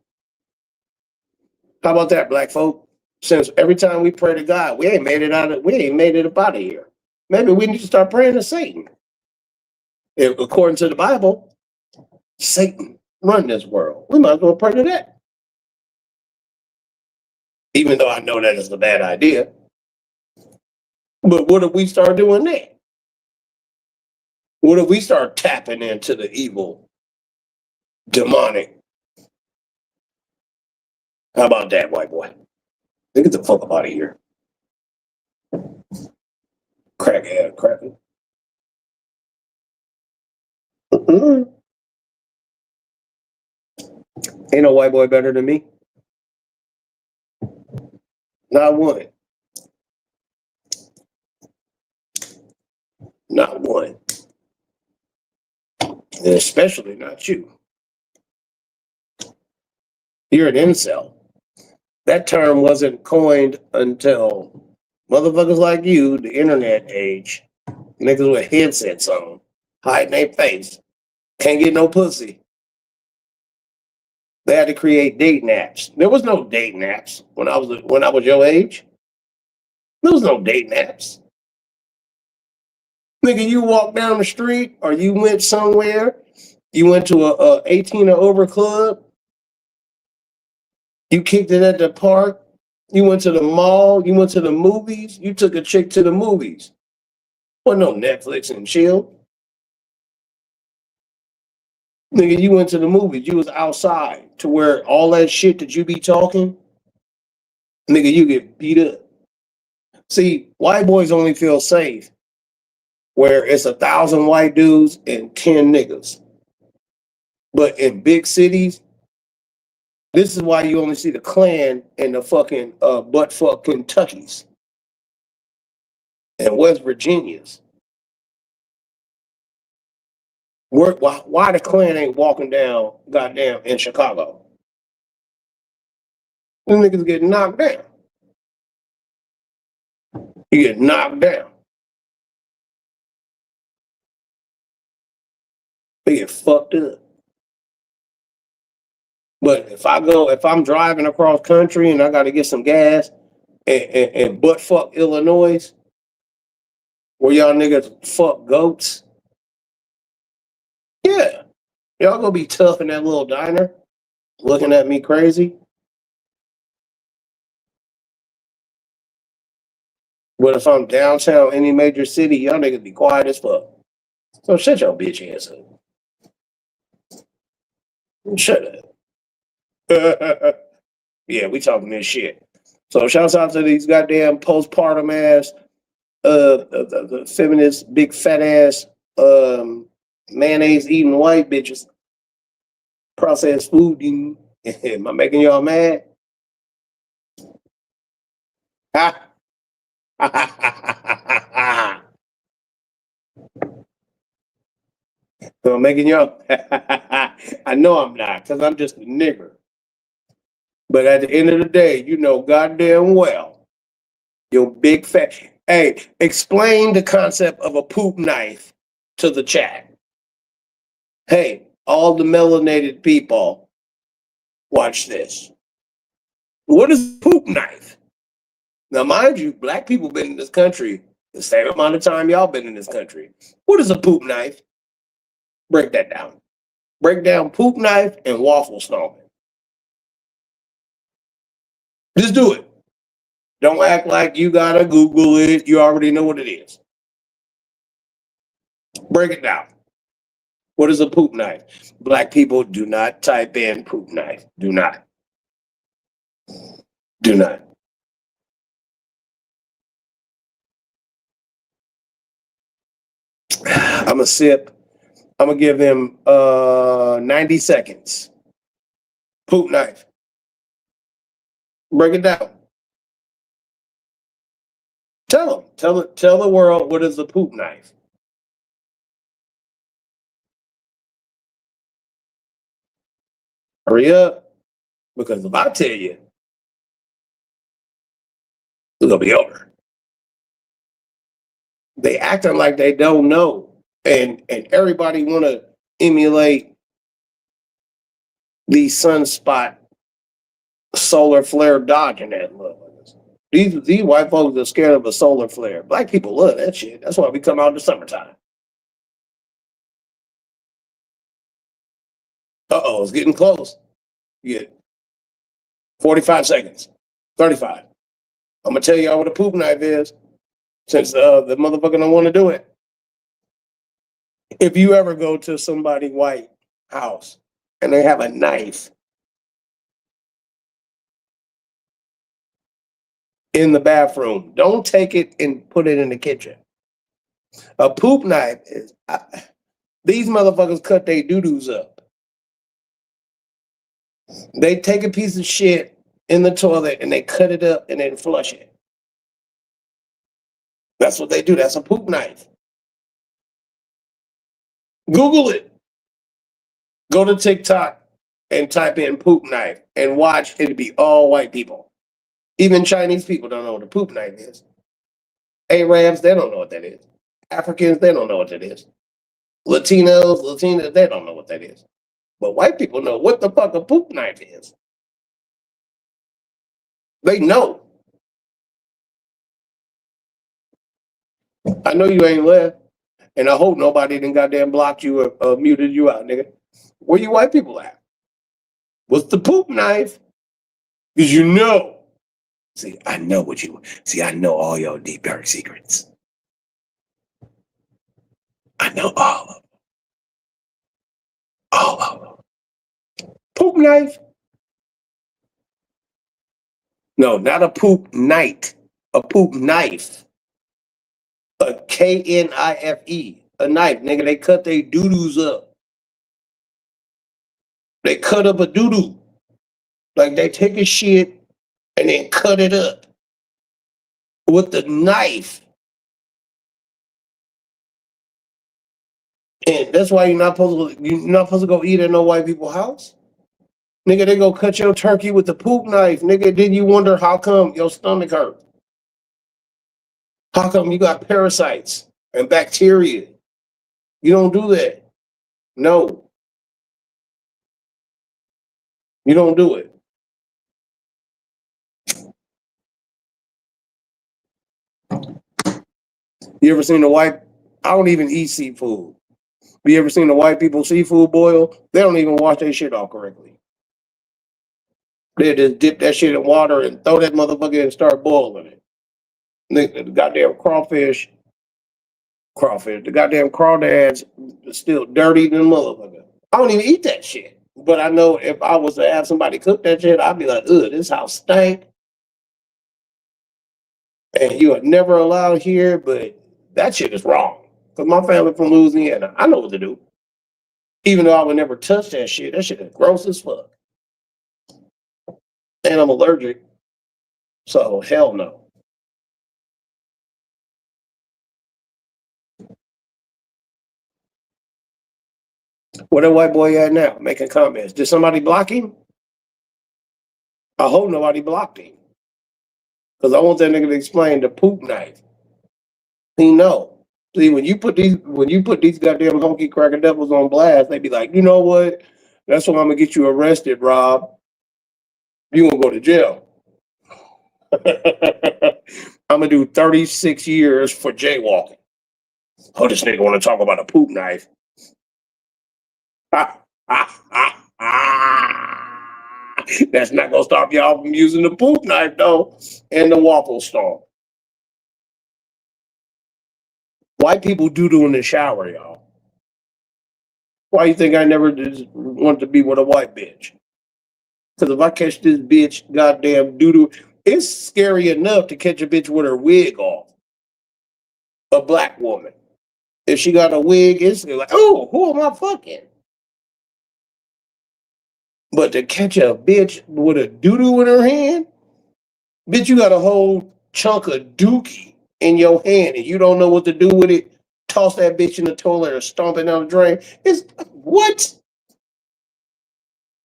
How about that, black folk? Since every time we pray to God, we ain't made it up out of here. Maybe we need to start praying to Satan. If, according to the Bible, Satan run this world. We might as well pray to that. Even though I know that is a bad idea. But what if we start doing that? What if we start tapping into the evil, demonic? How about that, white boy? Get the fuck out of here. Crackhead, cracker. Ain't no white boy better than me. Not one. Not one. And especially not you. You're an incel. That term wasn't coined until motherfuckers like you, the internet age, niggas with headsets on, hiding their face, can't get no pussy. They had to create dating apps. There was no dating apps when I was your age. There was no dating apps. Nigga, you walk down the street or you went somewhere, you went to a 18 or over club, you kicked it at the park, you went to the mall, you went to the movies, you took a chick to the movies. Well, no Netflix and chill. Nigga, you went to the movies, you was outside to where all that shit that you be talking, nigga, you get beat up. See, white boys only feel safe where it's 1,000 white dudes and 10 niggas. But in big cities, this is why you only see the Klan and the fucking butt fuck Kentuckys and West Virginias. Why the Klan ain't walking down goddamn in Chicago? Them niggas get knocked down. You get knocked down. They get fucked up. But if I'm driving across country and I got to get some gas and butt fuck Illinois, where y'all niggas fuck goats, yeah, y'all gonna be tough in that little diner, looking at me crazy. But if I'm downtown any major city, y'all niggas be quiet as fuck. So shut your bitch ass up. Shut up. Yeah, we talking this shit. So shouts out to these goddamn postpartum ass, the feminist, big fat ass, mayonnaise eating white bitches, processed food eating. Am I making y'all mad? Ha! So I'm making y'all. I know I'm not, because I'm just a nigger. But at the end of the day, you know goddamn well, your big fat. Hey, explain the concept of a poop knife to the chat. Hey, all the melanated people, watch this. What is a poop knife? Now, mind you, black people been in this country the same amount of time y'all been in this country. What is a poop knife? Break that down. Break down poop knife and waffle stomping. Just do it. Don't act like you gotta Google it. You already know what it is. Break it down. What is a poop knife? Black people do not type in poop knife. Do not. Do not. I'm gonna sip. I'm gonna give them 90 seconds. Poop knife. Break it down. Tell them. Tell the world what is a poop knife. Hurry up. Because if I tell you, It's gonna be over. They acting like they don't know, and everybody want to emulate these sunspot solar flare dodging that motherfuckers. These white folks are scared of a solar flare. Black people love that shit. That's why we come out in the summertime. Uh-oh, it's getting close. You get 45 seconds, 35. I'm gonna tell y'all what a poop knife is, since the motherfucker don't want to do it. If you ever go to somebody white house and they have a knife in the bathroom, don't take it and put it in the kitchen. A poop knife is these motherfuckers cut their doo-doos up. They take a piece of shit in the toilet and they cut it up and then flush it. That's what they do. That's a poop knife. Google it. Go to TikTok and type in poop knife and watch. It'll be all white people. Even Chinese people don't know what a poop knife is. Arabs, they don't know what that is. Africans, they don't know what that is. Latinas, they don't know what that is. But white people know what the fuck a poop knife is. They know. I know you ain't left, and I hope nobody done goddamn blocked you or muted you out, nigga. Where you white people at? What's the poop knife? Because you know. See, I know what you. See, I know all your deep dark secrets. I know all of them. All of them. Poop knife? No, not a poop night. A poop knife. A Knife. A knife, nigga. They cut their doo-doos up. They cut up a doo-doo. Like they take a shit and then cut it up with the knife. And that's why you're not supposed to go eat at no white people's house. Nigga, they go cut your turkey with the poop knife. Nigga, then you wonder how come your stomach hurt? How come you got parasites and bacteria? You don't do that. No. You don't do it. You ever seen the white? I don't even eat seafood. You ever seen the white people seafood boil? They don't even wash their shit off correctly. They just dip that shit in water and throw that motherfucker and start boiling it. The goddamn crawfish, the goddamn crawdads still dirty than motherfucker. I don't even eat that shit. But I know if I was to have somebody cook that shit, I'd be like, ugh, this house stank. And you are never allowed here, but that shit is wrong. Because my family from Louisiana, I know what to do. Even though I would never touch that shit is gross as fuck. And I'm allergic. So hell no. Where that white boy at now? Making comments. Did somebody block him? I hope nobody blocked him. Because I want that nigga to explain the poop knife. He know. See, when you put these goddamn honky cracker devils on blast, they be like, you know what? That's why I'm gonna get you arrested, Rob. You gonna go to jail. I'm gonna do 36 years for jaywalking. Oh, this nigga wanna talk about a poop knife. That's not gonna stop y'all from using the poop knife though, and the waffle stone. White people doo-doo in the shower, y'all. Why you think I never just want to be with a white bitch? Because if I catch this bitch goddamn doo-doo, it's scary enough to catch a bitch with her wig off. A black woman. If she got a wig, it's like, oh, who am I fucking? But to catch a bitch with a doo-doo in her hand, bitch, you got a whole chunk of dookie in your hand and you don't know what to do with it. Toss that bitch in the toilet or stomp it down the drain. It's what?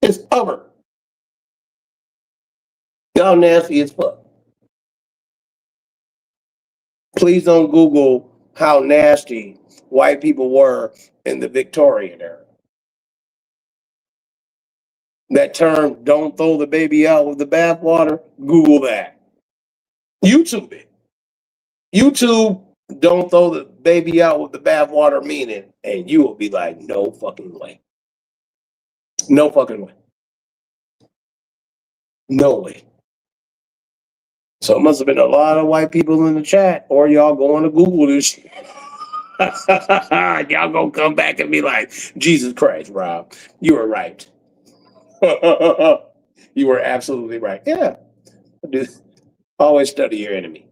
It's over. Y'all nasty as fuck. Please don't Google how nasty white people were in the Victorian era. That term, don't throw the baby out with the bathwater, Google that. YouTube it. YouTube, don't throw the baby out with the bathwater meaning, and you will be like, no fucking way. No fucking way. No way. So it must have been a lot of white people in the chat, or y'all going to Google this shit. Y'all gonna come back and be like, Jesus Christ, Rob, you were right. You were absolutely right. Yeah. Always study your enemy.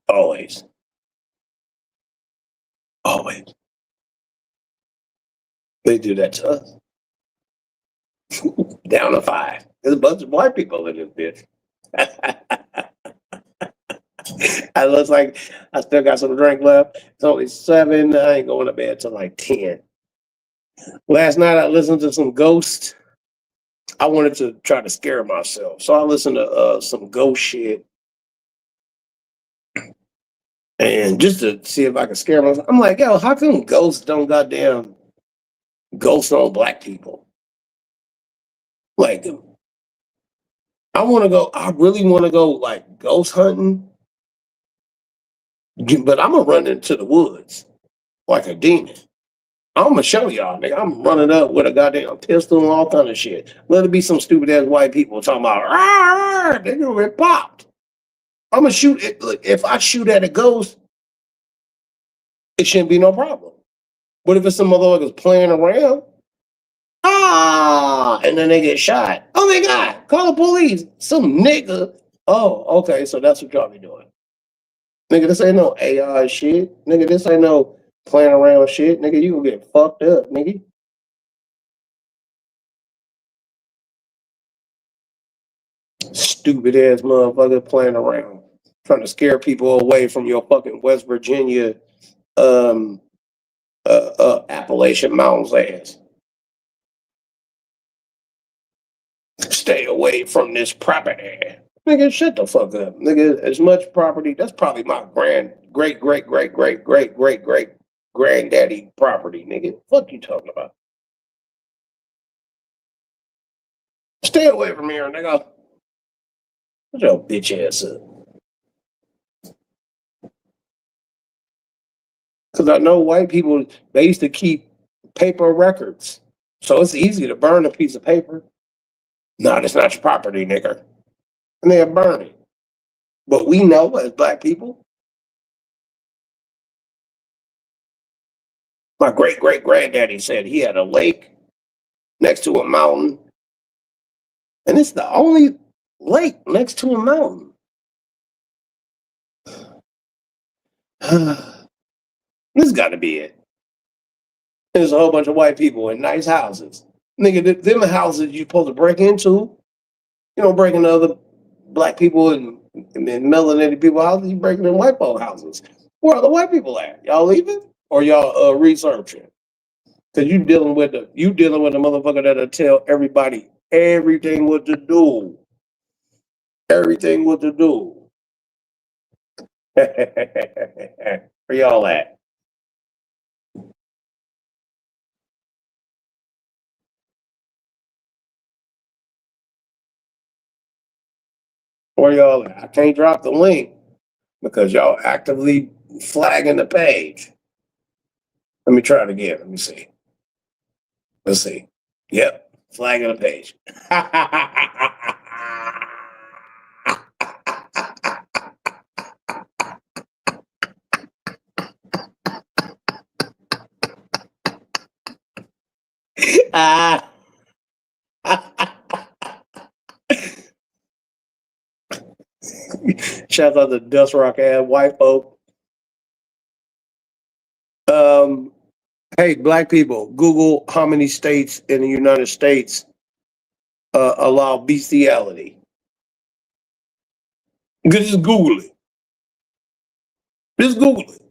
Always. Always. They do that to us. Down to 5. There's a bunch of white people in this bitch. I looks like I still got some drink left. It's only 7. I ain't going to bed till like 10. Last night I listened to some Ghost. I wanted to try to scare myself. So I listened to some Ghost shit. And just to see if I could scare myself. I'm like, yo, how come Ghosts don't goddamn ghost on black people? Like, I really want to go like ghost hunting. But I'm gonna run into the woods like a demon. I'm gonna show y'all, nigga. I'm running up with a goddamn pistol and all kind of shit. Let it be some stupid ass white people talking about, rah, rah, they gonna get popped. I'm gonna shoot it. Look, if I shoot at a ghost, it shouldn't be no problem. But if it's some motherfuckers playing around, and then they get shot. Oh my God, call the police. Some nigga. Oh, okay, so that's what y'all be doing. Nigga, this ain't no AI shit. Nigga, this ain't no playing around shit. Nigga, you gonna get fucked up, nigga. Stupid ass motherfucker playing around. Trying to scare people away from your fucking West Virginia Appalachian Mountains ass. Stay away from this property. Nigga, shut the fuck up. Nigga, as much property, that's probably my great granddaddy property, nigga. Fuck you talking about? Stay away from here, nigga. Shut your bitch ass up. Because I know white people, they used to keep paper records. So it's easy to burn a piece of paper. No, that's not your property, nigga. And they'll burn it. But we know as black people, my great granddaddy said he had a lake next to a mountain. And it's the only lake next to a mountain. This got to be it. There's a whole bunch of white people in nice houses. Nigga, them houses you supposed to break into. You don't break into other black people and melanated people houses. You breaking in white folk houses. Where are the white people at? Y'all leaving or y'all researching? Because you dealing with the motherfucker that'll tell everybody everything what to do. Everything what to do. Where y'all at? Where y'all at? I can't drop the link because y'all actively flagging the page. Let me try it again. Let me see. Let's see. Yep, flagging the page. Shout out to Dust Rock ass white folk. Hey, black people, Google how many states in the United States allow bestiality. Just Google it. Just Google it.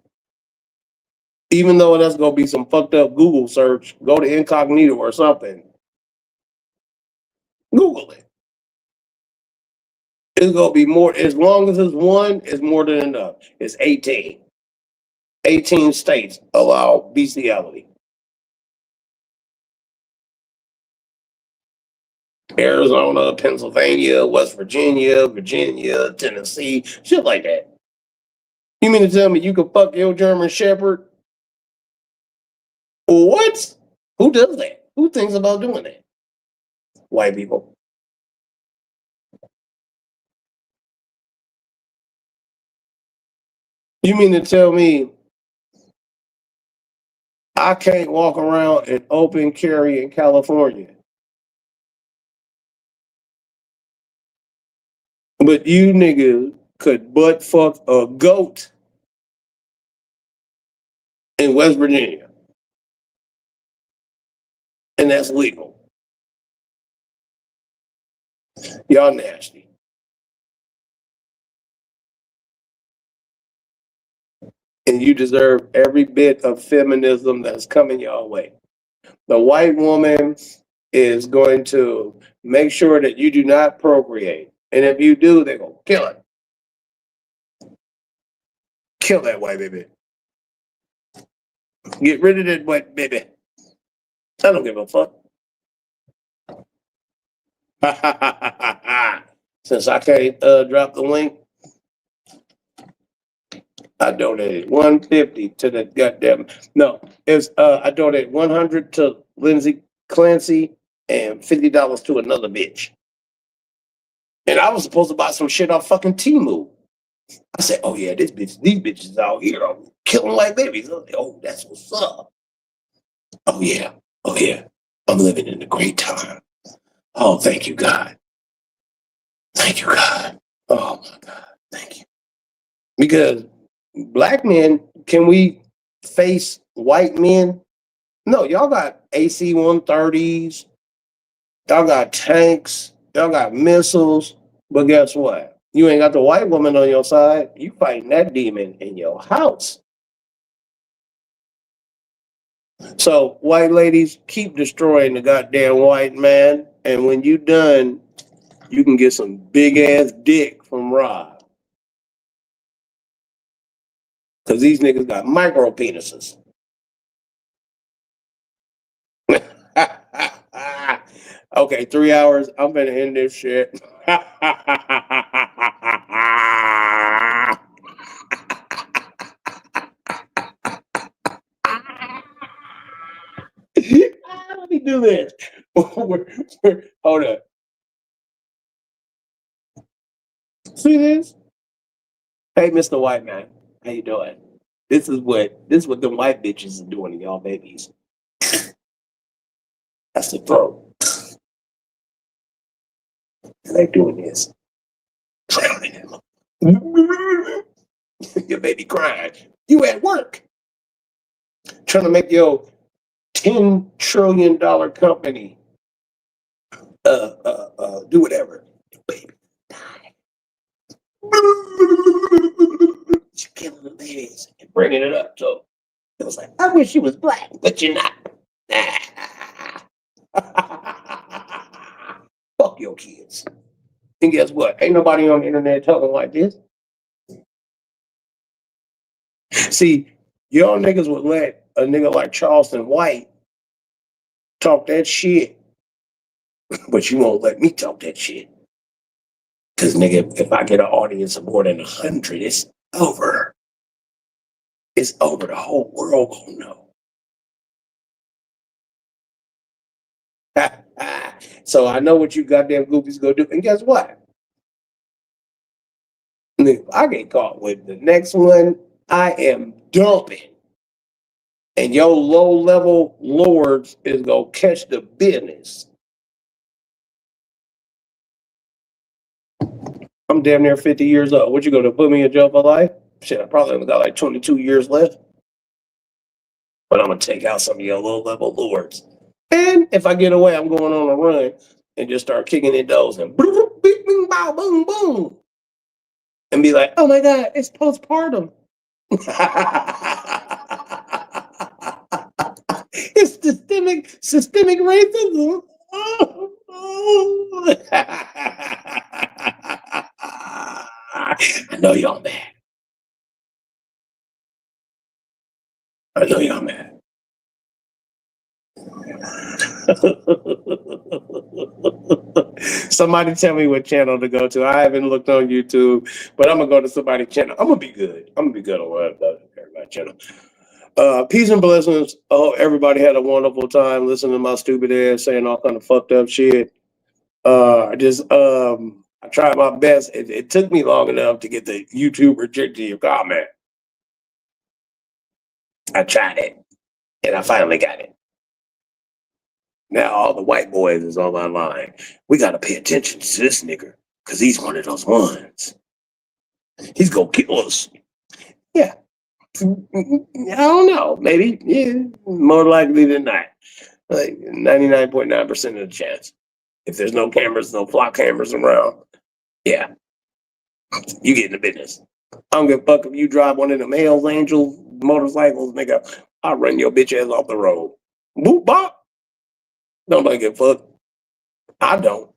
Even though that's gonna be some fucked up Google search, go to incognito or something. Google it. It's gonna be more. As long as it's one, it's more than enough. It's 18. 18 states allow bestiality. Arizona, Pennsylvania, West Virginia, Virginia, Tennessee, shit like that. You mean to tell me you can fuck your German Shepherd? What? Who does that? Who thinks about doing that? White people. You mean to tell me I can't walk around in open carry in California, but you niggas could butt fuck a goat in West Virginia, and that's legal? Y'all nasty. And you deserve every bit of feminism that's coming your way. The white woman is going to make sure that you do not procreate. And if you do, they're going to kill it. Kill that white baby. Get rid of that white baby. I don't give a fuck. Since I can't drop the link, I donated $150 to the goddamn. No, it's I donated $100 to Lindsay Clancy and $50 to another bitch. And I was supposed to buy some shit off fucking Temu. I said, "Oh yeah, these bitches out here are killing like babies." I was like, "Oh, that's what's up." Oh yeah, I'm living in a great time. Oh, thank you, God. Thank you, God. Oh my God, thank you. Because black men, can we face white men? No, y'all got AC-130s, y'all got tanks, y'all got missiles, but guess what? You ain't got the white woman on your side. You fighting that demon in your house. So, white ladies, keep destroying the goddamn white man, and when you done, you can get some big ass dick from Rob. Because these niggas got micro penises. Okay, 3 hours. I'm gonna end this shit. Let me do this. Hold up. See this? Hey, Mr. White Man, how you doing? This is what the white bitches are doing to y'all babies. That's the throat. And they doing this. Drowning him. Your baby crying. You at work. Trying to make your $10 trillion company do whatever. Baby, die. She's killing the babies and bringing it up. So it was like, I wish she was black, but you're not. Fuck your kids. And guess what? Ain't nobody on the internet talking like this. See, y'all niggas would let a nigga like Charleston White talk that shit, but you won't let me talk that shit. Cause nigga, if I get an audience of more than 100, it's over. It's over. The whole world gonna know. So I know what you goddamn goofies gonna do. And guess what? If I get caught with the next one, I am dumping. And your low-level lords is gonna catch the business. I'm damn near 50 years old. What you gonna put me in jail for life? Shit, I probably only got like 22 years left. But I'm gonna take out some of your low-level lords. And if I get away, I'm going on a run and just start kicking in doors and boom, bing, bing, bow, boom, boom. And be like, oh my God, it's postpartum. It's systemic racism. I know y'all mad. I know y'all mad. Somebody tell me what channel to go to. I haven't looked on YouTube, but I'm gonna go to somebody's channel. I'm gonna be good. I'm gonna be good on everybody's channel. Peace and blessings. Oh, everybody had a wonderful time listening to my stupid ass saying all kind of fucked up shit. I tried my best. It took me long enough to get the YouTube rejected your comment. I tried it, and I finally got it. Now all the white boys is on my line. We gotta pay attention to this nigga, cause he's one of those ones. He's gonna kill us. Yeah. I don't know. Maybe. Yeah. More likely than not. Like 99.9% of the chance. If there's no cameras, no flock cameras around, yeah, you get in the business. I don't give a fuck if you drive one of them Hells Angels motorcycles, nigga. I'll run your bitch ass off the road. Boop bop. Nobody give a fuck. I don't.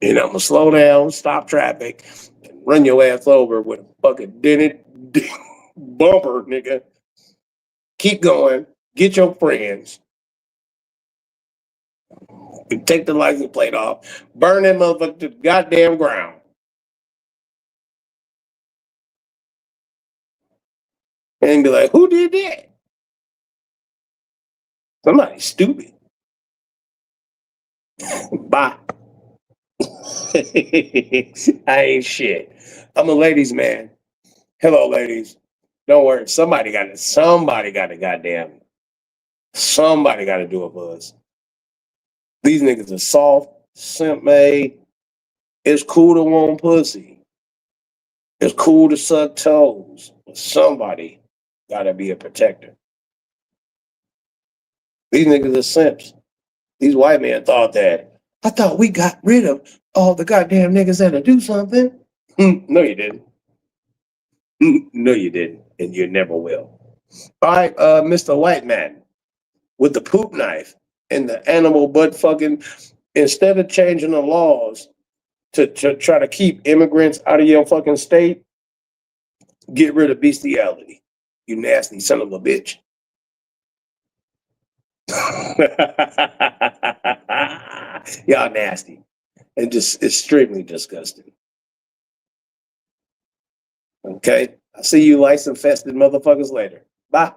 And I'm gonna slow down, stop traffic, and run your ass over with a fucking dented bumper, nigga. Keep going. Get your friends. Take the license plate off. Burn that motherfucker to the goddamn ground. And be like, who did that? Somebody stupid. Bye. I ain't shit. I'm a ladies' man. Hello, ladies. Don't worry. Somebody got to goddamn. Somebody got to do it for us. These niggas are soft, simp made. It's cool to want pussy. It's cool to suck toes. But somebody got to be a protector. These niggas are simps. These white men thought that. I thought we got rid of all the goddamn niggas that'll do something. No, you didn't. No, you didn't. And you never will. All right, Mr. White Man with the poop knife and the animal butt fucking, instead of changing the laws to try to keep immigrants out of your fucking state, get rid of bestiality. You nasty son of a bitch. Y'all nasty and just extremely disgusting. Okay, I'll see you lice infested motherfuckers later. Bye.